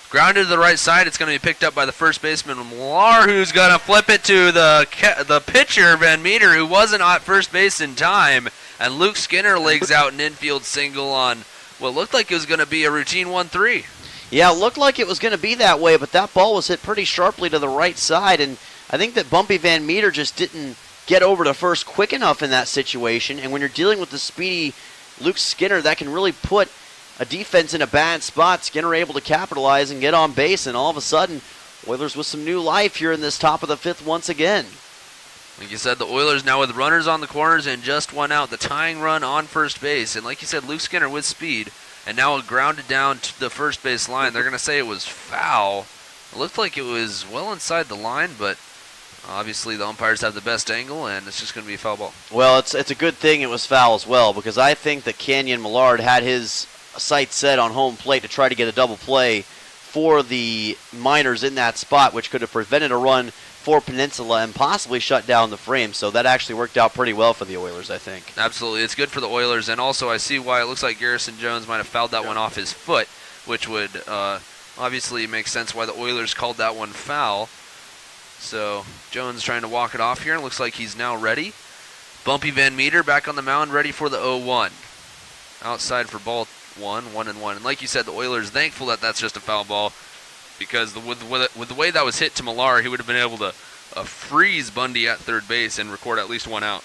Grounded to the right side. It's going to be picked up by the first baseman, Millar, who's going to flip it to the pitcher, Van Meter, who wasn't at first base in time. And Luke Skinner legs out an infield single on what looked like it was going to be a routine 1-3. Yeah, it looked like it was going to be that way, but that ball was hit pretty sharply to the right side. And I think that Bumpy Van Meter just didn't get over to first quick enough in that situation. And when you're dealing with the speedy Luke Skinner, that can really put a defense in a bad spot. Skinner able to capitalize and get on base, and all of a sudden, Oilers with some new life here in this top of the 5th once again. Like you said, the Oilers now with runners on the corners and just 1 out. The tying run on first base, and like you said, Luke Skinner with speed, and now it grounded down to the first base line. They're going to say it was foul. It looked like it was well inside the line, but obviously the umpires have the best angle, and it's just going to be a foul ball. Well, it's a good thing it was foul as well, because I think that Kenyon Millard had his sights set on home plate to try to get a double play for the Miners in that spot, which could have prevented a run for Peninsula and possibly shut down the frame. So that actually worked out pretty well for the Oilers, I think. Absolutely. It's good for the Oilers, and also I see why it looks like Garrison Jones might have fouled that one off his foot, which would obviously make sense why the Oilers called that one foul. So Jones trying to walk it off here, and looks like he's now ready. Bumpy Van Meter back on the mound, ready for the 0-1. Outside for ball 1-1. And like you said, the Oilers thankful that that's just a foul ball, because with the way that was hit to Millar, he would have been able to freeze Bundy at third base and record at least one out.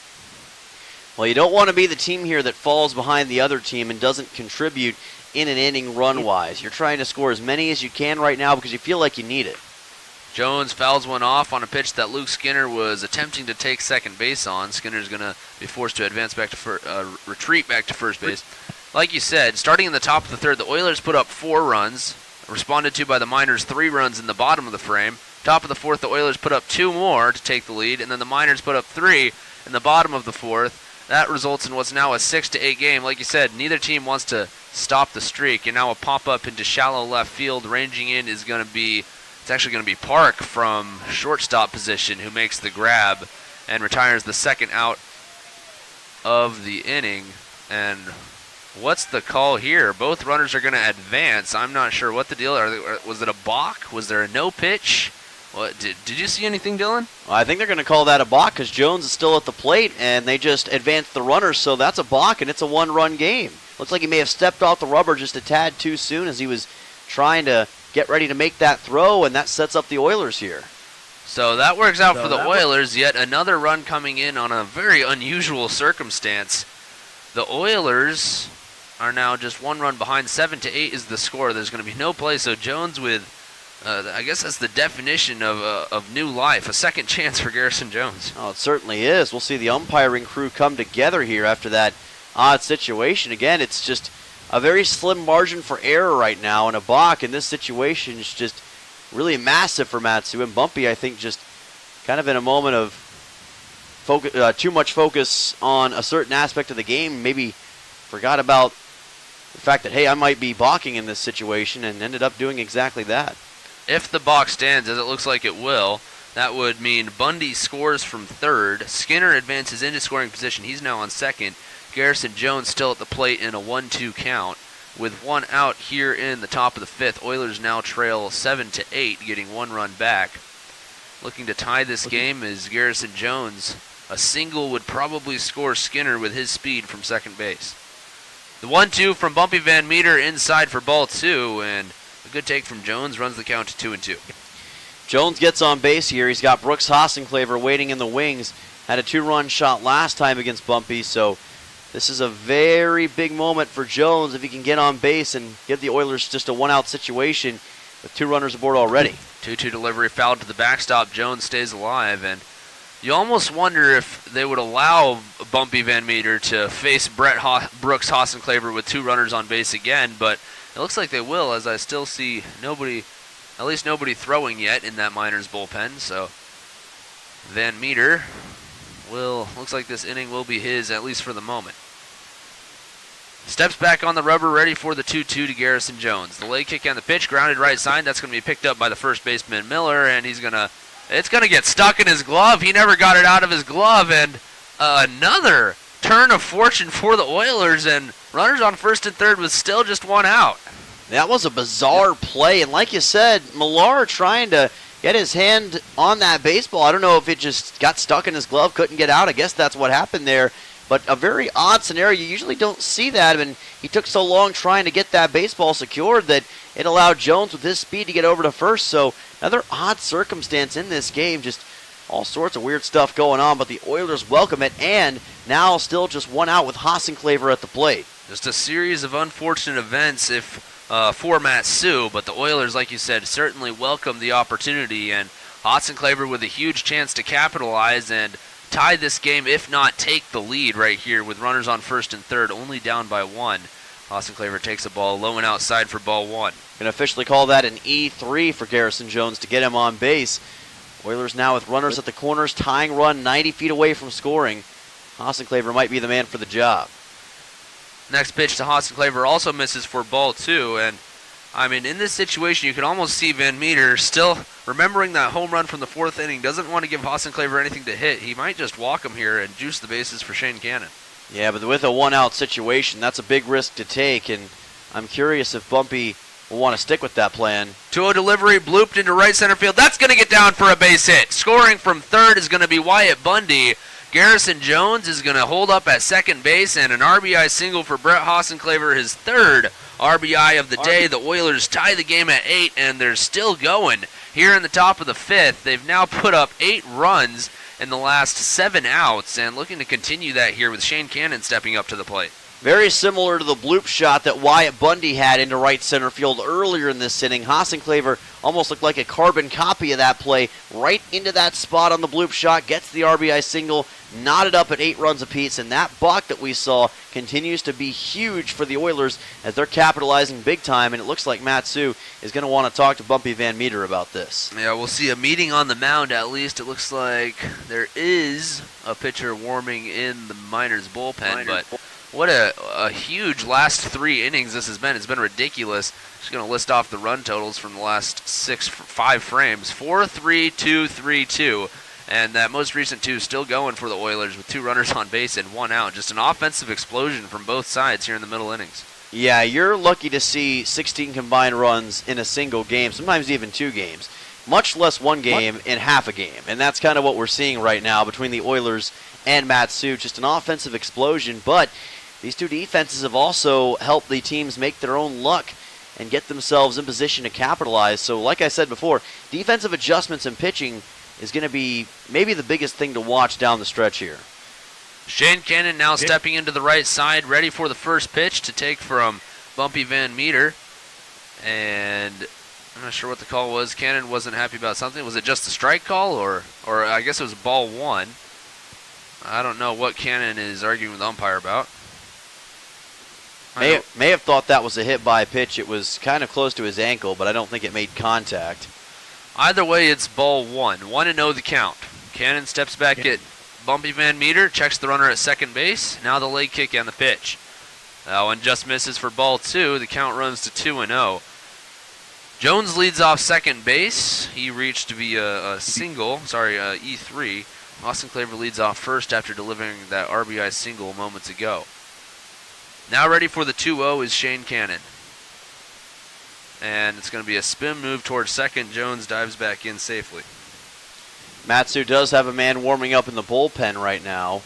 Well, you don't want to be the team here that falls behind the other team and doesn't contribute in an inning run-wise. You're trying to score as many as you can right now because you feel like you need it. Jones fouls one off on a pitch that Luke Skinner was attempting to take second base on. Skinner's going to be forced to advance back to retreat back to first base. Like you said, starting in the top of the third, the Oilers put up 4 runs, responded to by the Miners 3 runs in the bottom of the frame. Top of the fourth, the Oilers put up 2 more to take the lead, and then the Miners put up 3 in the bottom of the fourth. That results in what's now a 6-8 game. Like you said, neither team wants to stop the streak, and now a pop-up into shallow left field. Ranging in is going to be, it's actually going to be Park from shortstop position, who makes the grab and retires the second out of the inning. And what's the call here? Both runners are going to advance. I'm not sure what the deal is. Was it a balk? Was there a no pitch? What, did you see anything, Dylan? Well, I think they're going to call that a balk because Jones is still at the plate, and they just advanced the runners, so that's a balk, and it's a 1-run game. Looks like he may have stepped off the rubber just a tad too soon as he was trying to get ready to make that throw, and that sets up the Oilers here. So that works out for the Oilers. Yet another run coming in on a very unusual circumstance. The Oilers are now just 1 run behind. 7-8 is the score. There's going to be no play. So Jones with, I guess that's the definition of new life, a second chance for Garrison Jones. Oh, it certainly is. We'll see the umpiring crew come together here after that odd situation. Again, it's just a very slim margin for error right now, and a balk in this situation is just really massive for Matsu. And Bumpy, I think, just kind of in a moment of too much focus on a certain aspect of the game, maybe forgot about the fact that, hey, I might be balking in this situation, and ended up doing exactly that. If the balk stands, as it looks like it will, that would mean Bundy scores from third. Skinner advances into scoring position. He's now on second. Garrison Jones still at the plate in a 1-2 count. With 1 out here in the top of the fifth, Oilers now trail 7-8, getting 1 run back. Looking to tie this game is Garrison Jones. A single would probably score Skinner with his speed from second base. The 1-2 from Bumpy Van Meter inside for ball 2, and a good take from Jones runs the count to 2-2. Jones gets on base here. He's got Brooks Hossenclaver waiting in the wings. Had a 2-run shot last time against Bumpy, so this is a very big moment for Jones if he can get on base and give the Oilers just a 1-out situation with 2 runners aboard already. 2-2 delivery fouled to the backstop. Jones stays alive, and you almost wonder if they would allow Bumpy Van Meter to face Brooks Hossenclaver with 2 runners on base again, but it looks like they will, as I still see at least nobody throwing yet in that Miners bullpen. So Van Meter looks like this inning will be his, at least for the moment. Steps back on the rubber, ready for the 2-2 to Garrison Jones. The leg kick on the pitch, grounded right side. That's going to be picked up by the first baseman Miller, and it's going to get stuck in his glove. He never got it out of his glove, and another turn of fortune for the Oilers, and runners on first and third with still just 1 out. That was a bizarre play, and like you said, Millar trying to get his hand on that baseball. I don't know if it just got stuck in his glove, couldn't get out. I guess that's what happened there. But a very odd scenario. You usually don't see that, and he took so long trying to get that baseball secured that it allowed Jones with his speed to get over to first. So another odd circumstance in this game. Just all sorts of weird stuff going on, but the Oilers welcome it, and now still just 1 out with Hossenclaver at the plate. Just a series of unfortunate events for Matsu, but the Oilers, like you said, certainly welcome the opportunity, and Hossenclaver with a huge chance to capitalize and tie this game, if not take the lead right here with runners on first and third, only down by 1. Hossenclaver takes a ball low and outside for ball 1. Going to officially call that an E3 for Garrison Jones to get him on base. Oilers now with runners at the corners, tying run 90 feet away from scoring. Hossenclaver might be the man for the job. Next pitch to Hassenclaver also misses for ball 2. And, I mean, in this situation, you can almost see Van Meter still remembering that home run from the 4th inning. Doesn't want to give Hassenclaver anything to hit. He might just walk him here and juice the bases for Shane Cannon. Yeah, but with a one-out situation, that's a big risk to take, and I'm curious if Bumpy will want to stick with that plan. 2-0 delivery, blooped into right center field. That's going to get down for a base hit. Scoring from third is going to be Wyatt Bundy. Garrison Jones is going to hold up at second base, and an RBI single for Brett Hassenclaver, his third RBI of the day. The Oilers tie the game at 8, and they're still going here in the top of the 5th. They've now put up 8 runs in the last 7 outs, and looking to continue that here with Shane Cannon stepping up to the plate. Very similar to the bloop shot that Wyatt Bundy had into right center field earlier in this inning. Hassenclaver almost looked like a carbon copy of that play, right into that spot on the bloop shot, gets the RBI single, knotted up at 8 runs apiece, and that balk that we saw continues to be huge for the Oilers as they're capitalizing big time, and it looks like Matsu is going to want to talk to Bumpy Van Meter about this. Yeah, we'll see a meeting on the mound at least. It looks like there is a pitcher warming in the Miners bullpen, but what a huge last 3 innings this has been. It's been ridiculous. Just going to list off the run totals from the last 5 frames. 4-3, 2-3, 2. And that most recent 2 still going for the Oilers with 2 runners on base and 1 out. Just an offensive explosion from both sides here in the middle innings. Yeah, you're lucky to see 16 combined runs in a single game, sometimes even 2 games. Much less 1 game in half a game. And that's kind of what we're seeing right now between the Oilers and Matsu. Just an offensive explosion, but these 2 defenses have also helped the teams make their own luck and get themselves in position to capitalize. So like I said before, defensive adjustments in pitching is going to be maybe the biggest thing to watch down the stretch here. Shane Cannon now stepping into the right side, ready for the first pitch to take from Bumpy Van Meter. And I'm not sure what the call was. Cannon wasn't happy about something. Was it just a strike call, or I guess it was ball 1? I don't know what Cannon is arguing with the umpire about. May have thought that was a hit by pitch. It was kind of close to his ankle, but I don't think it made contact. Either way, it's ball 1. 1-0 the count. Cannon steps back at Bumpy Van Meter, checks the runner at second base. Now the leg kick and the pitch. That one just misses for ball 2. The count runs to 2-0. Jones leads off second base. He reached via a single, E3. Hassenclaver leads off first after delivering that RBI single moments ago. Now ready for the 2-0 is Shane Cannon. And it's going to be a spin move towards second. Jones dives back in safely. Matsu does have a man warming up in the bullpen right now.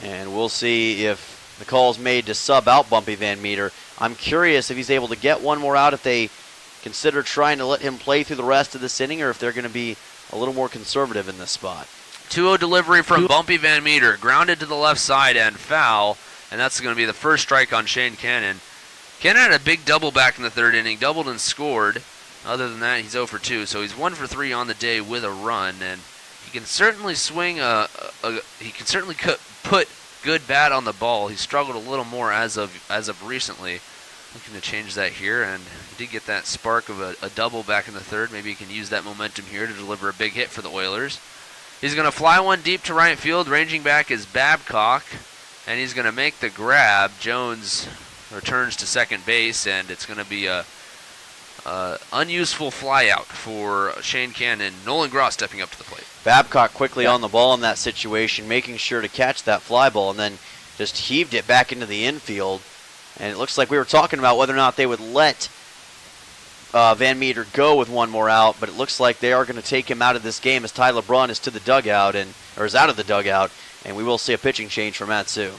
And we'll see if the call is made to sub out Bumpy Van Meter. I'm curious if he's able to get one more out, if they consider trying to let him play through the rest of this inning, or if they're going to be a little more conservative in this spot. 2-0 delivery from Bumpy Van Meter. Grounded to the left side and foul. And that's going to be the first strike on Shane Cannon. Cannon had a big double back in the 3rd inning, doubled and scored. Other than that, he's 0 for 2, so he's 1 for 3 on the day with a run, and he can certainly swing he can certainly put good bat on the ball. He struggled a little more as of recently. Looking to change that here, and he did get that spark of a double back in the 3rd. Maybe he can use that momentum here to deliver a big hit for the Oilers. He's going to fly one deep to right field. Ranging back is Babcock. And he's going to make the grab. Jones returns to second base, and it's going to be a unuseful flyout for Shane Cannon. Nolan Gross stepping up to the plate. Babcock quickly on the ball in that situation, making sure to catch that fly ball, and then just heaved it back into the infield. And it looks like we were talking about whether or not they would let Van Meter go with one more out, but it looks like they are going to take him out of this game as Ty LeBrun is to the dugout, or is out of the dugout. And we will see a pitching change for Matsu.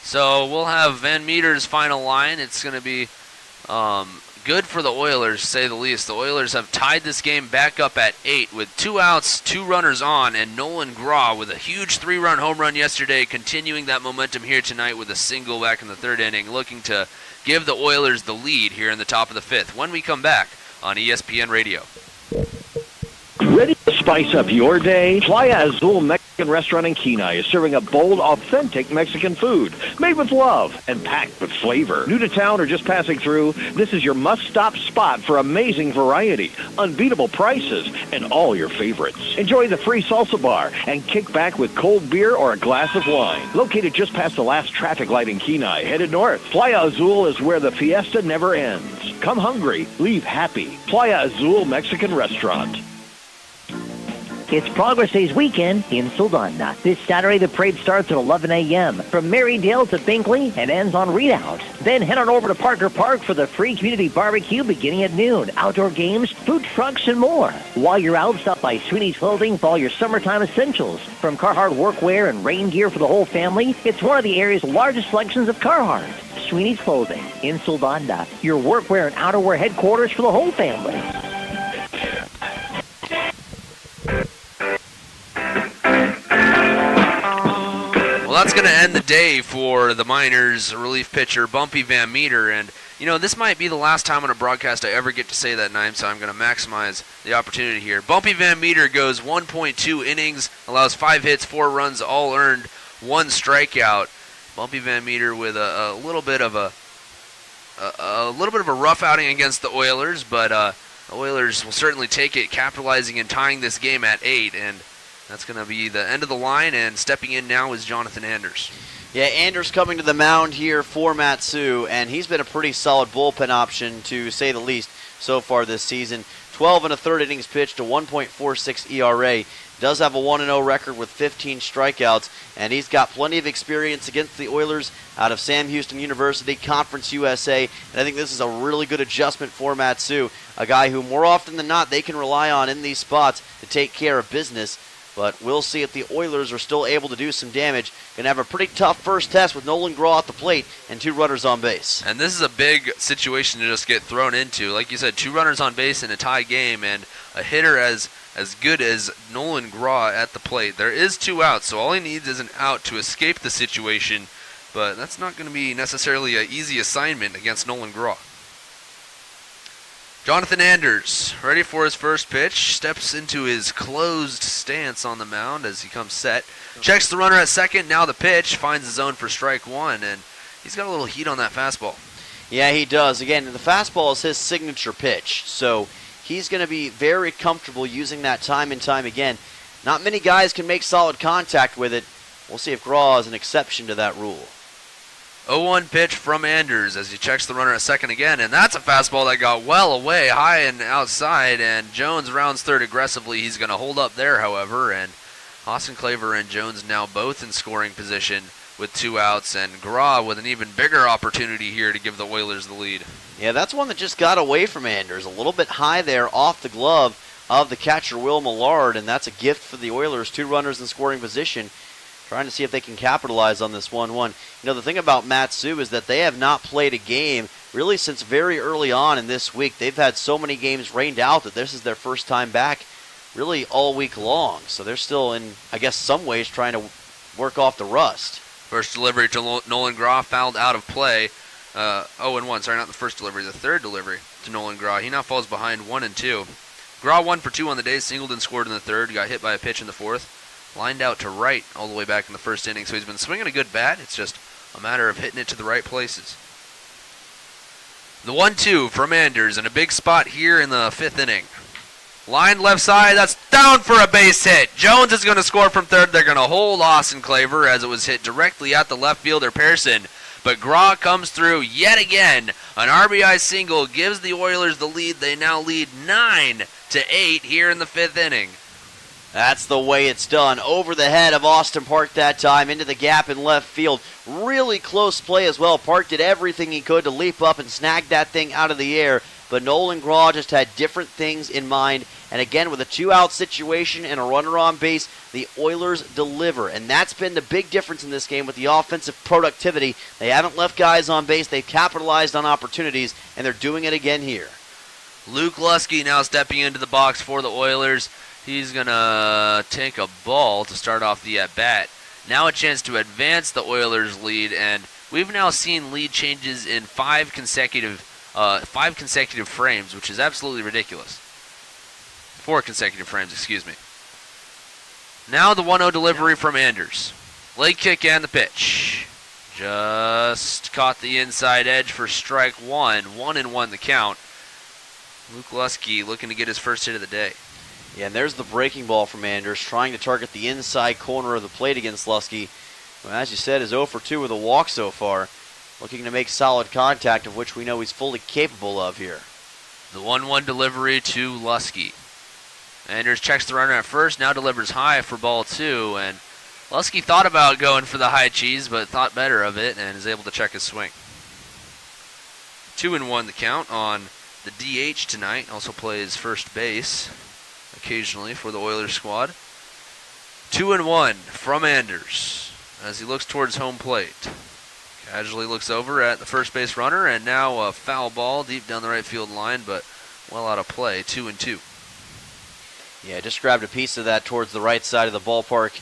So we'll have Van Meter's final line. It's going to be good for the Oilers, to say the least. The Oilers have tied this game back up at 8 with 2 outs, 2 runners on, and Nolan Graw with a huge 3-run home run yesterday, continuing that momentum here tonight with a single back in the 3rd inning, looking to give the Oilers the lead here in the top of the 5th when we come back on ESPN Radio. Ready to spice up your day? Playa Azul Mexican Restaurant in Kenai is serving a bold, authentic Mexican food made with love and packed with flavor. New to town or just passing through, this is your must-stop spot for amazing variety, unbeatable prices, and all your favorites. Enjoy the free salsa bar and kick back with cold beer or a glass of wine. Located just past the last traffic light in Kenai, headed north, Playa Azul is where the fiesta never ends. Come hungry, leave happy. Playa Azul Mexican Restaurant. It's Progress Days weekend in Saldana. This Saturday, the parade starts at 11 a.m. from Marydale to Binkley and ends on Redoubt. Then head on over to Parker Park for the free community barbecue beginning at noon. Outdoor games, food trucks, and more. While you're out, stop by Sweeney's Clothing for all your summertime essentials. From Carhartt workwear and rain gear for the whole family, it's one of the area's largest selections of Carhartt. Sweeney's Clothing in Saldana, your workwear and outerwear headquarters for the whole family. Well, that's going to end the day for the Miners relief pitcher, Bumpy Van Meter. And, you know, this might be the last time on a broadcast I ever get to say that name, so I'm going to maximize the opportunity here. Bumpy Van Meter goes 1.2 innings, allows 5 hits, 4 runs, all earned, 1 strikeout. Bumpy Van Meter with a little bit of a rough outing against the Oilers, but the Oilers will certainly take it, capitalizing and tying this game at 8. And that's going to be the end of the line, and stepping in now is Jonathan Anders. Yeah, Anders coming to the mound here for Matsu, and he's been a pretty solid bullpen option, to say the least, so far this season. 12 1/3 innings pitched, a 1.46 ERA. Does have a 1-0 record with 15 strikeouts, and he's got plenty of experience against the Oilers out of Sam Houston University, Conference USA, and I think this is a really good adjustment for Matsu, a guy who more often than not they can rely on in these spots to take care of business. But we'll see if the Oilers are still able to do some damage. Going to have a pretty tough first test with Nolan Graw at the plate and 2 runners on base. And this is a big situation to just get thrown into. Like you said, 2 runners on base in a tie game, and a hitter as good as Nolan Graw at the plate. There is 2 outs, so all he needs is an out to escape the situation. But that's not going to be necessarily an easy assignment against Nolan Graw. Jonathan Anders, ready for his first pitch, steps into his closed stance on the mound as he comes set. Checks the runner at second, now the pitch, finds the zone for strike 1, and he's got a little heat on that fastball. Yeah, he does. Again, the fastball is his signature pitch, so he's going to be very comfortable using that time and time again. Not many guys can make solid contact with it. We'll see if Graw is an exception to that rule. 0-1 pitch from Anders as he checks the runner at second again, and that's a fastball that got well away, high and outside, and Jones rounds third aggressively. He's going to hold up there, however, and Austin Claver and Jones now both in scoring position with 2 outs, and Graw with an even bigger opportunity here to give the Oilers the lead. Yeah, that's one that just got away from Anders, a little bit high there off the glove of the catcher Will Millard, and that's a gift for the Oilers, 2 runners in scoring position. Trying to see if they can capitalize on this 1-1. You know, the thing about Matsu is that they have not played a game really since very early on in this week. They've had so many games rained out that this is their first time back really all week long. So they're still in, I guess, some ways trying to work off the rust. First delivery to Nolan Graw, fouled out of play. 0-1, sorry, not the first delivery, the third delivery to Nolan Graw. He now falls behind 1-2. Graw 1 for 2 on the day, singled and scored in the third, got hit by a pitch in the fourth. Lined out to right all the way back in the first inning, so he's been swinging a good bat. It's just a matter of hitting it to the right places. The 1-2 from Anders in a big spot here in the 5th inning. Line left side, that's down for a base hit. Jones is going to score from third. They're going to hold Austin Claver as it was hit directly at the left fielder, Pearson. But Graw comes through yet again. An RBI single gives the Oilers the lead. They now lead 9-8 here in the 5th inning. That's the way it's done. Over the head of Austin Park that time, into the gap in left field. Really close play as well. Park did everything he could to leap up and snag that thing out of the air. But Nolan Graw just had different things in mind. And again, with a 2-out situation and a runner on base, the Oilers deliver. And that's been the big difference in this game with the offensive productivity. They haven't left guys on base. They've capitalized on opportunities, and they're doing it again here. Luke Lusky now stepping into the box for the Oilers. He's going to take a ball to start off the at-bat. Now a chance to advance the Oilers' lead, and we've now seen lead changes in 5 consecutive frames, which is absolutely ridiculous. 4 consecutive frames, excuse me. Now the 1-0 delivery from Anders. Leg kick and the pitch. Just caught the inside edge for strike 1. 1-1 the count. Luke Lusky looking to get his first hit of the day. Yeah, and there's the breaking ball from Anders, trying to target the inside corner of the plate against Lusky. Well, as you said, is 0 for 2 with a walk so far. Looking to make solid contact, of which we know he's fully capable of here. The 1-1 delivery to Lusky. Anders checks the runner at first, now delivers high for ball 2, and Lusky thought about going for the high cheese, but thought better of it and is able to check his swing. 2-1 the count on the DH tonight. Also plays first base occasionally for the Oilers squad. 2-1 from Anders as he looks towards home plate. Casually looks over at the first base runner, and now a foul ball deep down the right field line, but well out of play. 2-2. Yeah, just grabbed a piece of that towards the right side of the ballpark.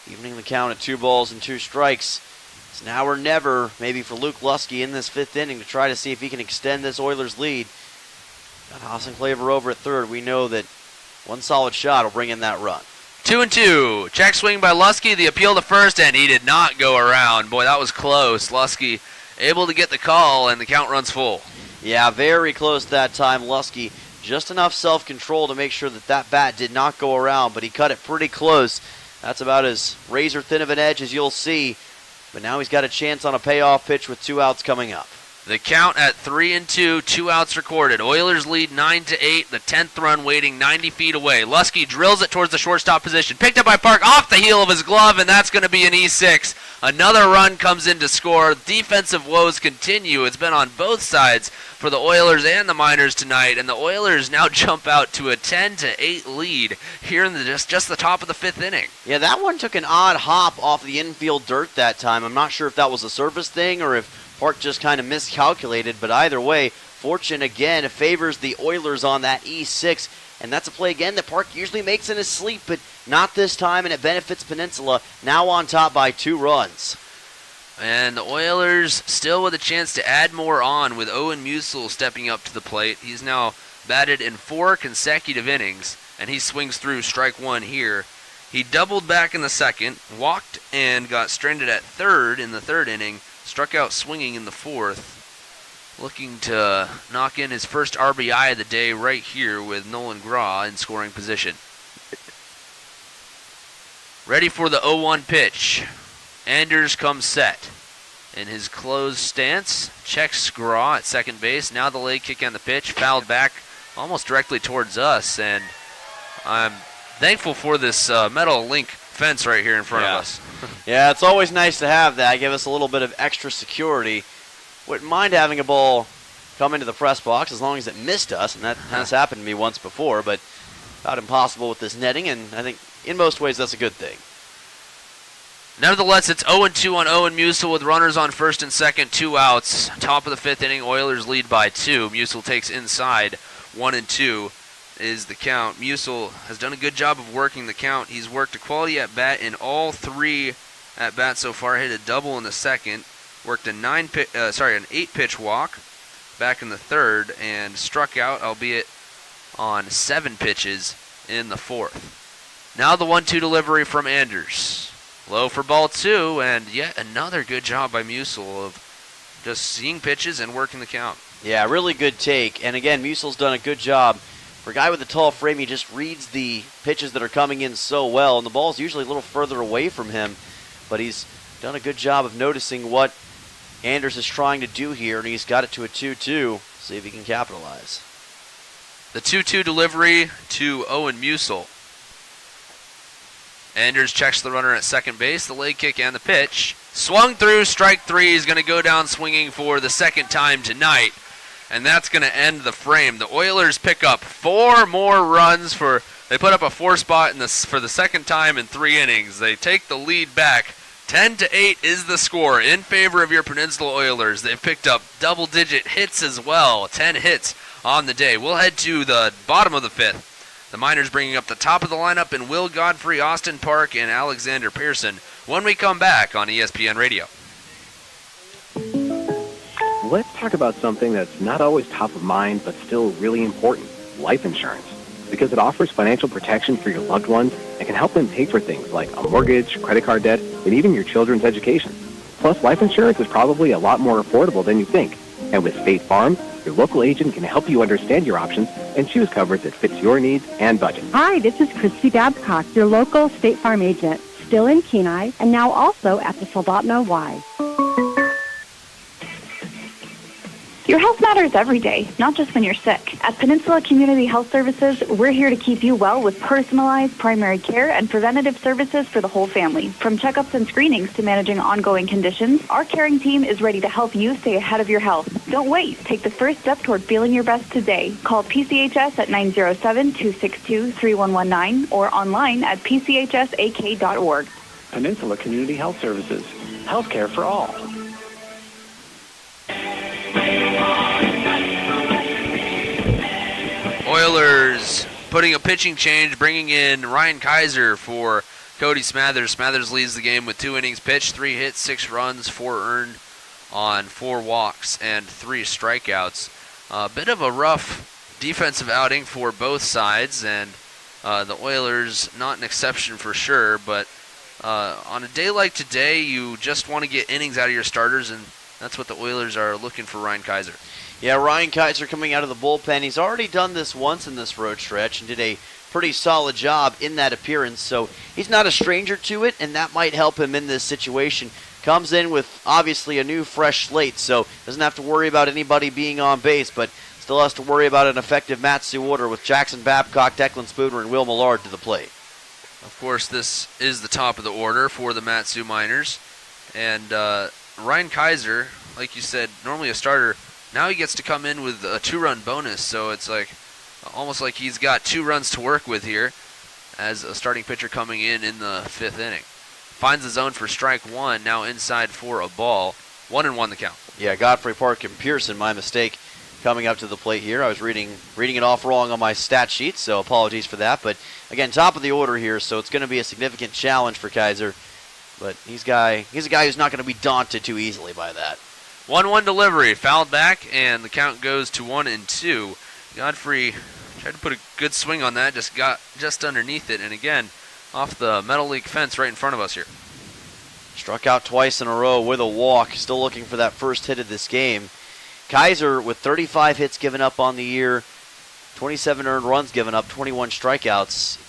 Evening the count at 2 balls and 2 strikes. It's now or never, maybe for Luke Lusky in this 5th inning to try to see if he can extend this Oilers lead. Got Hassan Claver over at third. We know that one solid shot will bring in that run. 2-2. Check swing by Lusky. The appeal to first, and he did not go around. Boy, that was close. Lusky able to get the call, and the count runs full. Yeah, very close that time. Lusky just enough self-control to make sure that that bat did not go around, but he cut it pretty close. That's about as razor-thin of an edge as you'll see. But now he's got a chance on a payoff pitch with 2 outs coming up. The count at 3-2, 2 outs recorded. Oilers lead 9-8, the 10th run waiting 90 feet away. Lusky drills it towards the shortstop position. Picked up by Park off the heel of his glove, and that's going to be an E6. Another run comes in to score. Defensive woes continue. It's been on both sides for the Oilers and the Miners tonight, and the Oilers now jump out to a 10-8 lead here in just the top of the 5th inning. Yeah, that one took an odd hop off the infield dirt that time. I'm not sure if that was a service thing or if Park just kind of miscalculated, but either way, fortune again favors the Oilers on that E6, and that's a play again that Park usually makes in his sleep, but not this time, and it benefits Peninsula, now on top by 2 runs. And the Oilers still with a chance to add more on with Owen Musil stepping up to the plate. He's now batted in 4 consecutive innings, and he swings through strike 1 here. He doubled back in the second, walked and got stranded at third in the 3rd inning, struck out swinging in the 4th. Looking to knock in his first RBI of the day right here with Nolan Graw in scoring position. Ready for the 0-1 pitch. Anders comes set. In his closed stance, checks Graw at second base. Now the leg kick on the pitch, fouled back almost directly towards us, and I'm thankful for this metal link fence right here in front of us. Yeah, it's always nice to have that. Give us a little bit of extra security. Wouldn't mind having a ball come into the press box as long as it missed us, and that has happened to me once before, but about impossible with this netting, and I think in most ways that's a good thing. Nevertheless, it's 0-2 on Owen Musil with runners on first and second, 2 outs. Top of the 5th inning, Oilers lead by 2. Musil takes inside, 1-2 is the count. Musil has done a good job of working the count. He's worked a quality at bat in all 3 at bats so far. Hit a double in the second, worked an 8-pitch walk back in the 3rd, and struck out, albeit on 7 pitches in the 4th. Now the 1-2 delivery from Anders. Low for ball 2, and yet another good job by Musil of just seeing pitches and working the count. Yeah, really good take. And again, Musil's done a good job. For a guy with a tall frame, he just reads the pitches that are coming in so well, and the ball's usually a little further away from him, but he's done a good job of noticing what Anders is trying to do here, and he's got it to a 2-2. See if he can capitalize. The 2-2 delivery to Owen Musil. Anders checks the runner at second base, the leg kick and the pitch. Swung through, strike 3. He's going to go down swinging for the 2nd time tonight, and that's going to end the frame. The Oilers pick up 4 more runs they put up a 4 spot for the 2nd time in 3 innings. They take the lead back. 10-8 is the score in favor of your Peninsula Oilers. They've picked up double-digit hits as well, 10 hits on the day. We'll head to the bottom of the 5th. The Miners bringing up the top of the lineup in Will Godfrey, Austin Park, and Alexander Pearson when we come back on ESPN Radio. Let's talk about something that's not always top of mind, but still really important: life insurance. because it offers financial protection for your loved ones and can help them pay for things like a mortgage, credit card debt, and even your children's education. Plus, life insurance is probably a lot more affordable than you think. And with State Farm, your local agent can help you understand your options and choose coverage that fits your needs and budget. Hi, this is Christy Babcock, your local State Farm agent, still in Kenai, and now also at the Soldotna Y. Your health matters every day, not just when you're sick. At Peninsula Community Health Services, we're here to keep you well with personalized primary care and preventative services for the whole family. From checkups and screenings to managing ongoing conditions, our caring team is ready to help you stay ahead of your health. Don't wait. Take the first step toward feeling your best today. Call PCHS at 907-262-3119 or online at pchsak.org. Peninsula Community Health Services. Healthcare for all. Oilers putting a pitching change, bringing in Ryan Kaiser for Cody Smathers. Smathers leads the game with 2 innings pitched, 3 hits, 6 runs, 4 earned on 4 walks and 3 strikeouts. A bit of a rough defensive outing for both sides, and the Oilers not an exception for sure, but on a day like today, you just want to get innings out of your starters, and that's what the Oilers are looking for Ryan Kaiser. Yeah, Ryan Kaiser coming out of the bullpen. He's already done this once in this road stretch and did a pretty solid job in that appearance, so he's not a stranger to it, and that might help him in this situation. Comes in with, obviously, a new, fresh slate, so doesn't have to worry about anybody being on base, but still has to worry about an effective Matsu order with Jackson Babcock, Declan Spooner, and Will Millard to the plate. Of course, this is the top of the order for the Matsu Miners, and Ryan Kaiser, like you said, normally a starter. Now he gets to come in with a 2-run bonus, so it's like almost like he's got 2 runs to work with here as a starting pitcher coming in the 5th inning. Finds the zone for strike 1, now inside for a ball. 1-1 the count. Yeah, Godfrey Park and Pearson, my mistake, coming up to the plate here. I was reading it off wrong on my stat sheet, so apologies for that. But again, top of the order here, so it's going to be a significant challenge for Kaiser. But he's a guy who's not going to be daunted too easily by that. 1-1 delivery, fouled back, and the count goes to 1-2. Godfrey tried to put a good swing on that, just got just underneath it, and again, off the Metal League fence right in front of us here. Struck out twice in a row with a walk, still looking for that first hit of this game. Kaiser with 35 hits given up on the year, 27 earned runs given up, 21 strikeouts.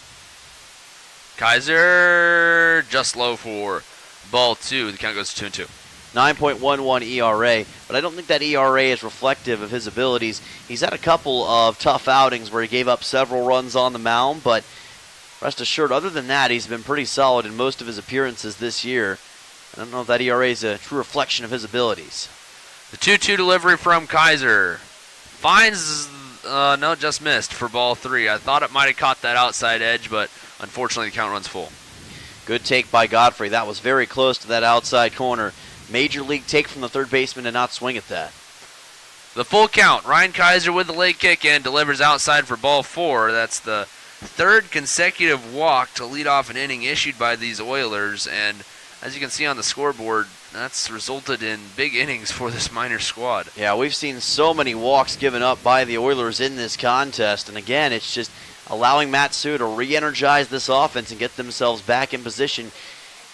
Kaiser just low for ball 2. The count goes to 2-2. 9.11 ERA, but I don't think that ERA is reflective of his abilities. He's had a couple of tough outings where he gave up several runs on the mound, but rest assured, other than that, he's been pretty solid in most of his appearances this year. I don't know if that ERA is a true reflection of his abilities. The 2-2 delivery from Kaiser. Finds, no, just missed for ball 3. I thought it might have caught that outside edge, but unfortunately the count runs full. Good take by Godfrey. That was very close to that outside corner. Major league take from the third baseman to not swing at that. The full count. Ryan Kaiser with the late kick in delivers outside for ball 4. That's the 3rd consecutive walk to lead off an inning issued by these Oilers, and as you can see on the scoreboard, that's resulted in big innings for this Miners squad. Yeah, we've seen so many walks given up by the Oilers in this contest, and again, it's just allowing Matsu to re-energize this offense and get themselves back in position.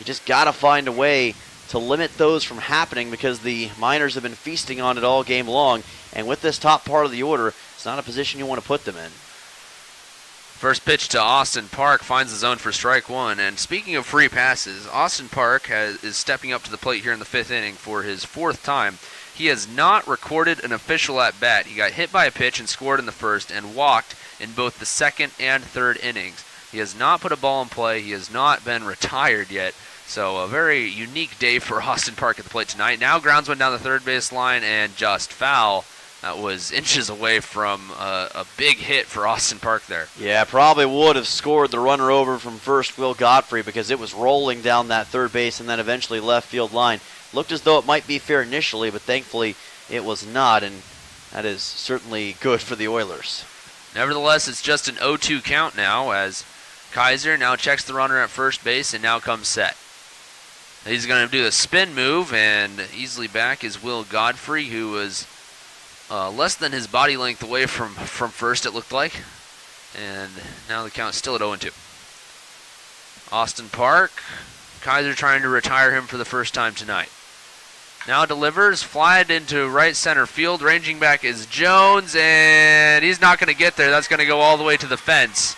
You just got to find a way to limit those from happening because the Miners have been feasting on it all game long, and with this top part of the order, it's not a position you want to put them in. First pitch to Austin Park finds the zone for strike 1, and speaking of free passes, Austin Park is stepping up to the plate here in the 5th inning for his 4th time. He has not recorded an official at-bat. He got hit by a pitch and scored in the 1st and walked in both the 2nd and 3rd innings. He has not put a ball in play. He has not been retired yet. So a very unique day for Austin Park at the plate tonight. Now grounds one down the third base line and just foul. That was inches away from a big hit for Austin Park there. Yeah, probably would have scored the runner over from first, Will Godfrey, because it was rolling down that third base and then eventually left field line. Looked as though it might be fair initially, but thankfully it was not, and that is certainly good for the Oilers. Nevertheless, it's just an 0-2 count now as Kaiser now checks the runner at first base and now comes set. He's going to do a spin move, and easily back is Will Godfrey, who was less than his body length away from first, it looked like. And now the count's still at 0-2. Austin Park, Kaiser trying to retire him for the first time tonight. Now delivers, flied into right center field. Ranging back is Jones, and he's not going to get there. That's going to go all the way to the fence.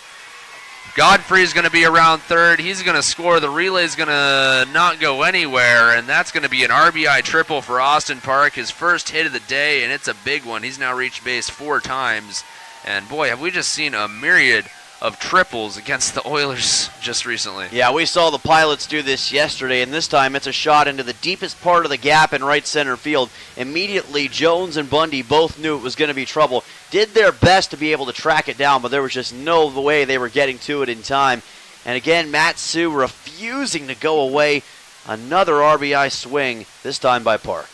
Godfrey's going to be around third. He's going to score. The relay's going to not go anywhere, and that's going to be an RBI triple for Austin Park, his first hit of the day, and it's a big one. He's now reached base 4 times, and boy, have we just seen a myriad of triples against the Oilers just recently. Yeah, we saw the Pilots do this yesterday, and this time it's a shot into the deepest part of the gap in right center field. Immediately, Jones and Bundy both knew it was going to be trouble. Did their best to be able to track it down, but there was just no way they were getting to it in time. And again, Matt Sue refusing to go away. Another RBI swing, this time by Park.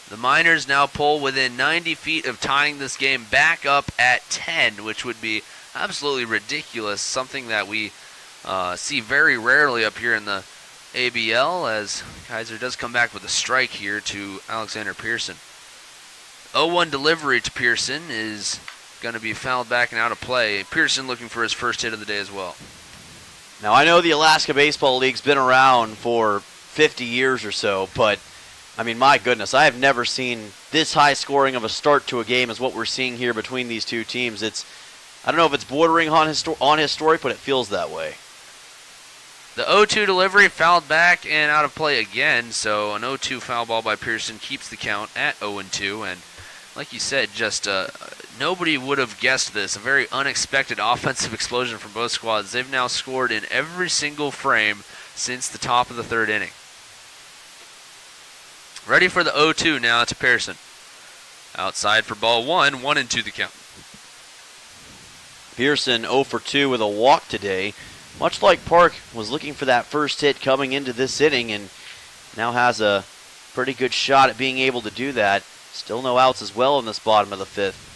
The Miners now pull within 90 feet of tying this game back up at 10, which would be absolutely ridiculous, something that we see very rarely up here in the ABL, as Kaiser does come back with a strike here to Alexander Pearson. 0-1 delivery to Pearson is going to be fouled back and out of play. Pearson looking for his first hit of the day as well. Now, I know the Alaska Baseball League's been around for 50 years or so, but, I mean, my goodness, I have never seen this high scoring of a start to a game as what we're seeing here between these two teams. I don't know if it's bordering on historic, but it feels that way. The 0-2 delivery fouled back and out of play again, so an 0-2 foul ball by Pearson keeps the count at 0-2, and like you said, just nobody would have guessed this. A very unexpected offensive explosion from both squads. They've now scored in every single frame since the top of the third inning. Ready for the 0-2 now to Pearson. Outside for ball 1, 1-2 the count. Pearson 0 for 2 with a walk today. Much like Park was looking for that first hit coming into this inning and now has a pretty good shot at being able to do that. Still no outs as well in this bottom of the 5th.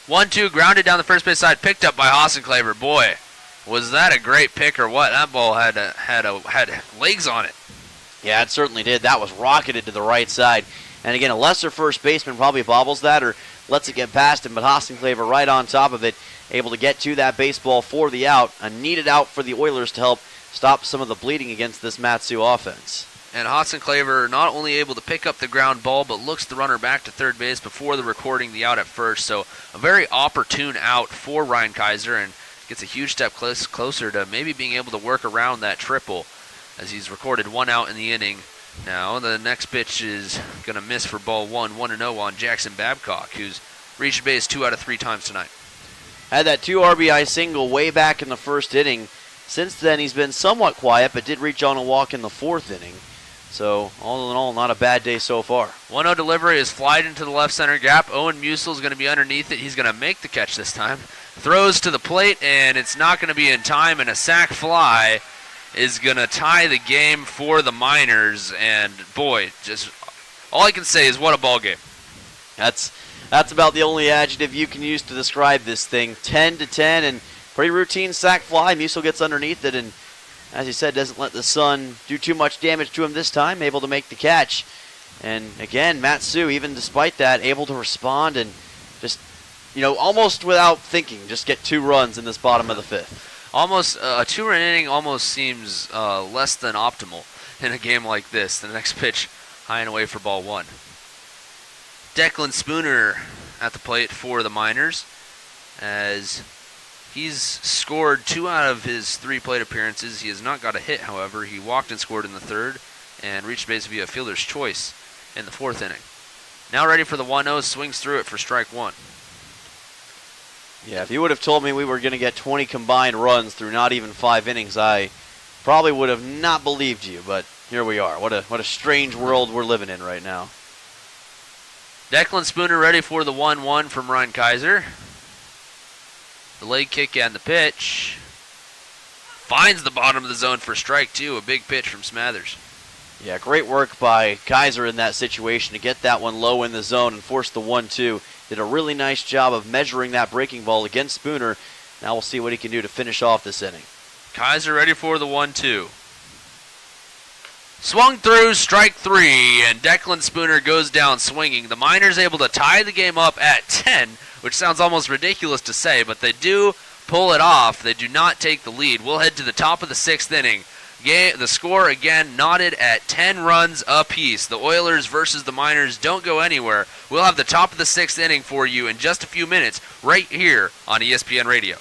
1-2 grounded down the first base side, picked up by Hossenclaver. Boy, was that a great pick or what? That ball had legs on it. Yeah, it certainly did. That was rocketed to the right side. And again, a lesser first baseman probably bobbles that or lets it get past him, but Hossenclaver right on top of it, able to get to that baseball for the out. A needed out for the Oilers to help stop some of the bleeding against this Matsu offense. And Hossenclaver not only able to pick up the ground ball, but looks the runner back to third base before the recording the out at first. So a very opportune out for Ryan Kaiser, and gets a huge step closer to maybe being able to work around that triple as he's recorded 1 out in the inning. Now the next pitch is going to miss for ball 1, 1-0 on Jackson Babcock, who's reached base 2 out of 3 times tonight. Had that 2 RBI single way back in the first inning. Since then, he's been somewhat quiet, but did reach on a walk in the 4th inning. So, all in all, not a bad day so far. 1-0 delivery is flied into the left center gap. Owen Musil is going to be underneath it. He's going to make the catch this time. Throws to the plate, and it's not going to be in time, and a sac fly is going to tie the game for the Miners. And, boy, just all I can say is what a ball game. That's about the only adjective you can use to describe this thing. 10-10, and pretty routine sac fly. Musil gets underneath it, and as you said, doesn't let the sun do too much damage to him this time, able to make the catch. And again, Matsu, even despite that, able to respond and just, almost without thinking, just get 2 runs in this bottom of the 5th. Almost a 2-run inning almost seems less than optimal in a game like this. The next pitch, high and away for ball 1. Declan Spooner at the plate for the Miners, as he's scored 2 out of his 3 plate appearances. He has not got a hit, however. He walked and scored in the 3rd and reached base via fielder's choice in the 4th inning. Now ready for the 1-0, swings through it for strike 1. Yeah, if you would have told me we were going to get 20 combined runs through not even 5 innings, I probably would have not believed you, but here we are. What a strange world we're living in right now. Declan Spooner ready for the 1-1 from Ryan Kaiser. The leg kick and the pitch. Finds the bottom of the zone for strike 2. A big pitch from Smathers. Yeah, great work by Kaiser in that situation to get that one low in the zone and force the 1-2. Did a really nice job of measuring that breaking ball against Spooner. Now we'll see what he can do to finish off this inning. Kaiser ready for the 1-2. Swung through, strike 3, and Declan Spooner goes down swinging. The Miners able to tie the game up at 10, which sounds almost ridiculous to say, but they do pull it off. They do not take the lead. We'll head to the top of the 6th inning. The score again knotted at 10 runs apiece. The Oilers versus the Miners don't go anywhere. We'll have the top of the 6th inning for you in just a few minutes right here on ESPN Radio.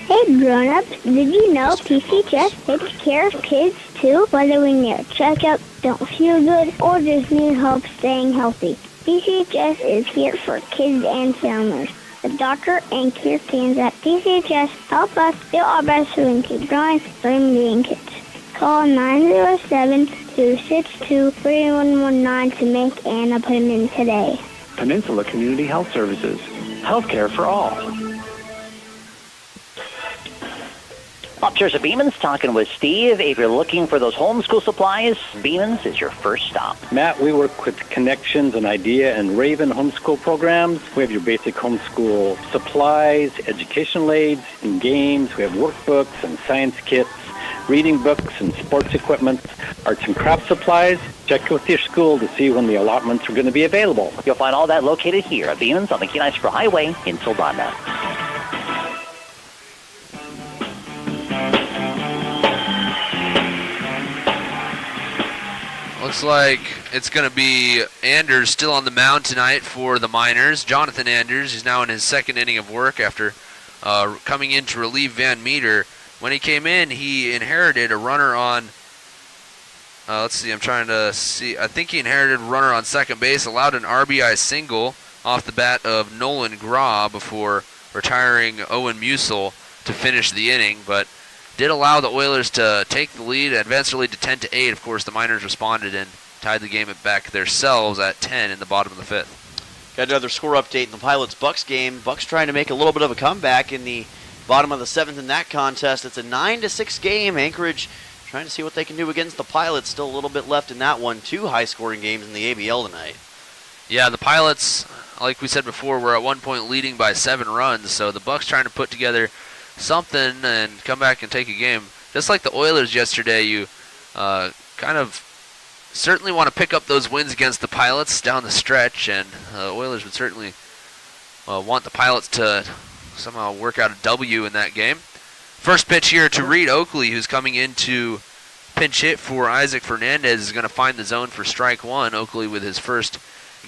Hey grown-ups, did you know PC Chest takes care of kids too, whether when they're checkup, don't feel good, or just need help staying healthy? PCHS is here for kids and families. The doctor and care teams at PCHS help us do our best so we can keep growing being kids. Call 907-262-3119 to make an appointment today. Peninsula Community Health Services. Healthcare for all. Up Cheers at Beeman's, talking with Steve. If you're looking for those homeschool supplies, Beeman's is your first stop. Matt, we work with Connections and Idea and Raven homeschool programs. We have your basic homeschool supplies, educational aids, and games. We have workbooks and science kits, reading books and sports equipment, arts and craft supplies. Check with your school to see when the allotments are going to be available. You'll find all that located here at Beeman's on the Kenai Spur Highway in Sildana. Looks like it's going to be Anders still on the mound tonight for the Miners. Jonathan Anders is now in his 2nd inning of work after coming in to relieve Van Meter. When he came in, he inherited a runner on, let's see, I'm trying to see. I think he inherited a runner on second base, allowed an RBI single off the bat of Nolan Graw before retiring Owen Musil to finish the inning, but did allow the Oilers to take the lead, advance the lead to 10-8. Of course, the Miners responded and tied the game back themselves at 10 in the bottom of the 5th. Got another score update in the Pilots-Bucks game. Bucks trying to make a little bit of a comeback in the bottom of the 7th in that contest. It's a 9-6 game. Anchorage trying to see what they can do against the Pilots. Still a little bit left in that one. 2 high-scoring games in the ABL tonight. Yeah, the Pilots, like we said before, were at one point leading by 7 runs. So the Bucks trying to put together something and come back and take a game. Just like the Oilers yesterday, you kind of certainly want to pick up those wins against the Pilots down the stretch, and the Oilers would certainly want the Pilots to somehow work out a W in that game. First pitch here to Reed Oakley, who's coming in to pinch hit for Isaac Fernandez, is going to find the zone for strike 1. Oakley with his first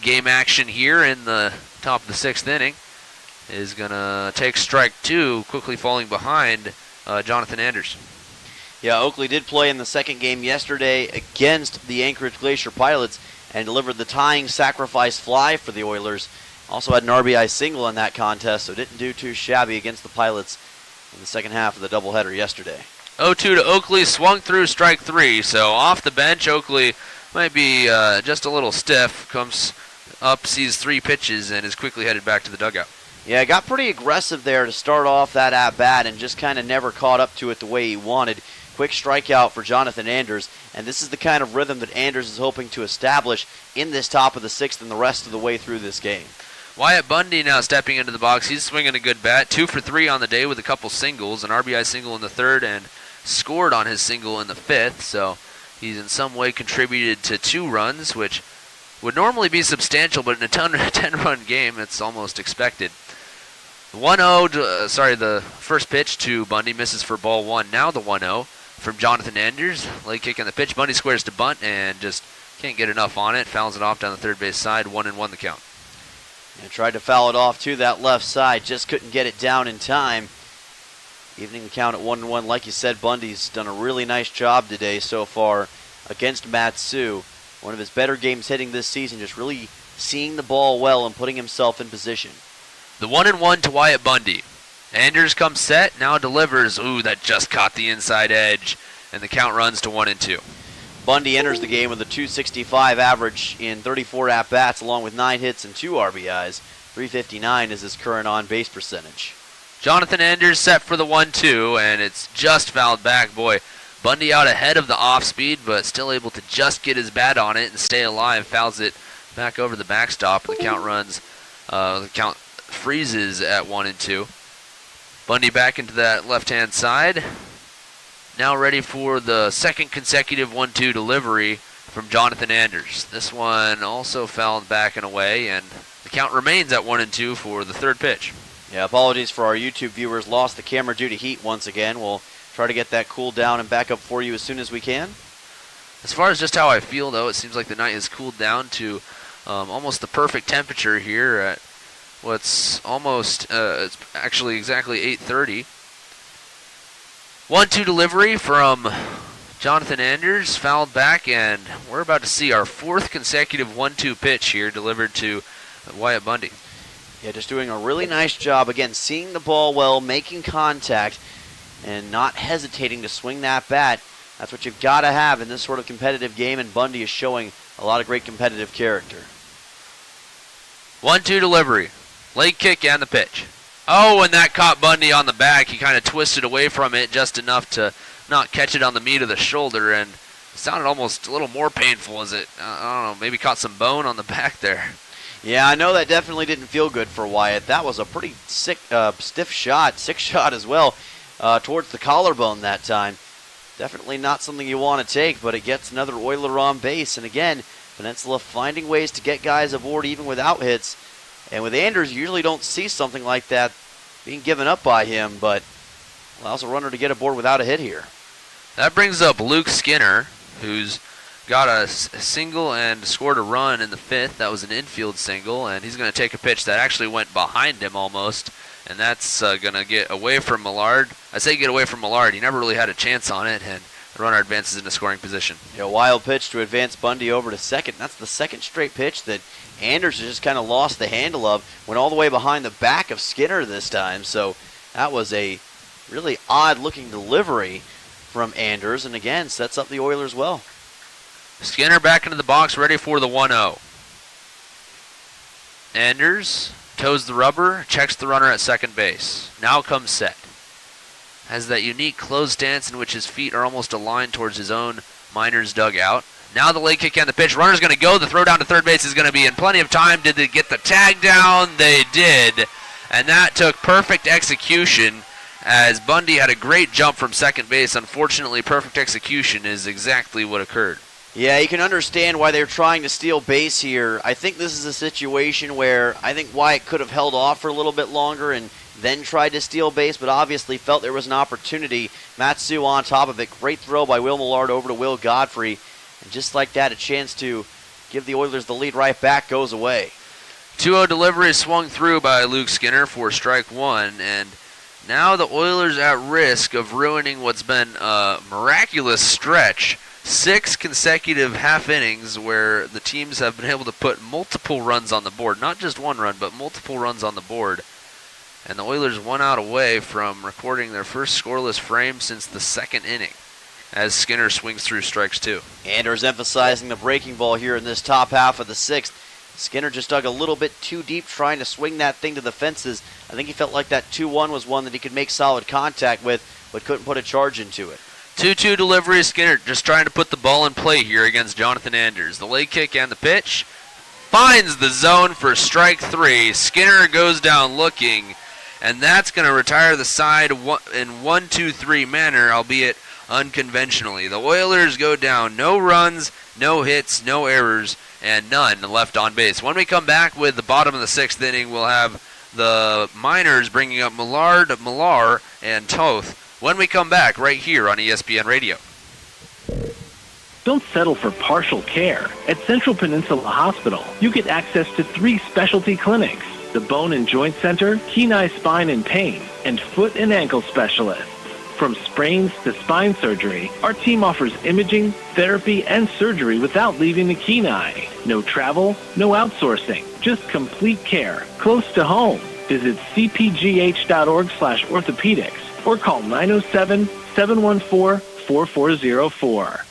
game action here in the top of the 6th inning is going to take strike 2, quickly falling behind Jonathan Anders. Yeah, Oakley did play in the 2nd game yesterday against the Anchorage Glacier Pilots and delivered the tying sacrifice fly for the Oilers. Also had an RBI single in that contest, so didn't do too shabby against the Pilots in the second half of the doubleheader yesterday. 0-2 to Oakley, swung through strike 3. So off the bench, Oakley might be just a little stiff, comes up, sees 3 pitches, and is quickly headed back to the dugout. Yeah, got pretty aggressive there to start off that at-bat and just kind of never caught up to it the way he wanted. Quick strikeout for Jonathan Anders, and this is the kind of rhythm that Anders is hoping to establish in this top of the 6th and the rest of the way through this game. Wyatt Bundy now stepping into the box. He's swinging a good bat. 2 for 3 on the day with a couple singles, an RBI single in the 3rd, and scored on his single in the 5th. So he's in some way contributed to 2 runs, which would normally be substantial, but in a 10-run game, it's almost expected. The first pitch to Bundy misses for ball 1. Now the 1-0 from Jonathan Anders. Late kick on the pitch. Bundy squares to bunt and just can't get enough on it. Fouls it off down the third base side. 1-1 the count. And tried to foul it off to that left side. Just couldn't get it down in time. Evening the count at 1-1. Like you said, Bundy's done a really nice job today so far against Matsu. One of his better games hitting this season. Just really seeing the ball well and putting himself in position. The 1-1 to Wyatt Bundy. Anders comes set, now delivers. Ooh, that just caught the inside edge. And the count runs to 1-2. Bundy enters the game with a .265 average in 34 at-bats, along with 9 hits and 2 RBIs. .359 is his current on-base percentage. Jonathan Anders set for the 1-2, and it's just fouled back. Boy, Bundy out ahead of the off-speed, but still able to just get his bat on it and stay alive. Fouls it back over the backstop. The count freezes at 1-2. Bundy back into that left-hand side. Now ready for the second consecutive 1-2 delivery from Jonathan Anders. This one also fouled back and away, and the count remains at 1-2 for the third pitch. Yeah, apologies for our YouTube viewers. Lost the camera due to heat once again. We'll try to get that cooled down and back up for you as soon as we can. As far as just how I feel, though, it seems like the night has cooled down to almost the perfect temperature here at what's almost, it's actually exactly 8:30. 1-2 delivery from Jonathan Anders, fouled back, and we're about to see our fourth consecutive 1-2 pitch here delivered to Wyatt Bundy. Yeah, just doing a really nice job, again, seeing the ball well, making contact, and not hesitating to swing that bat. That's what you've got to have in this sort of competitive game, and Bundy is showing a lot of great competitive character. 1-2 delivery, leg kick and the pitch. Oh, and that caught Bundy on the back. He kind of twisted away from it just enough to not catch it on the meat of the shoulder, and it sounded almost a little more painful as it, I don't know, maybe caught some bone on the back there. Yeah, I know that definitely didn't feel good for Wyatt. That was a pretty stiff shot, sick shot as well, towards the collarbone that time. Definitely not something you want to take, but it gets another Oiler on base. And again, Peninsula finding ways to get guys aboard even without hits. And with Anders, you usually don't see something like that being given up by him, but allows a runner to get aboard without a hit here. That brings up Luke Skinner, who's got a single and scored a run in the fifth. That was an infield single, and he's going to take a pitch that actually went behind him almost, and that's going to get away from Millard. I say get away from Millard. He never really had a chance on it, and the runner advances into scoring position. Yeah, wild pitch to advance Bundy over to second. That's the second straight pitch that Anders has just kind of lost the handle of. Went all the way behind the back of Skinner this time, so that was a really odd-looking delivery from Anders, and again, sets up the Oilers well. Skinner back into the box, ready for the 1-0. Anders toes the rubber, checks the runner at second base. Now comes set. Has that unique closed stance in which his feet are almost aligned towards his own Miners dugout. Now the leg kick and the pitch. Runner's going to go. The throw down to third base is going to be in plenty of time. Did they get the tag down? They did. And that took perfect execution, as Bundy had a great jump from second base. Unfortunately, perfect execution is exactly what occurred. Yeah, you can understand why they're trying to steal base here. I think this is a situation where I think Wyatt could have held off for a little bit longer and then tried to steal base, but obviously felt there was an opportunity. Matsu on top of it. Great throw by Will Millard over to Will Godfrey. And just like that, a chance to give the Oilers the lead right back goes away. 2-0 delivery is swung through by Luke Skinner for strike one, and now the Oilers at risk of ruining what's been a miraculous stretch. 6 consecutive half innings where the teams have been able to put multiple runs on the board. Not just one run, but multiple runs on the board. And the Oilers 1 out away from recording their first scoreless frame since the second inning, as Skinner swings through strikes 2. Anders emphasizing the breaking ball here in this top half of the sixth. Skinner just dug a little bit too deep trying to swing that thing to the fences. I think he felt like that 2-1 was one that he could make solid contact with, but couldn't put a charge into it. 2-2 delivery. Skinner just trying to put the ball in play here against Jonathan Anders. The leg kick and the pitch finds the zone for strike 3. Skinner goes down looking, and that's going to retire the side in 1-2-3 manner, albeit unconventionally. The Oilers go down, no runs, no hits, no errors, and none left on base. When we come back with the bottom of the 6th inning, we'll have the Miners bringing up Millard, Millar, and Toth. When we come back right here on ESPN Radio. Don't settle for partial care. At Central Peninsula Hospital, you get access to 3 specialty clinics: the Bone and Joint Center, Kenai Spine and Pain, and Foot and Ankle Specialists. From sprains to spine surgery, our team offers imaging, therapy, and surgery without leaving the Kenai. No travel, no outsourcing, just complete care, close to home. Visit cpgh.org/orthopedics or call 907-714-4404.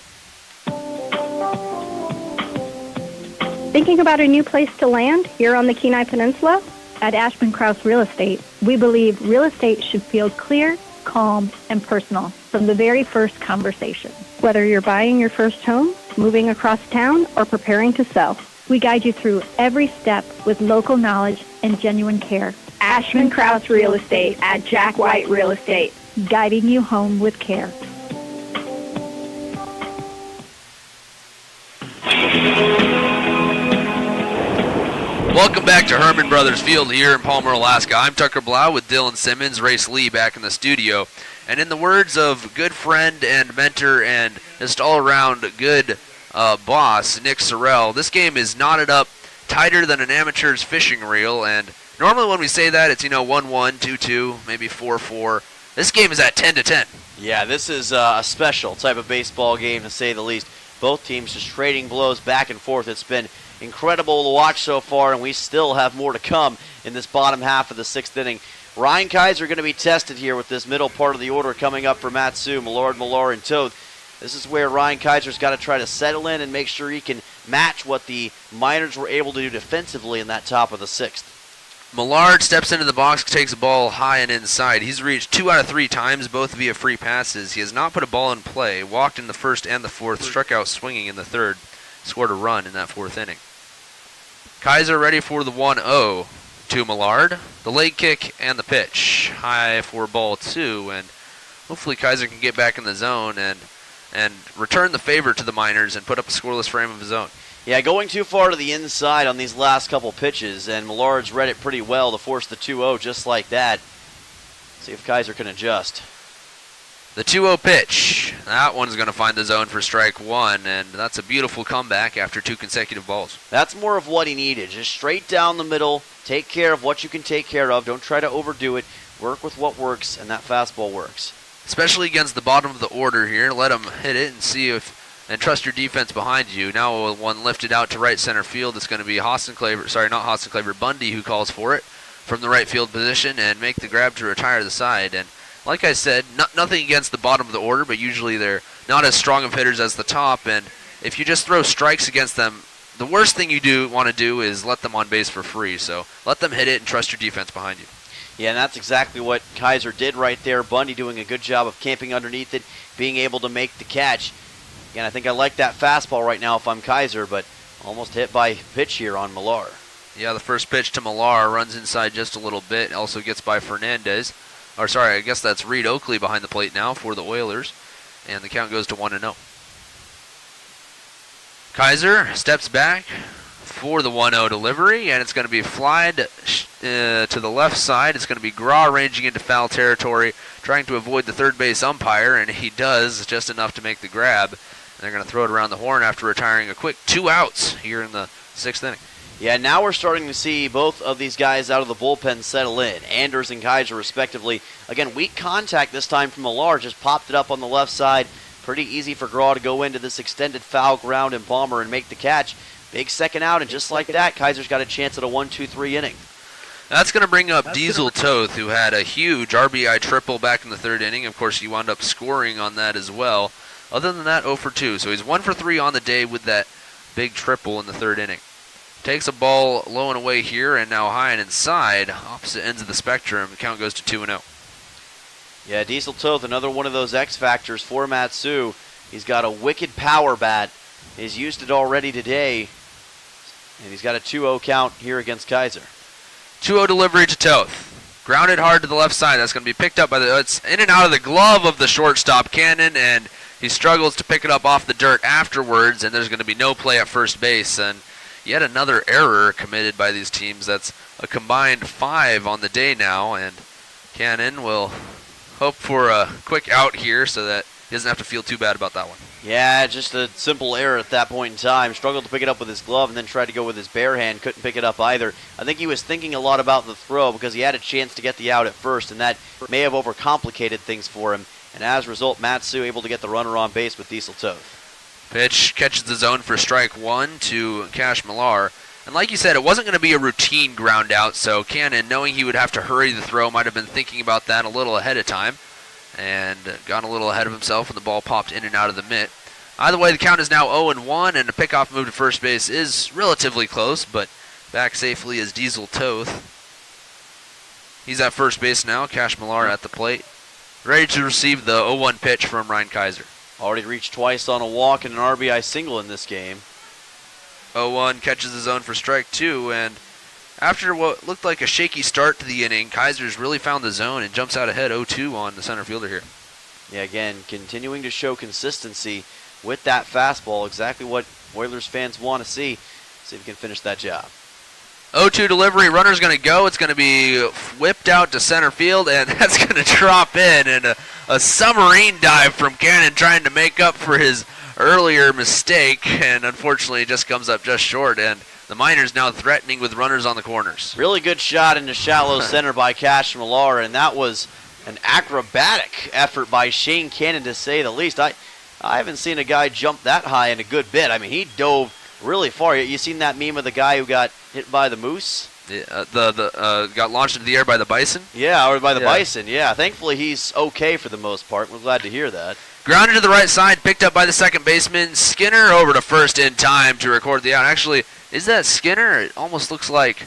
Thinking about a new place to land here on the Kenai Peninsula? At Ashman Krause Real Estate, we believe real estate should feel clear, calm, and personal from the very first conversation. Whether you're buying your first home, moving across town, or preparing to sell, we guide you through every step with local knowledge and genuine care. Ashman Krause Real Estate at Jack White Real Estate, guiding you home with care. Welcome back to Herman Brothers Field here in Palmer, Alaska. I'm Tucker Blau with Dylan Simmons, Race Lee back in the studio. And in the words of good friend and mentor and just all-around good boss, Nick Sorrell, this game is knotted up tighter than an amateur's fishing reel. And normally when we say that, it's, 1-1, 2-2, maybe 4-4. This game is at 10-10. Yeah, this is a special type of baseball game, to say the least. Both teams just trading blows back and forth. It's been incredible to watch so far, and we still have more to come in this bottom half of the 6th inning. Ryan Kaiser going to be tested here with this middle part of the order coming up for Matsu, Millard, Millar, and Toth. This is where Ryan Kaiser's got to try to settle in and make sure he can match what the Miners were able to do defensively in that top of the 6th. Millard steps into the box, takes a ball high and inside. He's reached 2 out of 3 times, both via free passes. He has not put a ball in play, walked in the 1st and the 4th, struck out swinging in the 3rd, scored a run in that 4th inning. Kaiser ready for the 1-0 to Millard. The leg kick and the pitch. High for ball 2, and hopefully Kaiser can get back in the zone and return the favor to the Miners and put up a scoreless frame of his own. Yeah, going too far to the inside on these last couple pitches, and Millard's read it pretty well to force the 2-0 just like that. See if Kaiser can adjust. The 2-0 pitch. That one's going to find the zone for strike 1, and that's a beautiful comeback after 2 consecutive balls. That's more of what he needed. Just straight down the middle, take care of what you can take care of. Don't try to overdo it. Work with what works, and that fastball works. Especially against the bottom of the order here. Let him hit it and see if... And trust your defense behind you. Now with one lifted out to right center field, it's going to be Bundy who calls for it from the right field position and make the grab to retire the side. And like I said, nothing against the bottom of the order, but usually they're not as strong of hitters as the top. And if you just throw strikes against them, the worst thing you want to do is let them on base for free. So let them hit it and trust your defense behind you. Yeah, and that's exactly what Kaiser did right there. Bundy doing a good job of camping underneath it, being able to make the catch. Again, I think I like that fastball right now if I'm Kaiser, but almost hit by pitch here on Millar. Yeah, the first pitch to Millar runs inside just a little bit. Also gets by Fernandez. I guess that's Reed Oakley behind the plate now for the Oilers. And the count goes to 1-0. Kaiser steps back for the 1-0 delivery, and it's going to be flied to the left side. It's going to be Graw ranging into foul territory, trying to avoid the third base umpire, and he does just enough to make the grab. They're going to throw it around the horn after retiring a quick 2 outs here in the 6th inning. Yeah, now we're starting to see both of these guys out of the bullpen settle in. Anders and Kaiser, respectively. Again, weak contact this time from Millar. Just popped it up on the left side. Pretty easy for Graw to go into this extended foul ground and bomber and make the catch. Big second out, and just like that, Kaiser's got a chance at a 1-2-3 inning. That's going to bring up Diesel Toth, who had a huge RBI triple back in the 3rd inning. Of course, he wound up scoring on that as well. Other than that, 0 for 2. So he's 1 for 3 on the day with that big triple in the 3rd inning. Takes a ball low and away here, and now high and inside, opposite ends of the spectrum. The count goes to 2-0. Yeah, Diesel Toth, another one of those X factors for Matsu. He's got a wicked power bat. He's used it already today, and he's got a 2-0 count here against Kaiser. 2-0 delivery to Toth. Grounded hard to the left side. That's going to be picked up by it's in and out of the glove of the shortstop, Cannon, and he struggles to pick it up off the dirt afterwards, and there's going to be no play at first base. And yet another error committed by these teams. That's a combined 5 on the day now, and Cannon will hope for a quick out here so that he doesn't have to feel too bad about that one. Yeah, just a simple error at that point in time. Struggled to pick it up with his glove and then tried to go with his bare hand. Couldn't pick it up either. I think he was thinking a lot about the throw because he had a chance to get the out at first, and that may have overcomplicated things for him. And as a result, Matsu able to get the runner on base with Diesel Toth. Pitch catches the zone for strike 1 to Cash Millar. And like you said, it wasn't going to be a routine ground out, so Cannon, knowing he would have to hurry the throw, might have been thinking about that a little ahead of time and got a little ahead of himself when the ball popped in and out of the mitt. Either way, the count is now 0-1, and a pickoff move to first base is relatively close, but back safely is Diesel Toth. He's at first base now, Cash Millar at the plate, ready to receive the 0-1 pitch from Ryan Kaiser. Already reached twice on a walk and an RBI single in this game. 0-1 catches the zone for strike 2, and after what looked like a shaky start to the inning, Kaiser's really found the zone and jumps out ahead 0-2 on the center fielder here. Yeah, again, continuing to show consistency with that fastball, exactly what Oilers fans want to see. See if he can finish that job. 0-2 delivery, runner's going to go. It's going to be whipped out to center field, and that's going to drop in. And a submarine dive from Cannon trying to make up for his earlier mistake, and unfortunately it just comes up just short. And the Miners now threatening with runners on the corners. Really good shot into shallow center by Cash Millar, and that was an acrobatic effort by Shane Cannon, to say the least. I haven't seen a guy jump that high in a good bit. I mean, he dove really far. You seen that meme of the guy who got hit by the moose? Yeah, got launched into the air by the bison? Yeah, or by the bison, yeah. Thankfully, he's okay for the most part. We're glad to hear that. Grounded to the right side, picked up by the second baseman. Skinner over to first in time to record the out. Actually, is that Skinner? It almost looks like...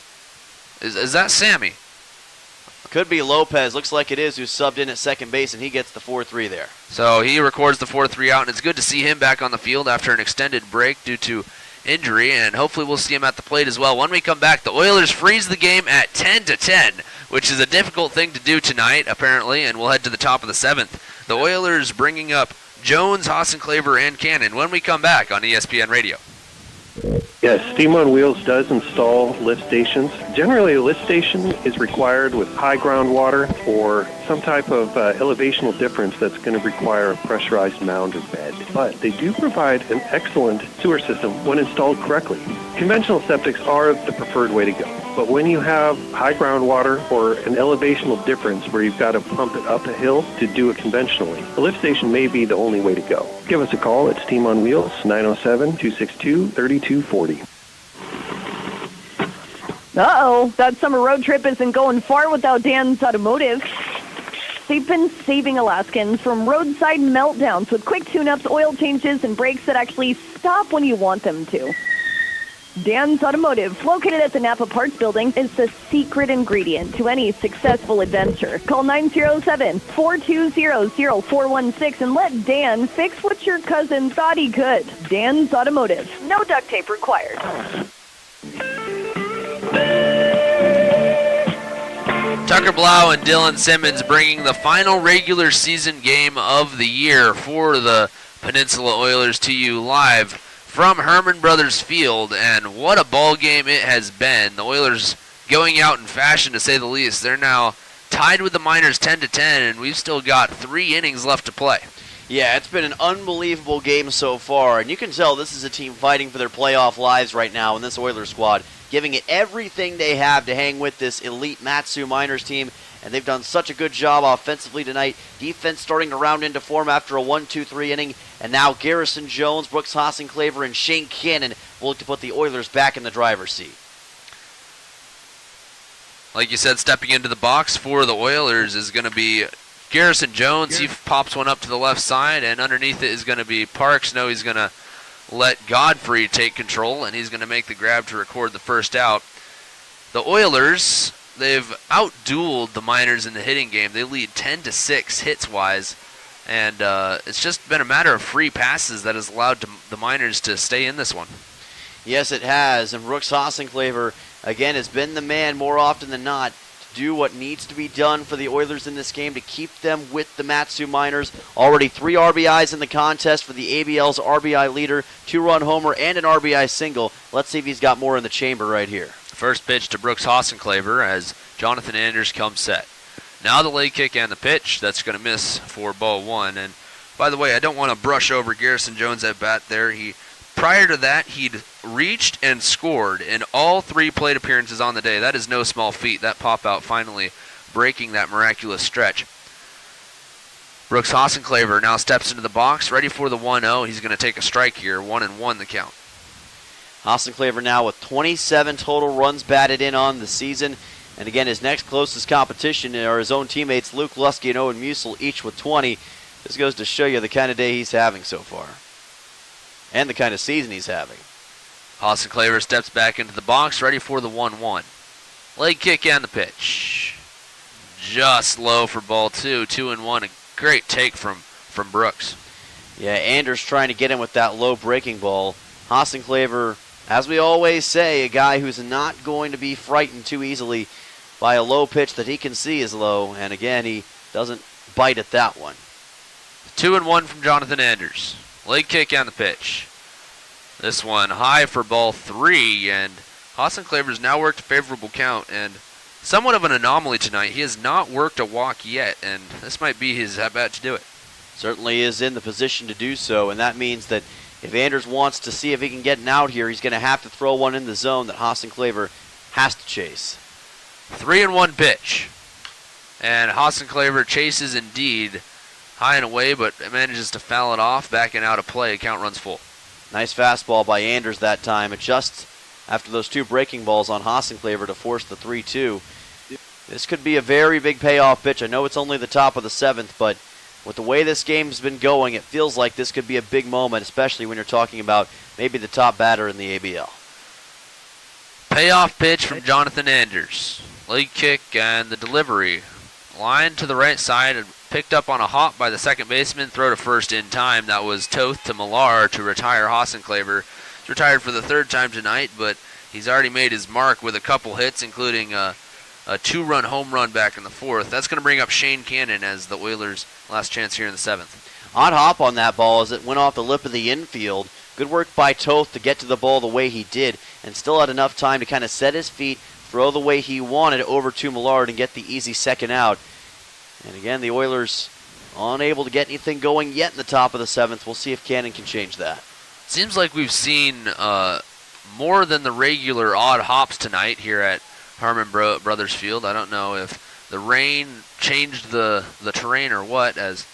Is that Sammy? Could be Lopez. Looks like it is, who subbed in at second base, and he gets the 4-3 there. So he records the 4-3 out, and it's good to see him back on the field after an extended break due to injury, and hopefully we'll see him at the plate as well. When we come back, the Oilers freeze the game at 10-10, which is a difficult thing to do tonight, apparently, and we'll head to the top of the 7th. The Oilers bringing up Jones, Hassenclaver, and Cannon when we come back on ESPN Radio. Yes, Steam on Wheels does install lift stations. Generally, a lift station is required with high groundwater or some type of elevational difference that's going to require a pressurized mound or bed. But they do provide an excellent sewer system when installed correctly. Conventional septics are the preferred way to go. But when you have high groundwater or an elevational difference where you've got to pump it up a hill to do it conventionally, a lift station may be the only way to go. Give us a call at Steam on Wheels, 907-262-3240. Uh-oh, that summer road trip isn't going far without Dan's Automotive. They've been saving Alaskans from roadside meltdowns with quick tune-ups, oil changes, and brakes that actually stop when you want them to. Dan's Automotive, located at the Napa Parts Building, is the secret ingredient to any successful adventure. Call 907-420-0416 and let Dan fix what your cousin thought he could. Dan's Automotive. No duct tape required. Tucker Blau and Dylan Simmons bringing the final regular season game of the year for the Peninsula Oilers to you live from Herman Brothers Field, and what a ball game it has been. The Oilers going out in fashion, to say the least. They're now tied with the Miners 10-10, and we've still got 3 innings left to play. Yeah, it's been an unbelievable game so far, and you can tell this is a team fighting for their playoff lives right now in this Oilers squad, giving it everything they have to hang with this elite Matsu Miners team, and they've done such a good job offensively tonight. Defense starting to round into form after a 1-2-3 inning, and now Garrison Jones, Brooks Hassenclaver, and Shane Cannon will look to put the Oilers back in the driver's seat. Like you said, stepping into the box for the Oilers is going to be Garrison Jones. He pops one up to the left side, and underneath it is going to be Parks. No, he's going to let Godfrey take control, and he's going to make the grab to record the first out. The Oilers, they've outdueled the Miners in the hitting game. They lead 10-6 hits-wise, and it's just been a matter of free passes that has allowed the Miners to stay in this one. Yes, it has, and Brooks Hassenclaver, again, has been the man more often than not to do what needs to be done for the Oilers in this game to keep them with the Matsu Miners. Already 3 RBIs in the contest for the ABL's RBI leader, 2-run homer, and an RBI single. Let's see if he's got more in the chamber right here. First pitch to Brooks Hassenclaver as Jonathan Anders comes set. Now the leg kick and the pitch. That's going to miss for ball 1. And by the way, I don't want to brush over Garrison Jones at bat there. Prior to that, he'd reached and scored in all 3 plate appearances on the day. That is no small feat. That pop-out finally breaking that miraculous stretch. Brooks Hassenclaver now steps into the box, ready for the 1-0. He's going to take a strike here, 1-1 the count. Hassenclaver now with 27 total runs batted in on the season. And again, his next closest competition are his own teammates Luke Lusky and Owen Musil, each with 20. This goes to show you the kind of day he's having so far. And the kind of season he's having. Hassenclaver steps back into the box, ready for the 1-1. Leg kick and the pitch. Just low for ball 2, 2-1. A great take from Brooks. Yeah, Anders trying to get him with that low breaking ball. Hassenclaver, as we always say, a guy who's not going to be frightened too easily by a low pitch that he can see is low. And again, he doesn't bite at that one. 2-1 from Jonathan Anders. Leg kick and the pitch. This one high for ball 3, and Hassan Claver's now worked a favorable count, and somewhat of an anomaly tonight. He has not worked a walk yet, and this might be his at-bat to do it. Certainly is in the position to do so, and that means that if Anders wants to see if he can get an out here, he's going to have to throw one in the zone that Hassan Claver has to chase. 3-1 pitch. And Hassan Claver chases indeed high and away, but manages to foul it off, backing out of play. Count runs full. Nice fastball by Anders that time. It just after those two breaking balls on Hassan Claver to force the 3-2. This could be a very big payoff pitch. I know it's only the top of the 7th, but with the way this game's been going, it feels like this could be a big moment, especially when you're talking about maybe the top batter in the ABL. Payoff pitch from Jonathan Anders. Leg kick and the delivery. Line to the right side and picked up on a hop by the second baseman. Throw to first in time. That was Toth to Millar to retire Hassan Claver. He's retired for the third time tonight, but he's already made his mark with a couple hits, including a 2-run home run back in the 4th. That's going to bring up Shane Cannon as the Oilers' last chance here in the 7th. Odd hop on that ball as it went off the lip of the infield. Good work by Toth to get to the ball the way he did, and still had enough time to kind of set his feet, throw the way he wanted over to Millard and get the easy second out. And again, the Oilers unable to get anything going yet in the top of the 7th. We'll see if Cannon can change that. Seems like we've seen more than the regular odd hops tonight here at Harmon Brothers Field. I don't know if the rain changed the terrain or what, as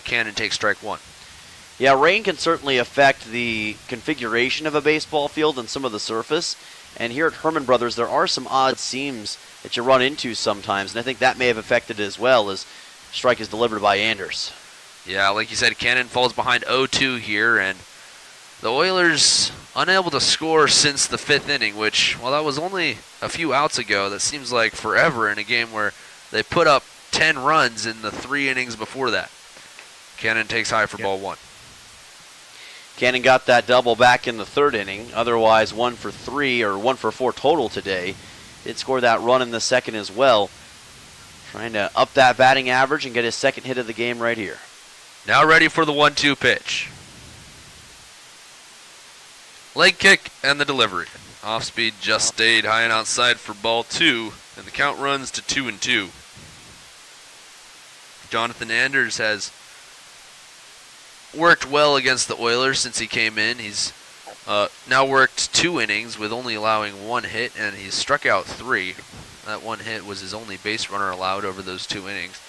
Cannon takes strike one. Yeah, rain can certainly affect the configuration of a baseball field and some of the surface. And here at Herman Brothers, there are some odd seams that you run into sometimes, and I think that may have affected it as well, as strike is delivered by Anders. Yeah, like you said, Cannon falls behind 0-2 here, and the Oilers unable to score since the 5th inning, which, well, that was only a few outs ago. That seems like forever in a game where they put up 10 runs in the 3 innings before that. Cannon takes high for ball 1. Cannon got that double back in the 3rd inning. Otherwise, 1 for 3 or 1 for 4 total today. Did score that run in the 2nd as well. Trying to up that batting average and get his 2nd hit of the game right here. Now ready for the 1-2 pitch. Leg kick and the delivery. Off speed just stayed high and outside for ball 2, and the count runs to 2-2. Jonathan Anders has worked well against the Oilers since he came in. He's now worked 2 innings with only allowing 1 hit, and he's struck out 3. That 1 hit was his only base runner allowed over those 2 innings.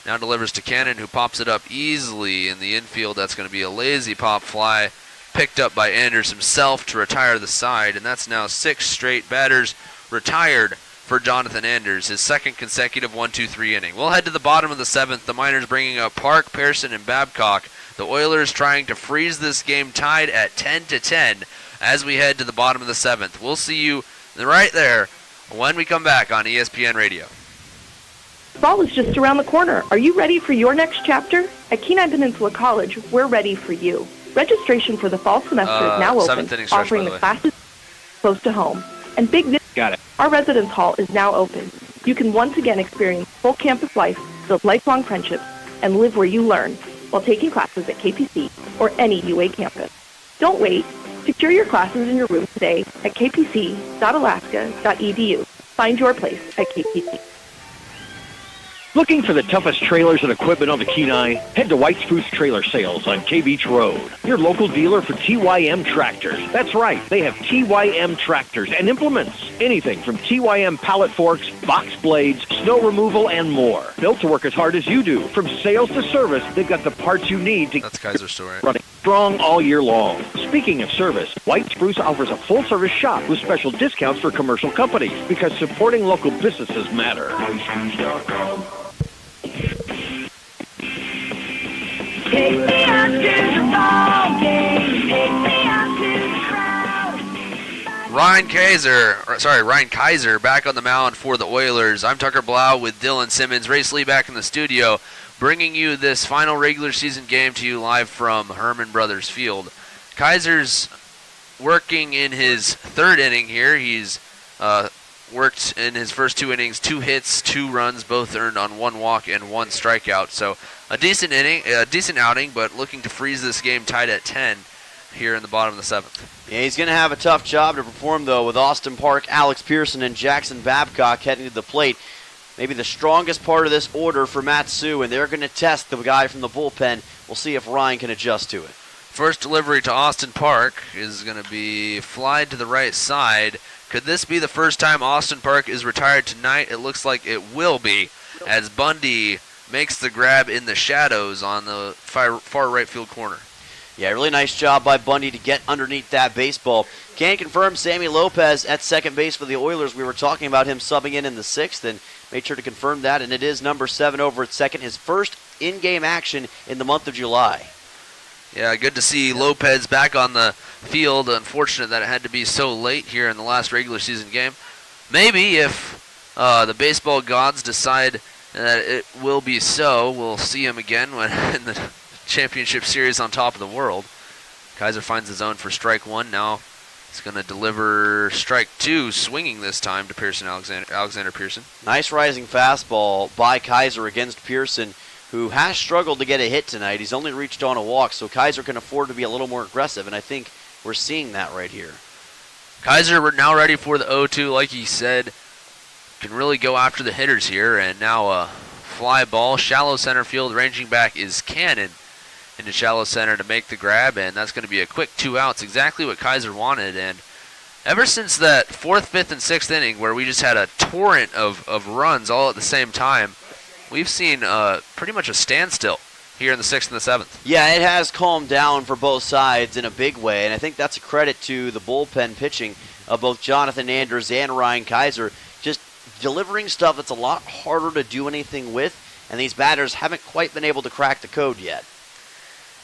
Now delivers to Cannon, who pops it up easily in the infield. That's going to be a lazy pop fly, picked up by Anders himself to retire the side, and that's now 6 straight batters retired for Jonathan Anders, his 2nd consecutive 1-2-3 inning. We'll head to the bottom of the 7th. The Miners bringing up Park, Pearson, and Babcock. The Oilers trying to freeze this game tied at 10-10 as we head to the bottom of the 7th. We'll see you right there when we come back on ESPN Radio. Fall is just around the corner. Are you ready for your next chapter? At Kenai Peninsula College, we're ready for you. Registration for the fall semester is now open, offering the classes close to home. And big news, our residence hall is now open. You can once again experience full campus life, build lifelong friendships, and live where you learn while taking classes at KPC or any UA campus. Don't wait. Secure your classes in your room today at kpc.alaska.edu. Find your place at KPC. Looking for the toughest trailers and equipment on the Kenai? Head to White Spruce Trailer Sales on K Beach Road, your local dealer for TYM tractors. That's right, they have TYM tractors and implements. Anything from TYM pallet forks, box blades, snow removal, and more. Built to work as hard as you do. From sales to service, they've got the parts you need to That's Kaiser's store, right? Running strong all year long. Speaking of service, White Spruce offers a full-service shop with special discounts for commercial companies because supporting local businesses matter. Take me out to the ball game. Take me out to the crowd. Ryan Kaiser back on the mound for the Oilers. I'm Tucker Blau with Dylan Simmons. Race Lee back in the studio, bringing you this final regular season game to you live from Herman Brothers Field. Kaiser's working in his 3rd inning here. He's worked in his first 2 innings, 2 hits, 2 runs, both earned on 1 walk and 1 strikeout. So a decent outing, but looking to freeze this game tied at 10 here in the bottom of the 7th. Yeah, he's going to have a tough job to perform, though, with Austin Park, Alex Pearson, and Jackson Babcock heading to the plate. Maybe the strongest part of this order for Matsu, and they're going to test the guy from the bullpen. We'll see if Ryan can adjust to it. First delivery to Austin Park is going to be flied to the right side. Could this be the first time Austin Park is retired tonight? It looks like it will be, as Bundy makes the grab in the shadows on the far right field corner. Yeah, really nice job by Bundy to get underneath that baseball. Can confirm Sammy Lopez at second base for the Oilers. We were talking about him subbing in the 6th, and made sure to confirm that, and it is number 7 over at second, his first in-game action in the month of July. Yeah, good to see Lopez back on the field. Unfortunate that it had to be so late here in the last regular season game. Maybe if the baseball gods decide that it will be so, we'll see him again when in the championship series on top of the world. Kaiser finds the zone for strike 1. Now he's going to deliver strike 2, swinging this time to Alexander Pearson. Nice rising fastball by Kaiser against Pearson, who has struggled to get a hit tonight. He's only reached on a walk, so Kaiser can afford to be a little more aggressive, and I think we're seeing that right here. Kaiser, we're now ready for the 0-2, like he said. Can really go after the hitters here, and now a fly ball, shallow center field. Ranging back is Cannon into shallow center to make the grab, and that's going to be a quick 2 outs, exactly what Kaiser wanted. And ever since that 4th, 5th, and 6th inning where we just had a torrent of runs all at the same time, we've seen pretty much a standstill here in the 6th and the 7th. Yeah, it has calmed down for both sides in a big way, and I think that's a credit to the bullpen pitching of both Jonathan Anders and Ryan Kaiser, just delivering stuff that's a lot harder to do anything with, and these batters haven't quite been able to crack the code yet.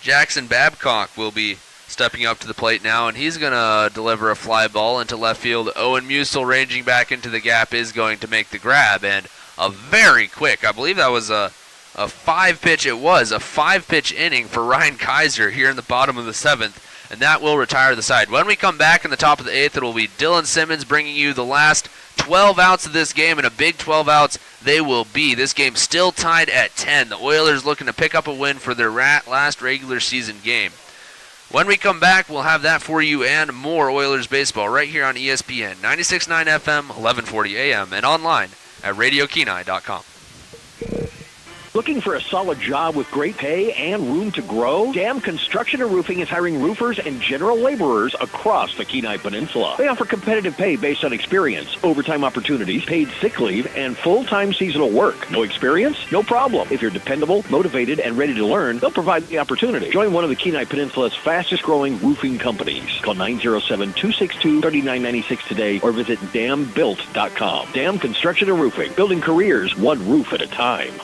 Jackson Babcock will be stepping up to the plate now, and he's going to deliver a fly ball into left field. Owen Musel, ranging back into the gap, is going to make the grab, and a very quick, I believe that was a 5-pitch, it was a 5-pitch inning for Ryan Kaiser here in the bottom of the 7th, and that will retire the side. When we come back in the top of the 8th, it will be Dylan Simmons bringing you the last 12 outs of this game, and a big 12 outs they will be. This game still tied at 10. The Oilers looking to pick up a win for their last regular season game. When we come back, we'll have that for you and more Oilers baseball right here on ESPN 96.9 FM, 1140 AM, and online at RadioKenai.com. Looking for a solid job with great pay and room to grow? Dam Construction and Roofing is hiring roofers and general laborers across the Kenai Peninsula. They offer competitive pay based on experience, overtime opportunities, paid sick leave, and full-time seasonal work. No experience? No problem. If you're dependable, motivated, and ready to learn, they'll provide the opportunity. Join one of the Kenai Peninsula's fastest-growing roofing companies. Call 907-262-3996 today or visit dambuilt.com. Dam Construction and Roofing, building careers one roof at a time.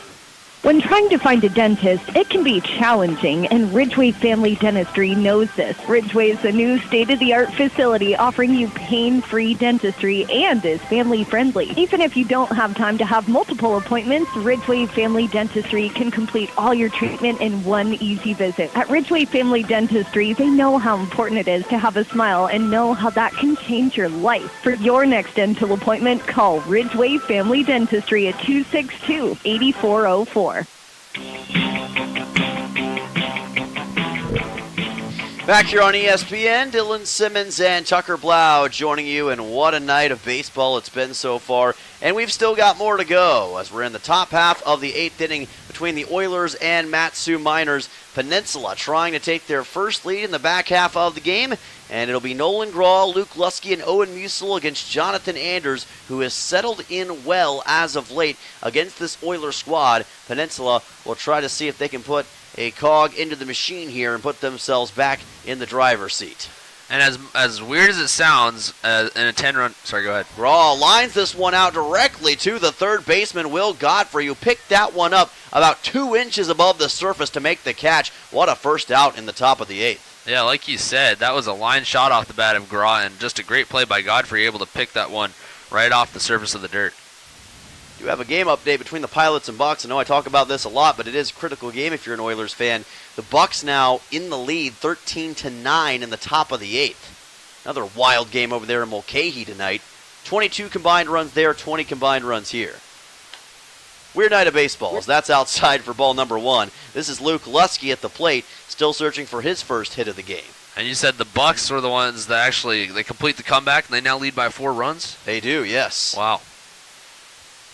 When trying to find a dentist, it can be challenging, and Ridgeway Family Dentistry knows this. Ridgeway is a new state-of-the-art facility offering you pain-free dentistry and is family-friendly. Even if you don't have time to have multiple appointments, Ridgeway Family Dentistry can complete all your treatment in one easy visit. At Ridgeway Family Dentistry, they know how important it is to have a smile and know how that can change your life. For your next dental appointment, call Ridgeway Family Dentistry at 262-8404. Back here on ESPN, Dylan Simmons and Tucker Blau joining you, and what a night of baseball it's been so far. And we've still got more to go as we're in the top half of the 8th inning between the Oilers and Matsu Miners. Peninsula trying to take their first lead in the back half of the game, and it'll be Nolan Graw, Luke Lusky, and Owen Musel against Jonathan Anders, who has settled in well as of late against this Oilers squad. Peninsula will try to see if they can put a cog into the machine here and put themselves back in the driver's seat. And as weird as it sounds, in a 10-run... Sorry, go ahead. Graw lines this one out directly to the third baseman, Will Godfrey, who picked that one up about 2 inches above the surface to make the catch. What a first out in the top of the 8th. Yeah, like you said, that was a line shot off the bat of Graw, and just a great play by Godfrey, able to pick that one right off the surface of the dirt. You have a game update between the Pilots and Bucks. I know I talk about this a lot, but it is a critical game if you're an Oilers fan. The Bucks now in the lead, 13-9 in the top of the 8th. Another wild game over there in Mulcahy tonight. 22 combined runs there, 20 combined runs here. Weird night of baseballs. That's outside for ball number 1. This is Luke Lusky at the plate, still searching for his first hit of the game. And you said the Bucks were the ones that actually they complete the comeback, and they now lead by 4 runs? They do, yes. Wow.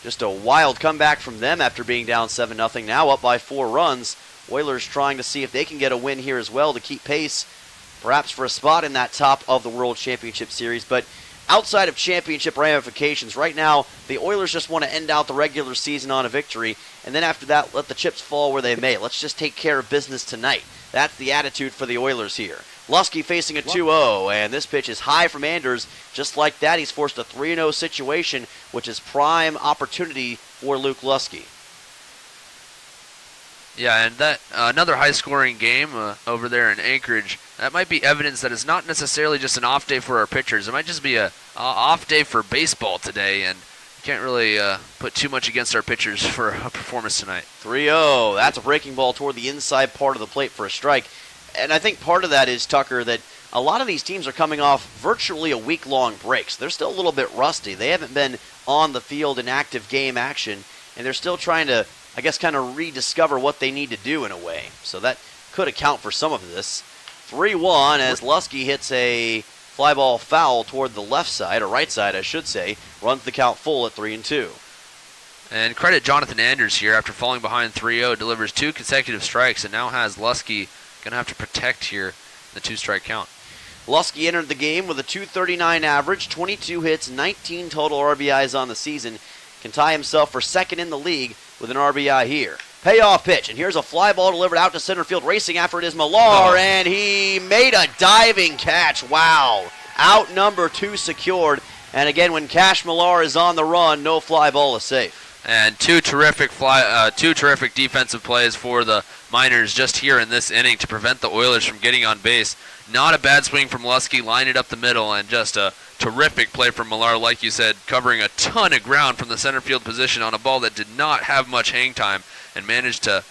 Just a wild comeback from them after being down 7-0. Now up by 4 runs. Oilers trying to see if they can get a win here as well to keep pace, perhaps for a spot in that top of the World Championship Series. But outside of championship ramifications, right now the Oilers just want to end out the regular season on a victory, and then after that, let the chips fall where they may. Let's just take care of business tonight. That's the attitude for the Oilers here. Lusky facing a 2-0, and this pitch is high from Anders. Just like that, he's forced a 3-0 situation, which is prime opportunity for Luke Lusky. Yeah, and that another high-scoring game over there in Anchorage. That might be evidence that it's not necessarily just an off day for our pitchers. It might just be a off day for baseball today, and can't really put too much against our pitchers for a performance tonight. 3-0. That's a breaking ball toward the inside part of the plate for a strike. And I think part of that is, Tucker, that a lot of these teams are coming off virtually a week-long break. So they're still a little bit rusty. They haven't been on the field in active game action, and they're still trying to, I guess, kind of rediscover what they need to do in a way. So that could account for some of this. 3-1 as Lusky hits a fly ball foul toward the left side, or right side, I should say. Runs the count full at 3-2. And credit Jonathan Anders here after falling behind 3-0. Delivers 2 consecutive strikes and now has Lusky going to have to protect here the 2-strike count. Lusky entered the game with a .239 average, 22 hits, 19 total RBIs on the season. Can tie himself for second in the league with an RBI here. Payoff pitch, and here's a fly ball delivered out to center field. Racing after it is Millar, and he made a diving catch. Wow. Out number 2 secured. And again, when Cash Millar is on the run, no fly ball is safe. And two terrific defensive plays for the Miners just here in this inning to prevent the Oilers from getting on base. Not a bad swing from Lusky, lined it up the middle, and just a terrific play from Millar, like you said, covering a ton of ground from the center field position on a ball that did not have much hang time and managed to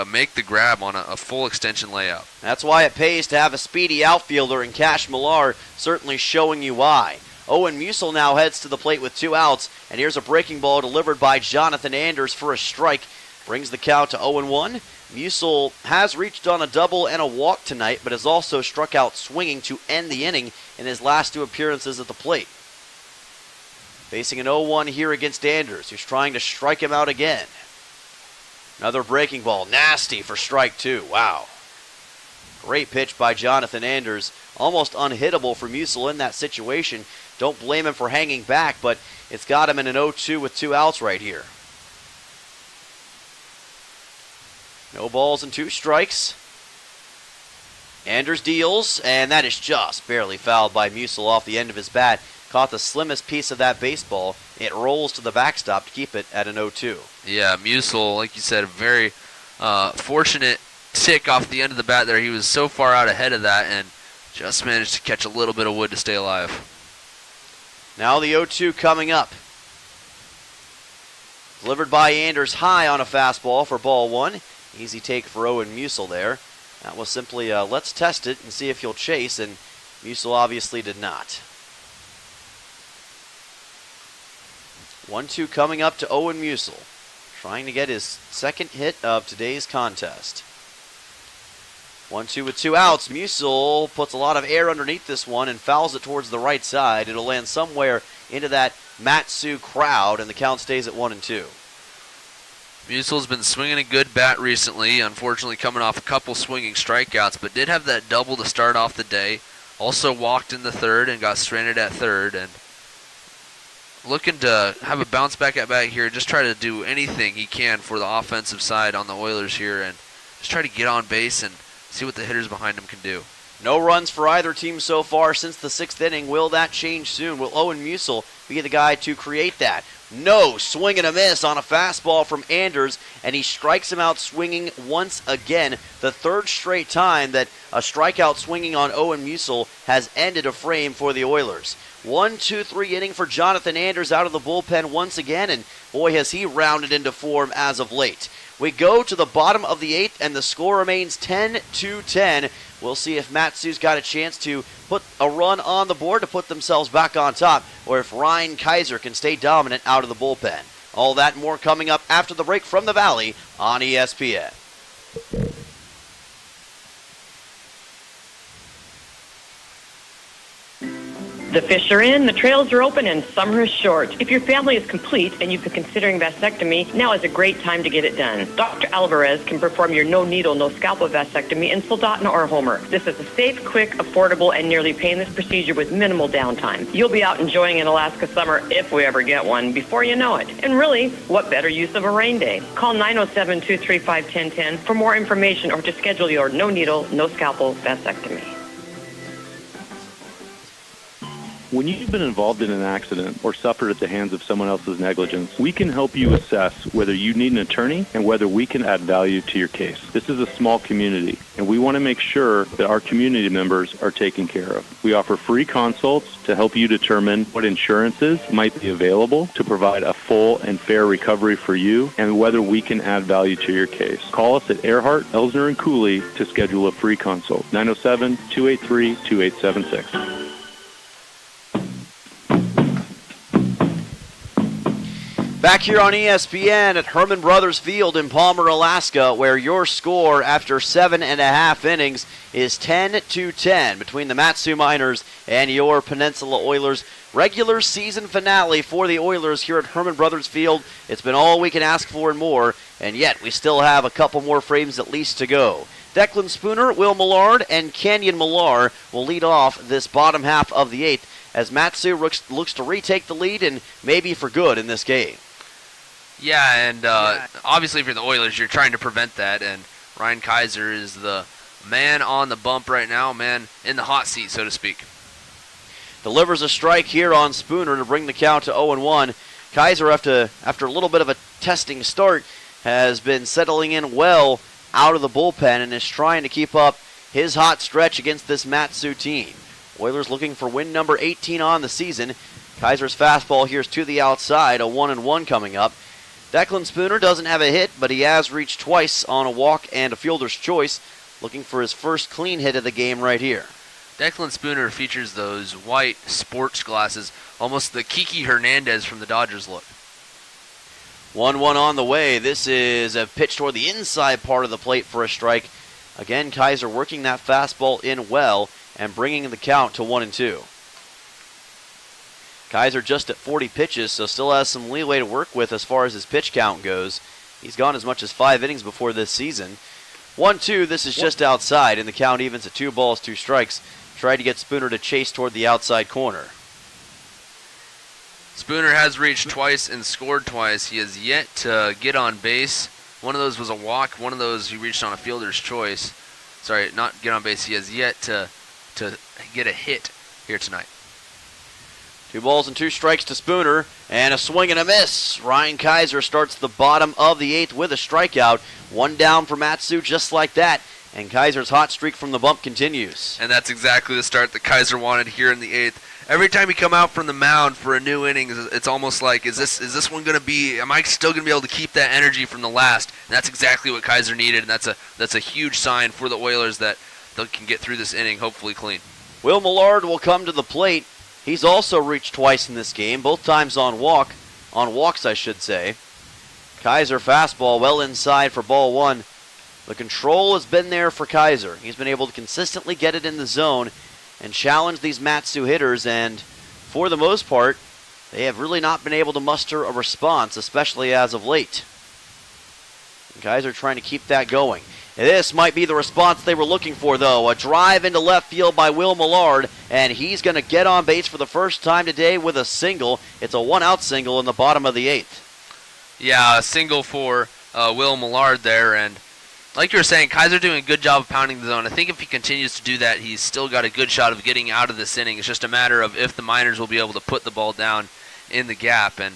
make the grab on a full extension layout. That's why it pays to have a speedy outfielder, and Cash Millar certainly showing you why. Owen Musil now heads to the plate with 2 outs, and here's a breaking ball delivered by Jonathan Anders for a strike. Brings the count to 0-1. Musil has reached on a double and a walk tonight, but has also struck out swinging to end the inning in his last 2 appearances at the plate. Facing an 0-1 here against Anders, who's trying to strike him out again. Another breaking ball, nasty for strike 2. Wow. Great pitch by Jonathan Anders. Almost unhittable for Musil in that situation. Don't blame him for hanging back, but it's got him in an 0-2 with 2 outs right here. No balls and 2 strikes. Anders deals, and that is just barely fouled by Musil off the end of his bat. Caught the slimmest piece of that baseball. It rolls to the backstop to keep it at an 0-2. Yeah, Musil, like you said, a very fortunate tick off the end of the bat there. He was so far out ahead of that and just managed to catch a little bit of wood to stay alive. Now the 0-2 coming up. Delivered by Anders high on a fastball for ball 1. Easy take for Owen Musil there. That was simply let's test it and see if you'll chase, and Musil obviously did not. 1-2 coming up to Owen Musil, trying to get his second hit of today's contest. 1-2 with 2 outs. Musil puts a lot of air underneath this one and fouls it towards the right side. It'll land somewhere into that Matsu crowd, and the count stays at 1-2. Musil's been swinging a good bat recently, unfortunately coming off a couple swinging strikeouts, but did have that double to start off the day. Also walked in the third and got stranded at third, and looking to have a bounce back at bat here, just try to do anything he can for the offensive side on the Oilers here and just try to get on base and see what the hitters behind him can do. No runs for either team so far since the 6th inning. Will that change soon? Will Owen Musil be the guy to create that? No, swing and a miss on a fastball from Anders, and he strikes him out swinging once again. The 3rd straight time that a strikeout swinging on Owen Musil has ended a frame for the Oilers. 1-2-3 inning for Jonathan Anders out of the bullpen once again, and boy has he rounded into form as of late. We go to the bottom of the 8th, and the score remains 10-10. We'll see if Matsu's got a chance to put a run on the board to put themselves back on top, or if Ryan Kaiser can stay dominant out of the bullpen. All that and more coming up after the break from the Valley on ESPN. The fish are in, the trails are open, and summer is short. If your family is complete and you've been considering vasectomy, now is a great time to get it done. Dr. Alvarez can perform your no-needle, no-scalpel vasectomy in Soldotna or Homer. This is a safe, quick, affordable, and nearly painless procedure with minimal downtime. You'll be out enjoying an Alaska summer, if we ever get one, before you know it. And really, what better use of a rain day? Call 907-235-1010 for more information or to schedule your no-needle, no-scalpel vasectomy. When you've been involved in an accident or suffered at the hands of someone else's negligence, we can help you assess whether you need an attorney and whether we can add value to your case. This is a small community, and we want to make sure that our community members are taken care of. We offer free consults to help you determine what insurances might be available to provide a full and fair recovery for you and whether we can add value to your case. Call us at Earhart, Elsner, and Cooley to schedule a free consult. 907-283-2876. Back here on ESPN at Herman Brothers Field in Palmer, Alaska, where your score after 7.5 innings is 10-10 between the Mat-Su Miners and your Peninsula Oilers. Regular season finale for the Oilers here at Herman Brothers Field. It's been all we can ask for and more, and yet we still have a couple more frames at least to go. Declan Spooner, Will Millard, and Kenyon Millar will lead off this bottom half of the 8th as Mat-Su looks to retake the lead and maybe for good in this game. Yeah, and obviously for the Oilers, you're trying to prevent that, and Ryan Kaiser is the man on the bump right now, man in the hot seat, so to speak. Delivers a strike here on Spooner to bring the count to 0-1. Kaiser, after a little bit of a testing start, has been settling in well out of the bullpen and is trying to keep up his hot stretch against this Mat-Su team. Oilers looking for win number 18 on the season. Kaiser's fastball here's to the outside, a 1-1 coming up. Declan Spooner doesn't have a hit, but he has reached twice on a walk and a fielder's choice, looking for his first clean hit of the game right here. Declan Spooner features those white sports glasses, almost the Kiki Hernandez from the Dodgers look. 1-1 on the way. This is a pitch toward the inside part of the plate for a strike. Again, Kaiser working that fastball in well and bringing the count to 1-2. Kaiser just at 40 pitches, so still has some leeway to work with as far as his pitch count goes. He's gone as much as 5 innings before this season. 1-2, this is just outside, and the count evens at 2 balls, 2 strikes. Tried to get Spooner to chase toward the outside corner. Spooner has reached twice and scored twice. He has yet to get on base. One of those was a walk. One of those he reached on a fielder's choice. Sorry, not get on base. He has yet to get a hit here tonight. 2 balls and 2 strikes to Spooner, and a swing and a miss. Ryan Kaiser starts the bottom of the 8th with a strikeout. 1 down for Mat-Su just like that, and Kaiser's hot streak from the bump continues. And that's exactly the start that Kaiser wanted here in the 8th. Every time you come out from the mound for a new inning, it's almost like, is this one going to be, am I still going to be able to keep that energy from the last? And that's exactly what Kaiser needed, and that's a huge sign for the Oilers that they can get through this inning hopefully clean. Will Millard will come to the plate. He's also reached twice in this game, both times on walks, I should say. Kaiser fastball well inside for ball 1. The control has been there for Kaiser. He's been able to consistently get it in the zone and challenge these Mat-Su hitters, and for the most part, they have really not been able to muster a response, especially as of late. And Kaiser trying to keep that going. This might be the response they were looking for, though. A drive into left field by Will Millard, and he's going to get on base for the first time today with a single. It's a 1-out single in the bottom of the 8th. Yeah, a single for Will Millard there, and like you were saying, Kaiser doing a good job of pounding the zone. I think if he continues to do that, he's still got a good shot of getting out of this inning. It's just a matter of if the Miners will be able to put the ball down in the gap, and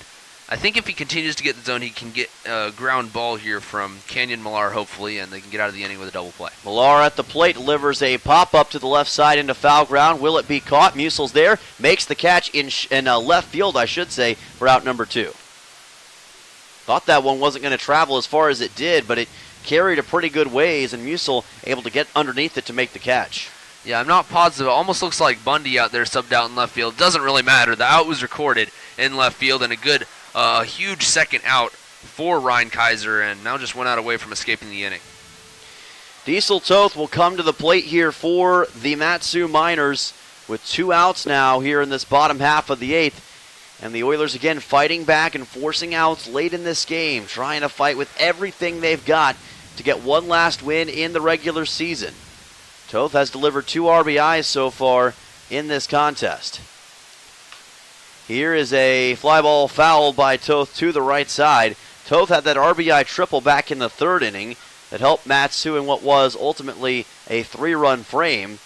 I think if he continues to get the zone, he can get a ground ball here from Kenyon Millar, hopefully, and they can get out of the inning with a double play. Millar at the plate delivers a pop-up to the left side into foul ground. Will it be caught? Musil's there. Makes the catch in left field, I should say, for out number 2. Thought that one wasn't going to travel as far as it did, but it carried a pretty good ways, and Musil able to get underneath it to make the catch. Yeah, I'm not positive. It almost looks like Bundy out there subbed out in left field. Doesn't really matter. The out was recorded in left field, and a huge second out for Ryan Kaiser, and now just 1 out away from escaping the inning. Diesel Toth will come to the plate here for the Mat-Su Miners. with 2 outs now here in this bottom half of the 8th. And the Oilers again fighting back and forcing outs late in this game, trying to fight with everything they've got to get one last win in the regular season. Toth has delivered 2 RBIs so far in this contest. Here is a fly ball fouled by Toth to the right side. Toth had that RBI triple back in the 3rd inning that helped Matsu in what was ultimately a 3-run frame.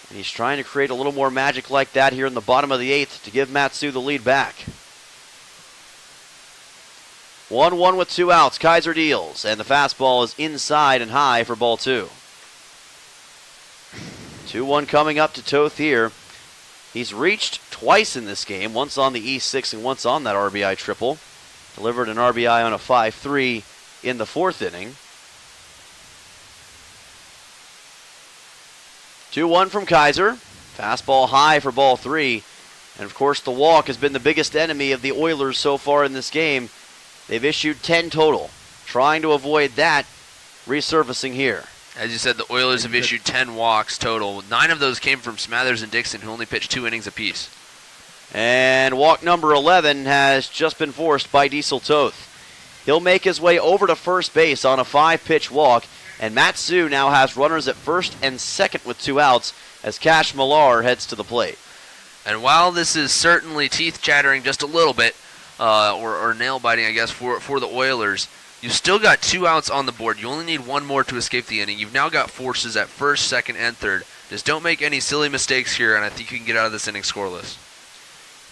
And he's trying to create a little more magic like that here in the bottom of the 8th to give Matsu the lead back. 1-1 with 2 outs. Kaiser deals, and the fastball is inside and high for ball 2. 2-1 coming up to Toth here. He's reached twice in this game, once on the E6 and once on that RBI triple. Delivered an RBI on a 5-3 in the 4th inning. 2-1 from Kaiser. Fastball high for ball 3. And of course the walk has been the biggest enemy of the Oilers so far in this game. They've issued 10 total. Trying to avoid that resurfacing here. As you said, the Oilers have issued 10 walks total. 9 of those came from Smathers and Dixon, who only pitched 2 innings apiece. And walk number 11 has just been forced by Diesel Toth. He'll make his way over to first base on a 5-pitch walk, and Matsu now has runners at first and second with 2 outs as Cash Millar heads to the plate. And while this is certainly teeth-chattering just a little bit, or nail-biting, I guess, for the Oilers, you've still got 2 outs on the board. You only need 1 more to escape the inning. You've now got forces at first, second, and third. Just don't make any silly mistakes here, and I think you can get out of this inning scoreless.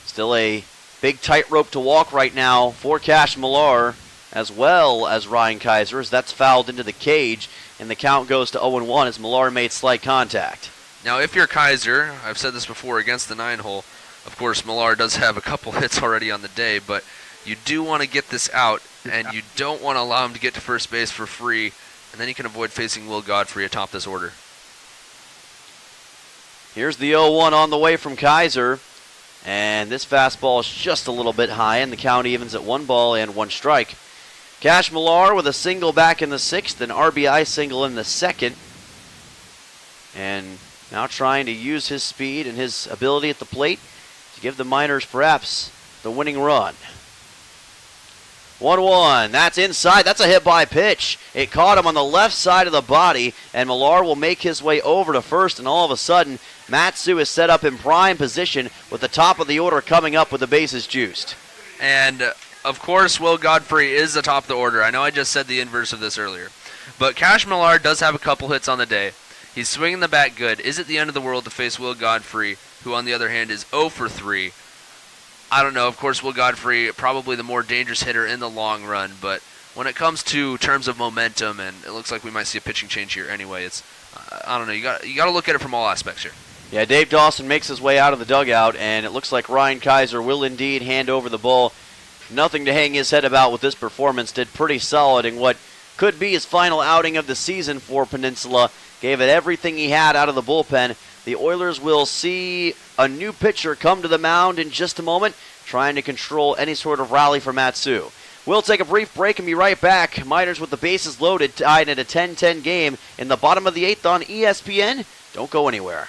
Still a big tightrope to walk right now for Cash Millar, as well as Ryan Kaiser, as that's fouled into the cage, and the count goes to 0-1 as Millar made slight contact. Now, if you're Kaiser, I've said this before against the 9-hole, of course, Millar does have a couple hits already on the day, but you do want to get this out, and you don't want to allow him to get to first base for free, and then you can avoid facing Will Godfrey atop this order. Here's the 0-1 on the way from Kaiser, and this fastball is just a little bit high, and the count evens at 1 ball and 1 strike. Cash Millar with a single back in the 6th, an RBI single in the 2nd, and now trying to use his speed and his ability at the plate to give the Miners perhaps the winning run. 1-1, that's inside, that's a hit by pitch. It caught him on the left side of the body, and Millar will make his way over to first, and all of a sudden, Matsu is set up in prime position with the top of the order coming up with the bases juiced. And, of course, Will Godfrey is atop the order. I know I just said the inverse of this earlier. But Cash Millar does have a couple hits on the day. He's swinging the bat good. Is it the end of the world to face Will Godfrey, who on the other hand is 0 for 3? I don't know. Of course, Will Godfrey, probably the more dangerous hitter in the long run, but when it comes to terms of momentum, and it looks like we might see a pitching change here anyway, it's, I don't know, you got to look at it from all aspects here. Yeah, Dave Dawson makes his way out of the dugout, and it looks like Ryan Kaiser will indeed hand over the ball. Nothing to hang his head about with this performance. Did pretty solid in what could be his final outing of the season for Peninsula. Gave it everything he had out of the bullpen. The Oilers will see a new pitcher come to the mound in just a moment, trying to control any sort of rally for Matsu. We'll take a brief break and be right back. Miners with the bases loaded, tied at a 10-10 game in the bottom of the 8th on ESPN. Don't go anywhere.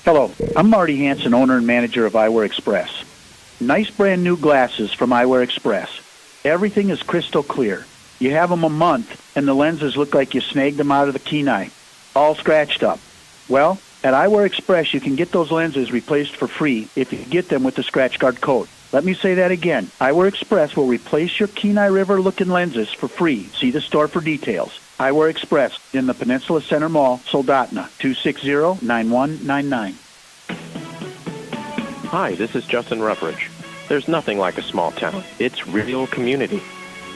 Hello, I'm Marty Hansen, owner and manager of Eyewear Express. Nice brand new glasses from Eyewear Express. Everything is crystal clear. You have them a month, and the lenses look like you snagged them out of the Kenai, all scratched up. Well, at Eyewear Express, you can get those lenses replaced for free if you get them with the Scratch Guard code. Let me say that again. Eyewear Express will replace your Kenai River-looking lenses for free. See the store for details. Eyewear Express in the Peninsula Center Mall, Soldotna, 260-9199. Hi, this is Justin Ruffridge. There's nothing like a small town. It's real community.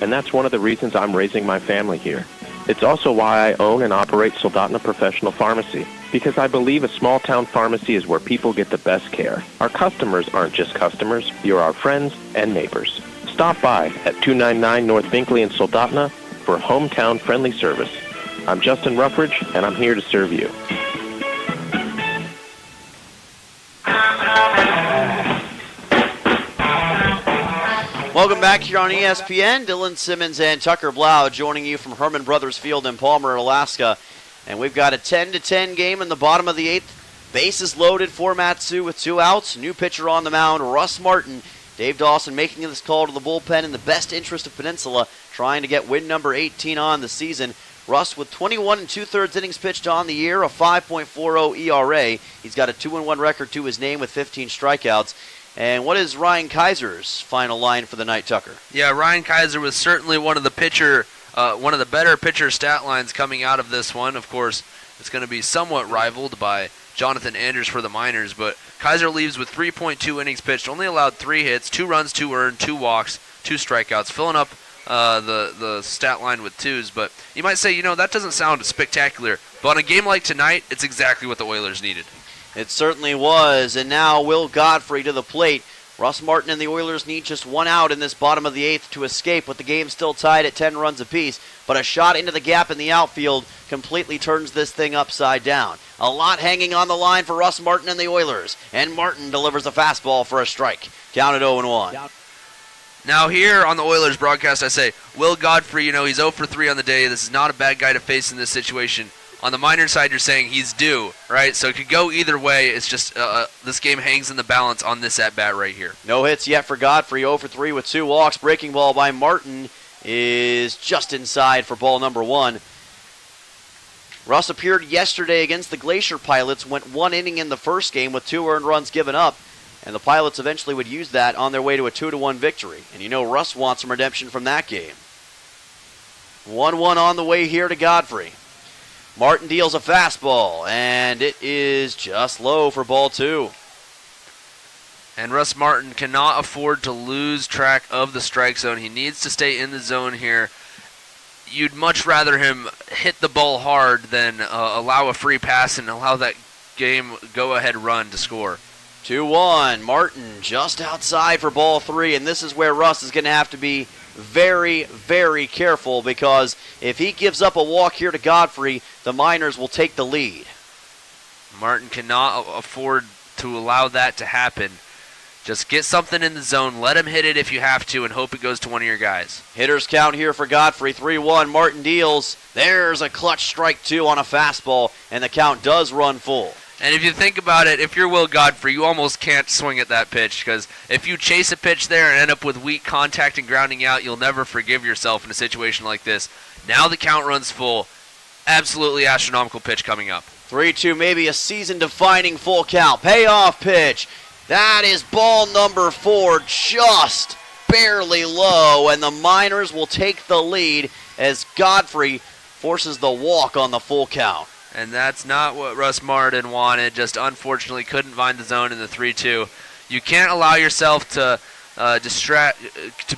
And that's one of the reasons I'm raising my family here. It's also why I own and operate Soldotna Professional Pharmacy, because I believe a small-town pharmacy is where people get the best care. Our customers aren't just customers. You're our friends and neighbors. Stop by at 299 North Binkley in Soldotna for hometown-friendly service. I'm Justin Ruffridge, and I'm here to serve you. Welcome back here on ESPN. Dylan Simmons and Tucker Blau joining you from Herman Brothers Field in Palmer, Alaska. And we've got a 10-10 game in the bottom of the 8th. Bases loaded for Matsu with 2 outs. New pitcher on the mound, Russ Martin. Dave Dawson making this call to the bullpen in the best interest of Peninsula, trying to get win number 18 on the season. Russ with 21 2/3 innings pitched on the year, a 5.40 ERA. He's got a 2-1 record to his name with 15 strikeouts. And what is Ryan Kaiser's final line for the night, Tucker? Yeah, Ryan Kaiser was certainly one of the better pitcher stat lines coming out of this one. Of course, it's going to be somewhat rivaled by Jonathan Andrews for the Miners, but Kaiser leaves with 3.2 innings pitched, only allowed 3 hits, 2 runs, 2 earned, 2 walks, 2 strikeouts, filling up the stat line with 2s. But you might say, that doesn't sound spectacular, but on a game like tonight, it's exactly what the Oilers needed. It certainly was, and now Will Godfrey to the plate. Russ Martin and the Oilers need just 1 out in this bottom of the 8th to escape, with the game still tied at 10 runs apiece. But a shot into the gap in the outfield completely turns this thing upside down. A lot hanging on the line for Russ Martin and the Oilers, and Martin delivers a fastball for a strike. Count at 0-1. Now here on the Oilers broadcast, I say, Will Godfrey, he's 0 for 3 on the day. This is not a bad guy to face in this situation. On the Miners side, you're saying he's due, right? So it could go either way. It's just this game hangs in the balance on this at-bat right here. No hits yet for Godfrey, 0 for 3 with 2 walks. Breaking ball by Martin is just inside for ball number 1. Russ appeared yesterday against the Glacier Pilots, went 1 inning in the first game with 2 earned runs given up, and the Pilots eventually would use that on their way to a 2-1 victory. And Russ wants some redemption from that game. 1-1 on the way here to Godfrey. Martin deals a fastball, and it is just low for ball 2. And Russ Martin cannot afford to lose track of the strike zone. He needs to stay in the zone here. You'd much rather him hit the ball hard than allow a free pass and allow that game go-ahead run to score. 2-1. Martin just outside for ball 3, and this is where Russ is going to have to be very, very careful, because if he gives up a walk here to Godfrey, the Miners will take the lead. Martin cannot afford to allow that to happen. Just get something in the zone, let him hit it if you have to, and hope it goes to one of your guys. Hitters count here for Godfrey, 3-1. Martin deals. There's a clutch strike 2 on a fastball, and the count does run full. And if you think about it, if you're Will Godfrey, you almost can't swing at that pitch, because if you chase a pitch there and end up with weak contact and grounding out, you'll never forgive yourself in a situation like this. Now the count runs full. Absolutely astronomical pitch coming up. 3-2, maybe a season-defining full count. Payoff pitch. That is ball number 4, just barely low, and the Miners will take the lead as Godfrey forces the walk on the full count. And that's not what Russ Martin wanted. Just unfortunately couldn't find the zone in the 3-2. You can't allow yourself to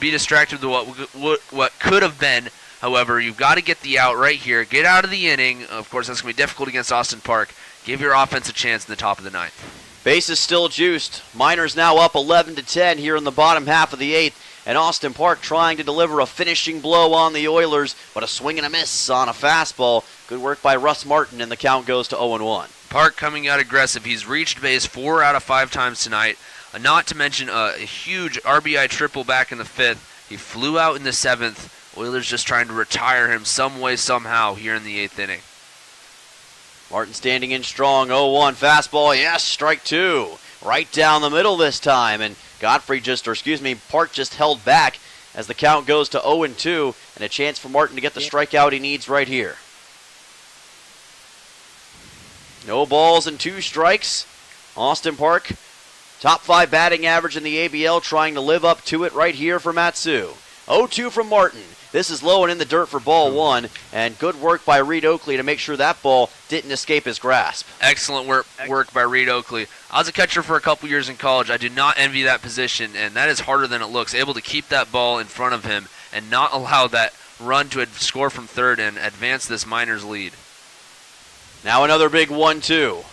be distracted with what could have been. However, you've got to get the out right here. Get out of the inning. Of course, that's going to be difficult against Austin Park. Give your offense a chance in the top of the 9th. Base is still juiced. Miners now up 11-10 here in the bottom half of the 8th. And Austin Park trying to deliver a finishing blow on the Oilers, but a swing and a miss on a fastball. Good work by Russ Martin, and the count goes to 0-1. Park coming out aggressive. He's reached base 4 out of 5 times tonight. Not to mention a huge RBI triple back in the 5th. He flew out in the 7th. Oilers just trying to retire him some way, somehow here in the 8th inning. Martin standing in strong, 0-1 fastball. Yes, strike 2. Right down the middle this time, and Park just held back as the count goes to 0-2, and a chance for Martin to get the strikeout he needs right here. No balls and 2 strikes. Austin Park, top 5 batting average in the ABL, trying to live up to it right here for Matsu. 0-2 from Martin. This is low and in the dirt for ball 1, and good work by Reed Oakley to make sure that ball didn't escape his grasp. Excellent work by Reed Oakley. I was a catcher for a couple years in college. I do not envy that position, and that is harder than it looks. Able to keep that ball in front of him and not allow that run to score from third and advance this Miners lead. Now another big 1-2.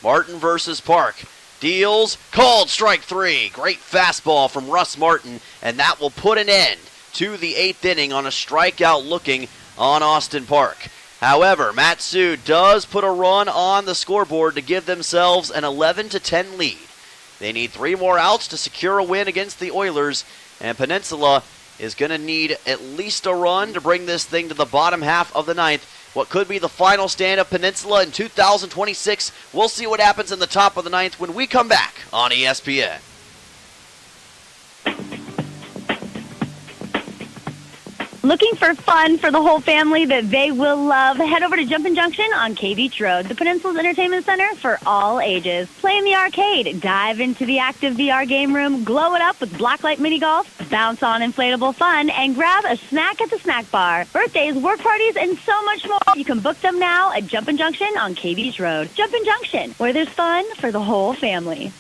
Martin versus Park. Deals, called strike 3. Great fastball from Russ Martin, and that will put an end to the 8th inning on a strikeout looking on Austin Park. However, Matsu does put a run on the scoreboard to give themselves an 11-10 lead. They need 3 more outs to secure a win against the Oilers, and Peninsula is going to need at least a run to bring this thing to the bottom half of the 9th what could be the final stand of Peninsula in 2026. We'll see what happens in the top of the ninth when we come back on ESPN. Looking for fun for the whole family that they will love? Head over to Jumpin' Junction on K Beach Road, the Peninsula's entertainment center for all ages. Play in the arcade, dive into the active VR game room, glow it up with blacklight mini golf, bounce on inflatable fun, and grab a snack at the snack bar. Birthdays, work parties, and so much more. You can book them now at Jumpin' Junction on K Beach Road. Jumpin' Junction, where there's fun for the whole family.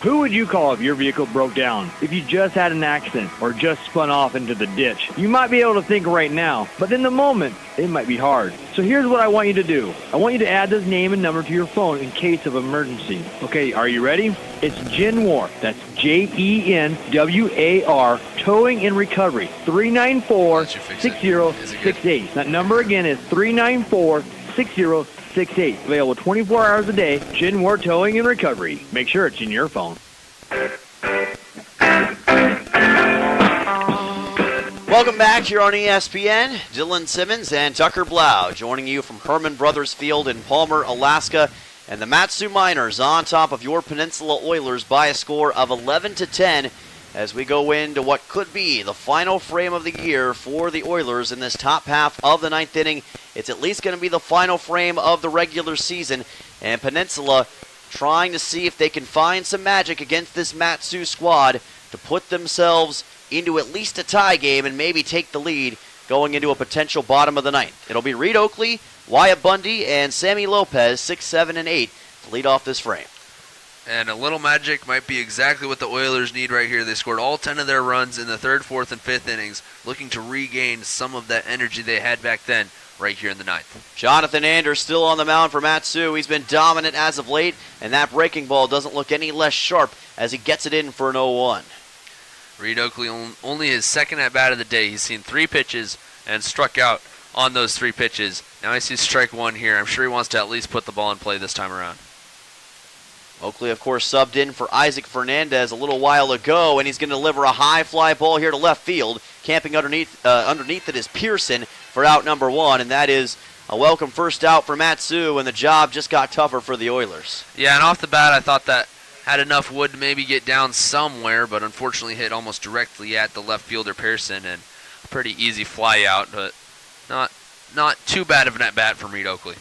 Who would you call if your vehicle broke down? If you just had an accident or just spun off into the ditch? You might be able to think right now, but in the moment, it might be hard. So here's what I want you to do. I want you to add this name and number to your phone in case of emergency. Okay, are you ready? It's Genwar. That's Jenwar, Towing and Recovery, 394-6068. That number again is 394-6068. Available 24 hours a day. Genwar Towing and Recovery. Make sure it's in your phone. Welcome back here on ESPN. Dylan Simmons and Tucker Blau joining you from Herman Brothers Field in Palmer, Alaska. And the Mat-Su Miners on top of your Peninsula Oilers by a score of 11-10 as we go into what could be the final frame of the year for the Oilers in this top half of the ninth inning. It's at least going to be the final frame of the regular season, and Peninsula trying to see if they can find some magic against this Mat-Su squad to put themselves into at least a tie game and maybe take the lead going into a potential bottom of the ninth. It'll be Reed Oakley, Wyatt Bundy, and Sammy Lopez, 6, 7, and 8 to lead off this frame. And a little magic might be exactly what the Oilers need right here. They scored all 10 of their runs in the third, fourth, and fifth innings, looking to regain some of that energy they had back then right here in the ninth. Jonathan Anders still on the mound for Mat-Su. He's been dominant as of late, and that breaking ball doesn't look any less sharp as he gets it in for an 0-1. Reed Oakley, only his second at-bat of the day. He's seen 3 pitches and struck out on those 3 pitches. Now he sees strike 1 here. I'm sure he wants to at least put the ball in play this time around. Oakley, of course, subbed in for Isaac Fernandez a little while ago, and he's going to deliver a high fly ball here to left field. Camping underneath it is Pearson for out number 1, and that is a welcome first out for Mat-Su, and the job just got tougher for the Oilers. Yeah, and off the bat, I thought that had enough wood to maybe get down somewhere, but unfortunately hit almost directly at the left fielder Pearson, and a pretty easy fly out, but not too bad of an at-bat from Reed Oakley.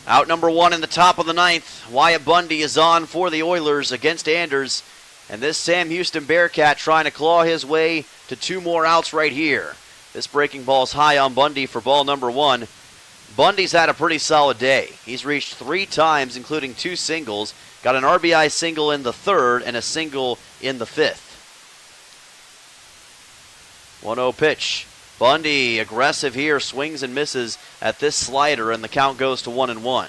Out number 1 in the top of the ninth. Wyatt Bundy is on for the Oilers against Anders. And this Sam Houston Bearcat trying to claw his way to 2 more outs right here. This breaking ball's high on Bundy for ball number 1. Bundy's had a pretty solid day. He's reached 3 times, including 2 singles. Got an RBI single in the third and a single in the fifth. 1-0 pitch. Bundy, aggressive here, swings and misses at this slider, and the count goes to 1-1.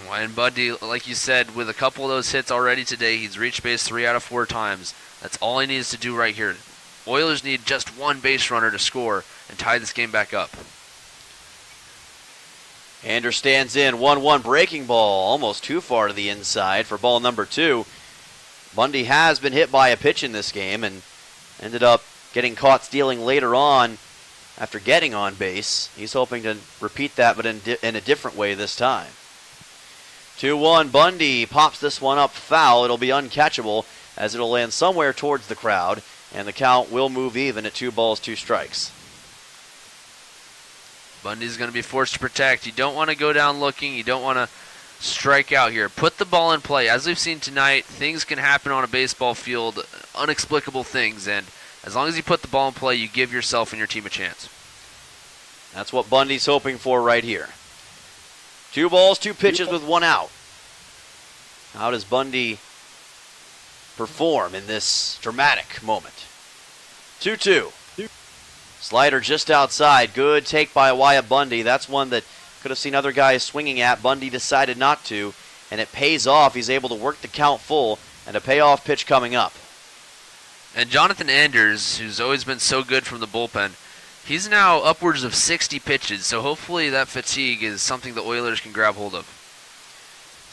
And Bundy, like you said, with a couple of those hits already today, he's reached base 3 out of 4 times. That's all he needs to do right here. Oilers need just 1 base runner to score and tie this game back up. Anders stands in, 1-1 breaking ball, almost too far to the inside for ball number 2. Bundy has been hit by a pitch in this game and ended up getting caught stealing later on after getting on base. He's hoping to repeat that, but in a different way this time. 2-1, Bundy pops this one up foul. It'll be uncatchable as it'll land somewhere towards the crowd, and the count will move even at 2 balls, 2 strikes. Bundy's going to be forced to protect. You don't want to go down looking. You don't want to strike out here. Put the ball in play. As we've seen tonight, things can happen on a baseball field, inexplicable things, and as long as you put the ball in play, you give yourself and your team a chance. That's what Bundy's hoping for right here. 2 balls, 2 pitches with 1 out. How does Bundy perform in this dramatic moment? 2-2. Slider just outside. Good take by Wyatt Bundy. That's one that could have seen other guys swinging at. Bundy decided not to, and it pays off. He's able to work the count full, and a payoff pitch coming up. And Jonathan Anders, who's always been so good from the bullpen, he's now upwards of 60 pitches, so hopefully that fatigue is something the Oilers can grab hold of.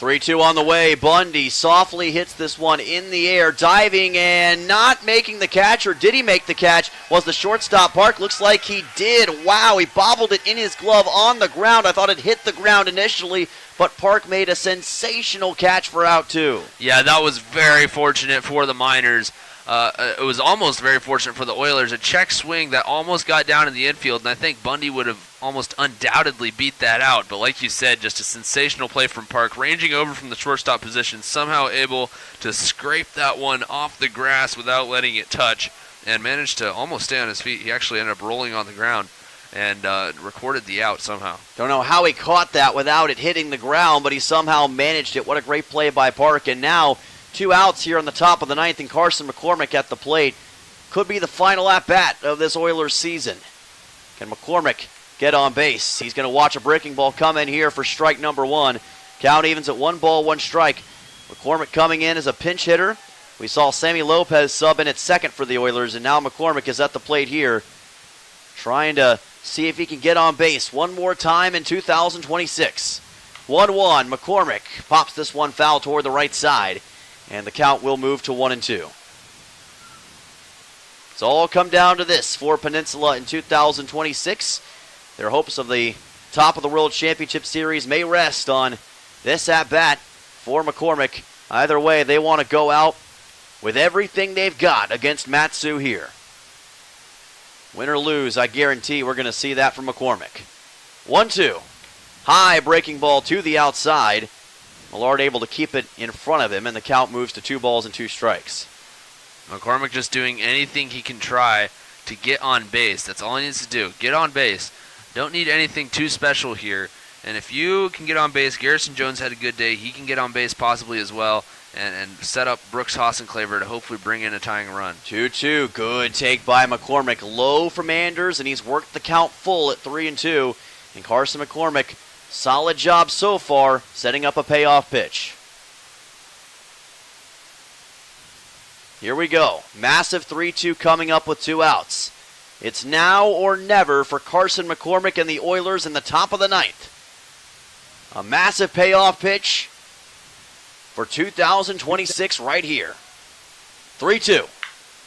3-2 on the way. Bundy softly hits this one in the air, diving and not making the catch, or did he make the catch? Was the shortstop Park? Looks like he did. Wow, he bobbled it in his glove on the ground. I thought it hit the ground initially, but Park made a sensational catch for out 2. Yeah, that was very fortunate for the Miners. It was almost very fortunate for the Oilers. A check swing that almost got down in the infield, and I think Bundy would have almost undoubtedly beat that out. But like you said, just a sensational play from Park, ranging over from the shortstop position, somehow able to scrape that one off the grass without letting it touch, and managed to almost stay on his feet. He actually ended up rolling on the ground and recorded the out somehow. Don't know how he caught that without it hitting the ground, but he somehow managed it. What a great play by Park. And now 2 outs here on the top of the 9th, and Carson McCormick at the plate. Could be the final at-bat of this Oilers season. Can McCormick get on base? He's going to watch a breaking ball come in here for strike number 1. Count evens at 1 ball, 1 strike. McCormick coming in as a pinch hitter. We saw Sammy Lopez sub in at second for the Oilers, and now McCormick is at the plate here, trying to see if he can get on base one more time in 2026. 1-1, McCormick pops this one foul toward the right side, and the count will move to 1-2. It's all come down to this for Peninsula in 2026. Their hopes of the top of the World Championship Series may rest on this at-bat for McCormick. Either way, they want to go out with everything they've got against Mat-Su here. Win or lose, I guarantee we're going to see that from McCormick. 1-2. High breaking ball to the outside. Millard able to keep it in front of him, and the count moves to 2 balls and 2 strikes. McCormick just doing anything he can try to get on base. That's all he needs to do. Get on base. Don't need anything too special here. And if you can get on base, Garrison Jones had a good day. He can get on base possibly as well and set up Brooks Hassenclaver to hopefully bring in a tying run. 2-2. Good take by McCormick. Low from Anders, and he's worked the count full at 3-2. And Carson McCormick, solid job so far, setting up a payoff pitch. Here we go. Massive 3-2 coming up with 2 outs. It's now or never for Carson McCormick and the Oilers in the top of the 9th. A massive payoff pitch for 2026 right here. 3-2.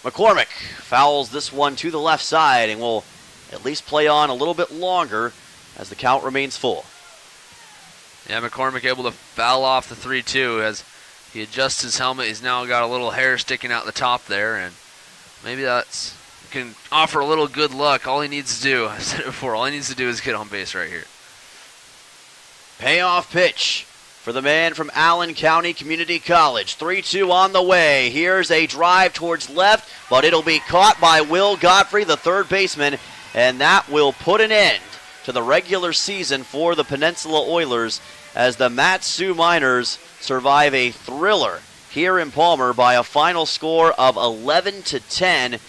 McCormick fouls this one to the left side and will at least play on a little bit longer as the count remains full. Yeah, McCormick able to foul off the 3-2 as he adjusts his helmet. He's now got a little hair sticking out the top there, and maybe that's can offer a little good luck. All he needs to do, I said it before, all he needs to do is get on base right here. Payoff pitch for the man from Allen County Community College. 3-2 on the way. Here's a drive towards left, but it'll be caught by Will Godfrey, the third baseman, and that will put an end to the regular season for the Peninsula Oilers as the Mat-Su Miners survive a thriller here in Palmer by a final score of 11-10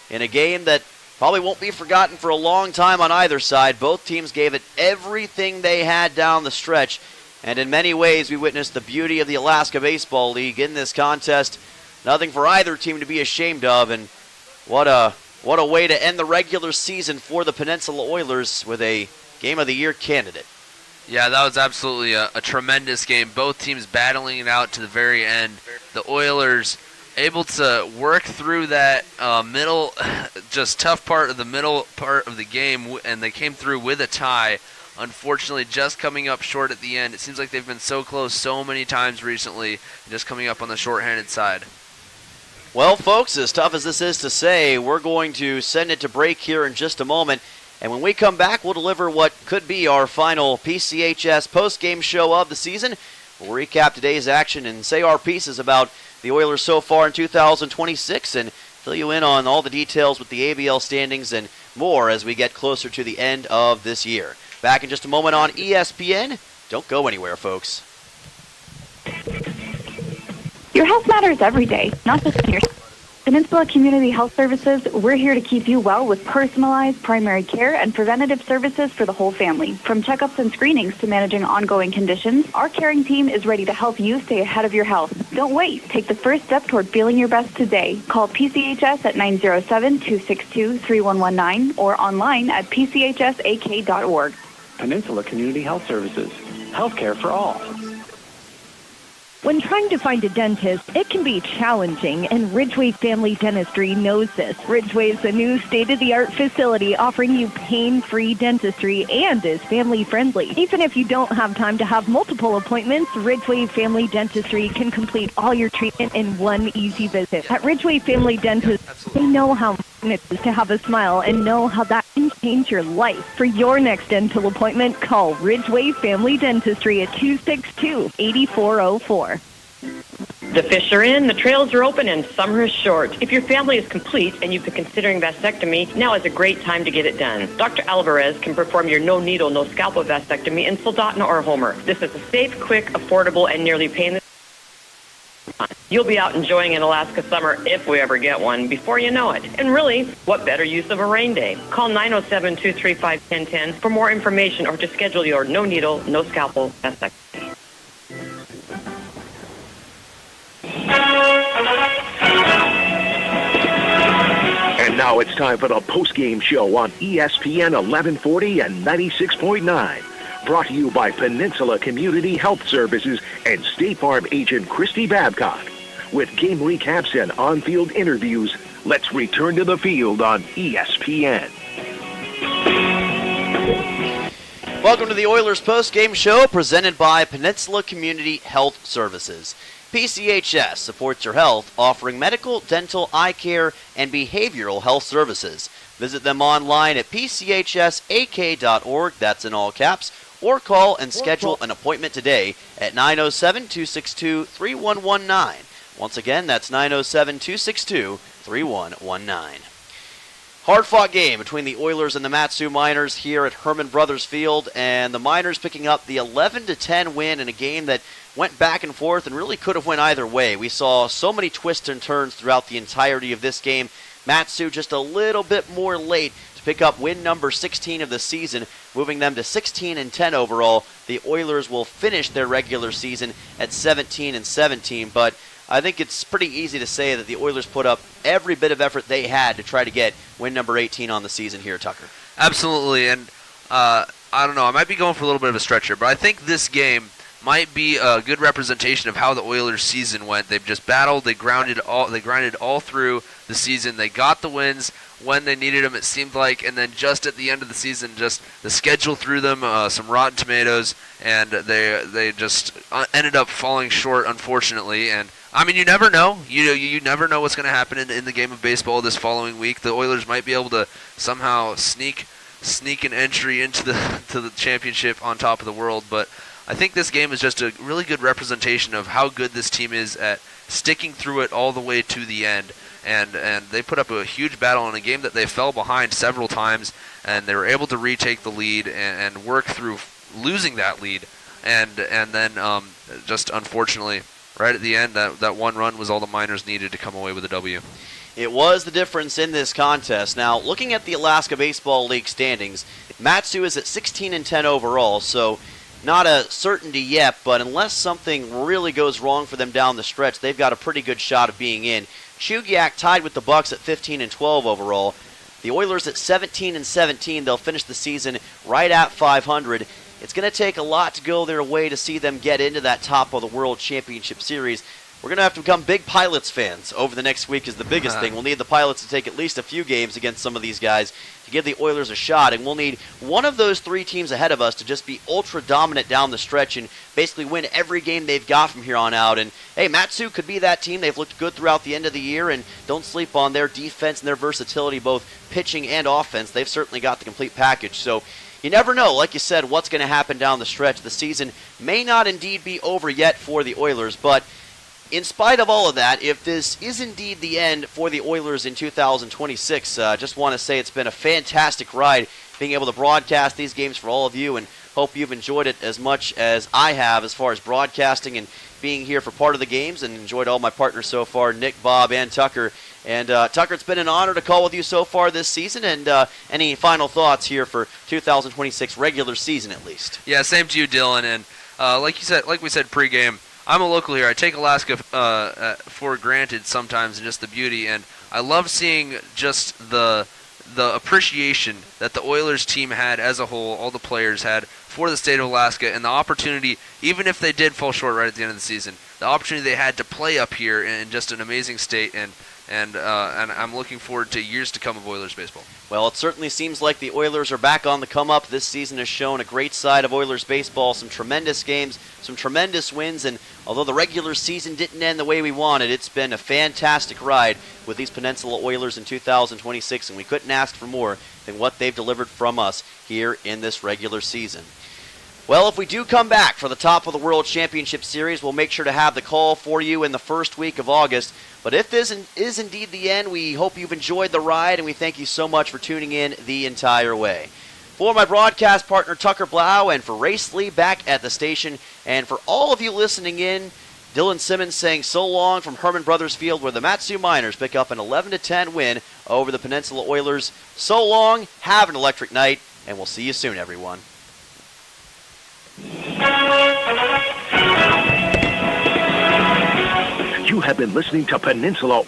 in a game that probably won't be forgotten for a long time on either side. Both teams gave it everything they had down the stretch, and in many ways we witnessed the beauty of the Alaska Baseball League in this contest. Nothing for either team to be ashamed of, and what a way to end the regular season for the Peninsula Oilers with a Game of the Year candidate. Yeah, that was absolutely a tremendous game. Both teams battling it out to the very end. The Oilers able to work through that middle, just tough part of the middle part of the game, and they came through with a tie. Unfortunately, just coming up short at the end. It seems like they've been so close so many times recently, just coming up on the shorthanded side. Well, folks, as tough as this is to say, we're going to send it to break here in just a moment. And when we come back, we'll deliver what could be our final PCHS post-game show of the season. We'll recap today's action and say our pieces about the Oilers so far in 2026 and fill you in on all the details with the ABL standings and more as we get closer to the end of this year. Back in just a moment on ESPN. Don't go anywhere, folks. Your health matters every day, not just when you're Peninsula Community Health Services, we're here to keep you well with personalized primary care and preventative services for the whole family. From checkups and screenings to managing ongoing conditions, our caring team is ready to help you stay ahead of your health. Don't wait. Take the first step toward feeling your best today. Call PCHS at 907-262-3119 or online at pchsak.org. Peninsula Community Health Services. Healthcare for all. When trying to find a dentist, it can be challenging, and Ridgeway Family Dentistry knows this. Ridgeway is a new state-of-the-art facility offering you pain-free dentistry and is family-friendly. Even if you don't have time to have multiple appointments, Ridgeway Family Dentistry can complete all your treatment in one easy visit. At Ridgeway Family Dentistry, they know how important it is to have a smile and know how that can change your life. For your next dental appointment, call Ridgeway Family Dentistry at 262-8404. The fish are in, the trails are open, and summer is short. If your family is complete and you've been considering vasectomy, now is a great time to get it done. Dr. Alvarez can perform your no-needle, no-scalpel vasectomy in Soldotna or Homer. This is a safe, quick, affordable, and nearly painless. You'll be out enjoying an Alaska summer, if we ever get one, before you know it. And really, what better use of a rain day? Call 907-235-1010 for more information or to schedule your no-needle, no-scalpel vasectomy. And now it's time for the post-game show on ESPN 1140 and 96.9. Brought to you by Peninsula Community Health Services and State Farm agent Christy Babcock. With game recaps and on-field interviews, let's return to the field on ESPN. Welcome to the Oilers post-game show presented by Peninsula Community Health Services. PCHS supports your health, offering medical, dental, eye care, and behavioral health services. Visit them online at pchsak.org, that's in all caps, or call and schedule an appointment today at 907-262-3119. Once again, that's 907-262-3119. Hard-fought game between the Oilers and the Mat-Su Miners here at Herman Brothers Field, and the Miners picking up the 11-10 win in a game that went back and forth and really could have went either way. We saw so many twists and turns throughout the entirety of this game. Mat-Su just a little bit more late to pick up win number 16 of the season, moving them to 16-10 overall. The Oilers will finish their regular season at 17-17, but I think it's pretty easy to say that the Oilers put up every bit of effort they had to try to get win number 18 on the season here, Tucker. Absolutely, and I don't know, I might be going for a little bit of a stretch here, but I think this game might be a good representation of how the Oilers' season went. They've just battled, they grinded all through the season. They got the wins when they needed them, it seemed like, and then just at the end of the season, just the schedule threw them some rotten tomatoes, and they just ended up falling short, unfortunately. And I mean, you never know. You never know what's going to happen in the game of baseball this following week. The Oilers might be able to somehow sneak an entry into the championship on top of the world, but I think this game is just a really good representation of how good this team is at sticking through it all the way to the end. And they put up a huge battle in a game that they fell behind several times, and they were able to retake the lead and work through losing that lead. And then just unfortunately, right at the end, that one run was all the Miners needed to come away with a W. It was the difference in this contest. Now, looking at the Alaska Baseball League standings, Mat-Su is at 16-10 overall, so not a certainty yet, but unless something really goes wrong for them down the stretch, they've got a pretty good shot of being in. Chugiak tied with the Bucks at 15-12 overall. The Oilers at 17-17. They'll finish the season right at 500. It's going to take a lot to go their way to see them get into that top of the World Championship Series. We're going to have to become big Pilots fans over the next week is the biggest thing. We'll need the Pilots to take at least a few games against some of these guys to give the Oilers a shot, and we'll need one of those three teams ahead of us to just be ultra-dominant down the stretch and basically win every game they've got from here on out. And, hey, Mat-Su could be that team. They've looked good throughout the end of the year, and don't sleep on their defense and their versatility, both pitching and offense. They've certainly got the complete package. So you never know, like you said, what's going to happen down the stretch. The season may not indeed be over yet for the Oilers, but in spite of all of that, if this is indeed the end for the Oilers in 2026, just want to say it's been a fantastic ride being able to broadcast these games for all of you, and hope you've enjoyed it as much as I have as far as broadcasting and being here for part of the games, and enjoyed all my partners so far, Nick, Bob, and Tucker. And Tucker, it's been an honor to call with you so far this season, and any final thoughts here for 2026 regular season at least? Yeah, same to you, Dylan, and like we said pregame, I'm a local here. I take Alaska for granted sometimes, and just the beauty, and I love seeing just the appreciation that the Oilers team had as a whole, all the players had for the state of Alaska, and the opportunity, even if they did fall short right at the end of the season, the opportunity they had to play up here in just an amazing state, and I'm looking forward to years to come of Oilers baseball. Well, it certainly seems like the Oilers are back on the come-up. This season has shown a great side of Oilers baseball, some tremendous games, some tremendous wins, and although the regular season didn't end the way we wanted, it's been a fantastic ride with these Peninsula Oilers in 2026, and we couldn't ask for more than what they've delivered from us here in this regular season. Well, if we do come back for the top of the World Championship Series, we'll make sure to have the call for you in the first week of August. But if this is indeed the end, we hope you've enjoyed the ride, and we thank you so much for tuning in the entire way. For my broadcast partner, Tucker Blau, and for Race Lee back at the station, and for all of you listening in, Dylan Simmons saying so long from Herman Brothers Field, where the Mat-Su Miners pick up an 11-10 win over the Peninsula Oilers. So long, have an electric night, and we'll see you soon, everyone. You have been listening to Peninsula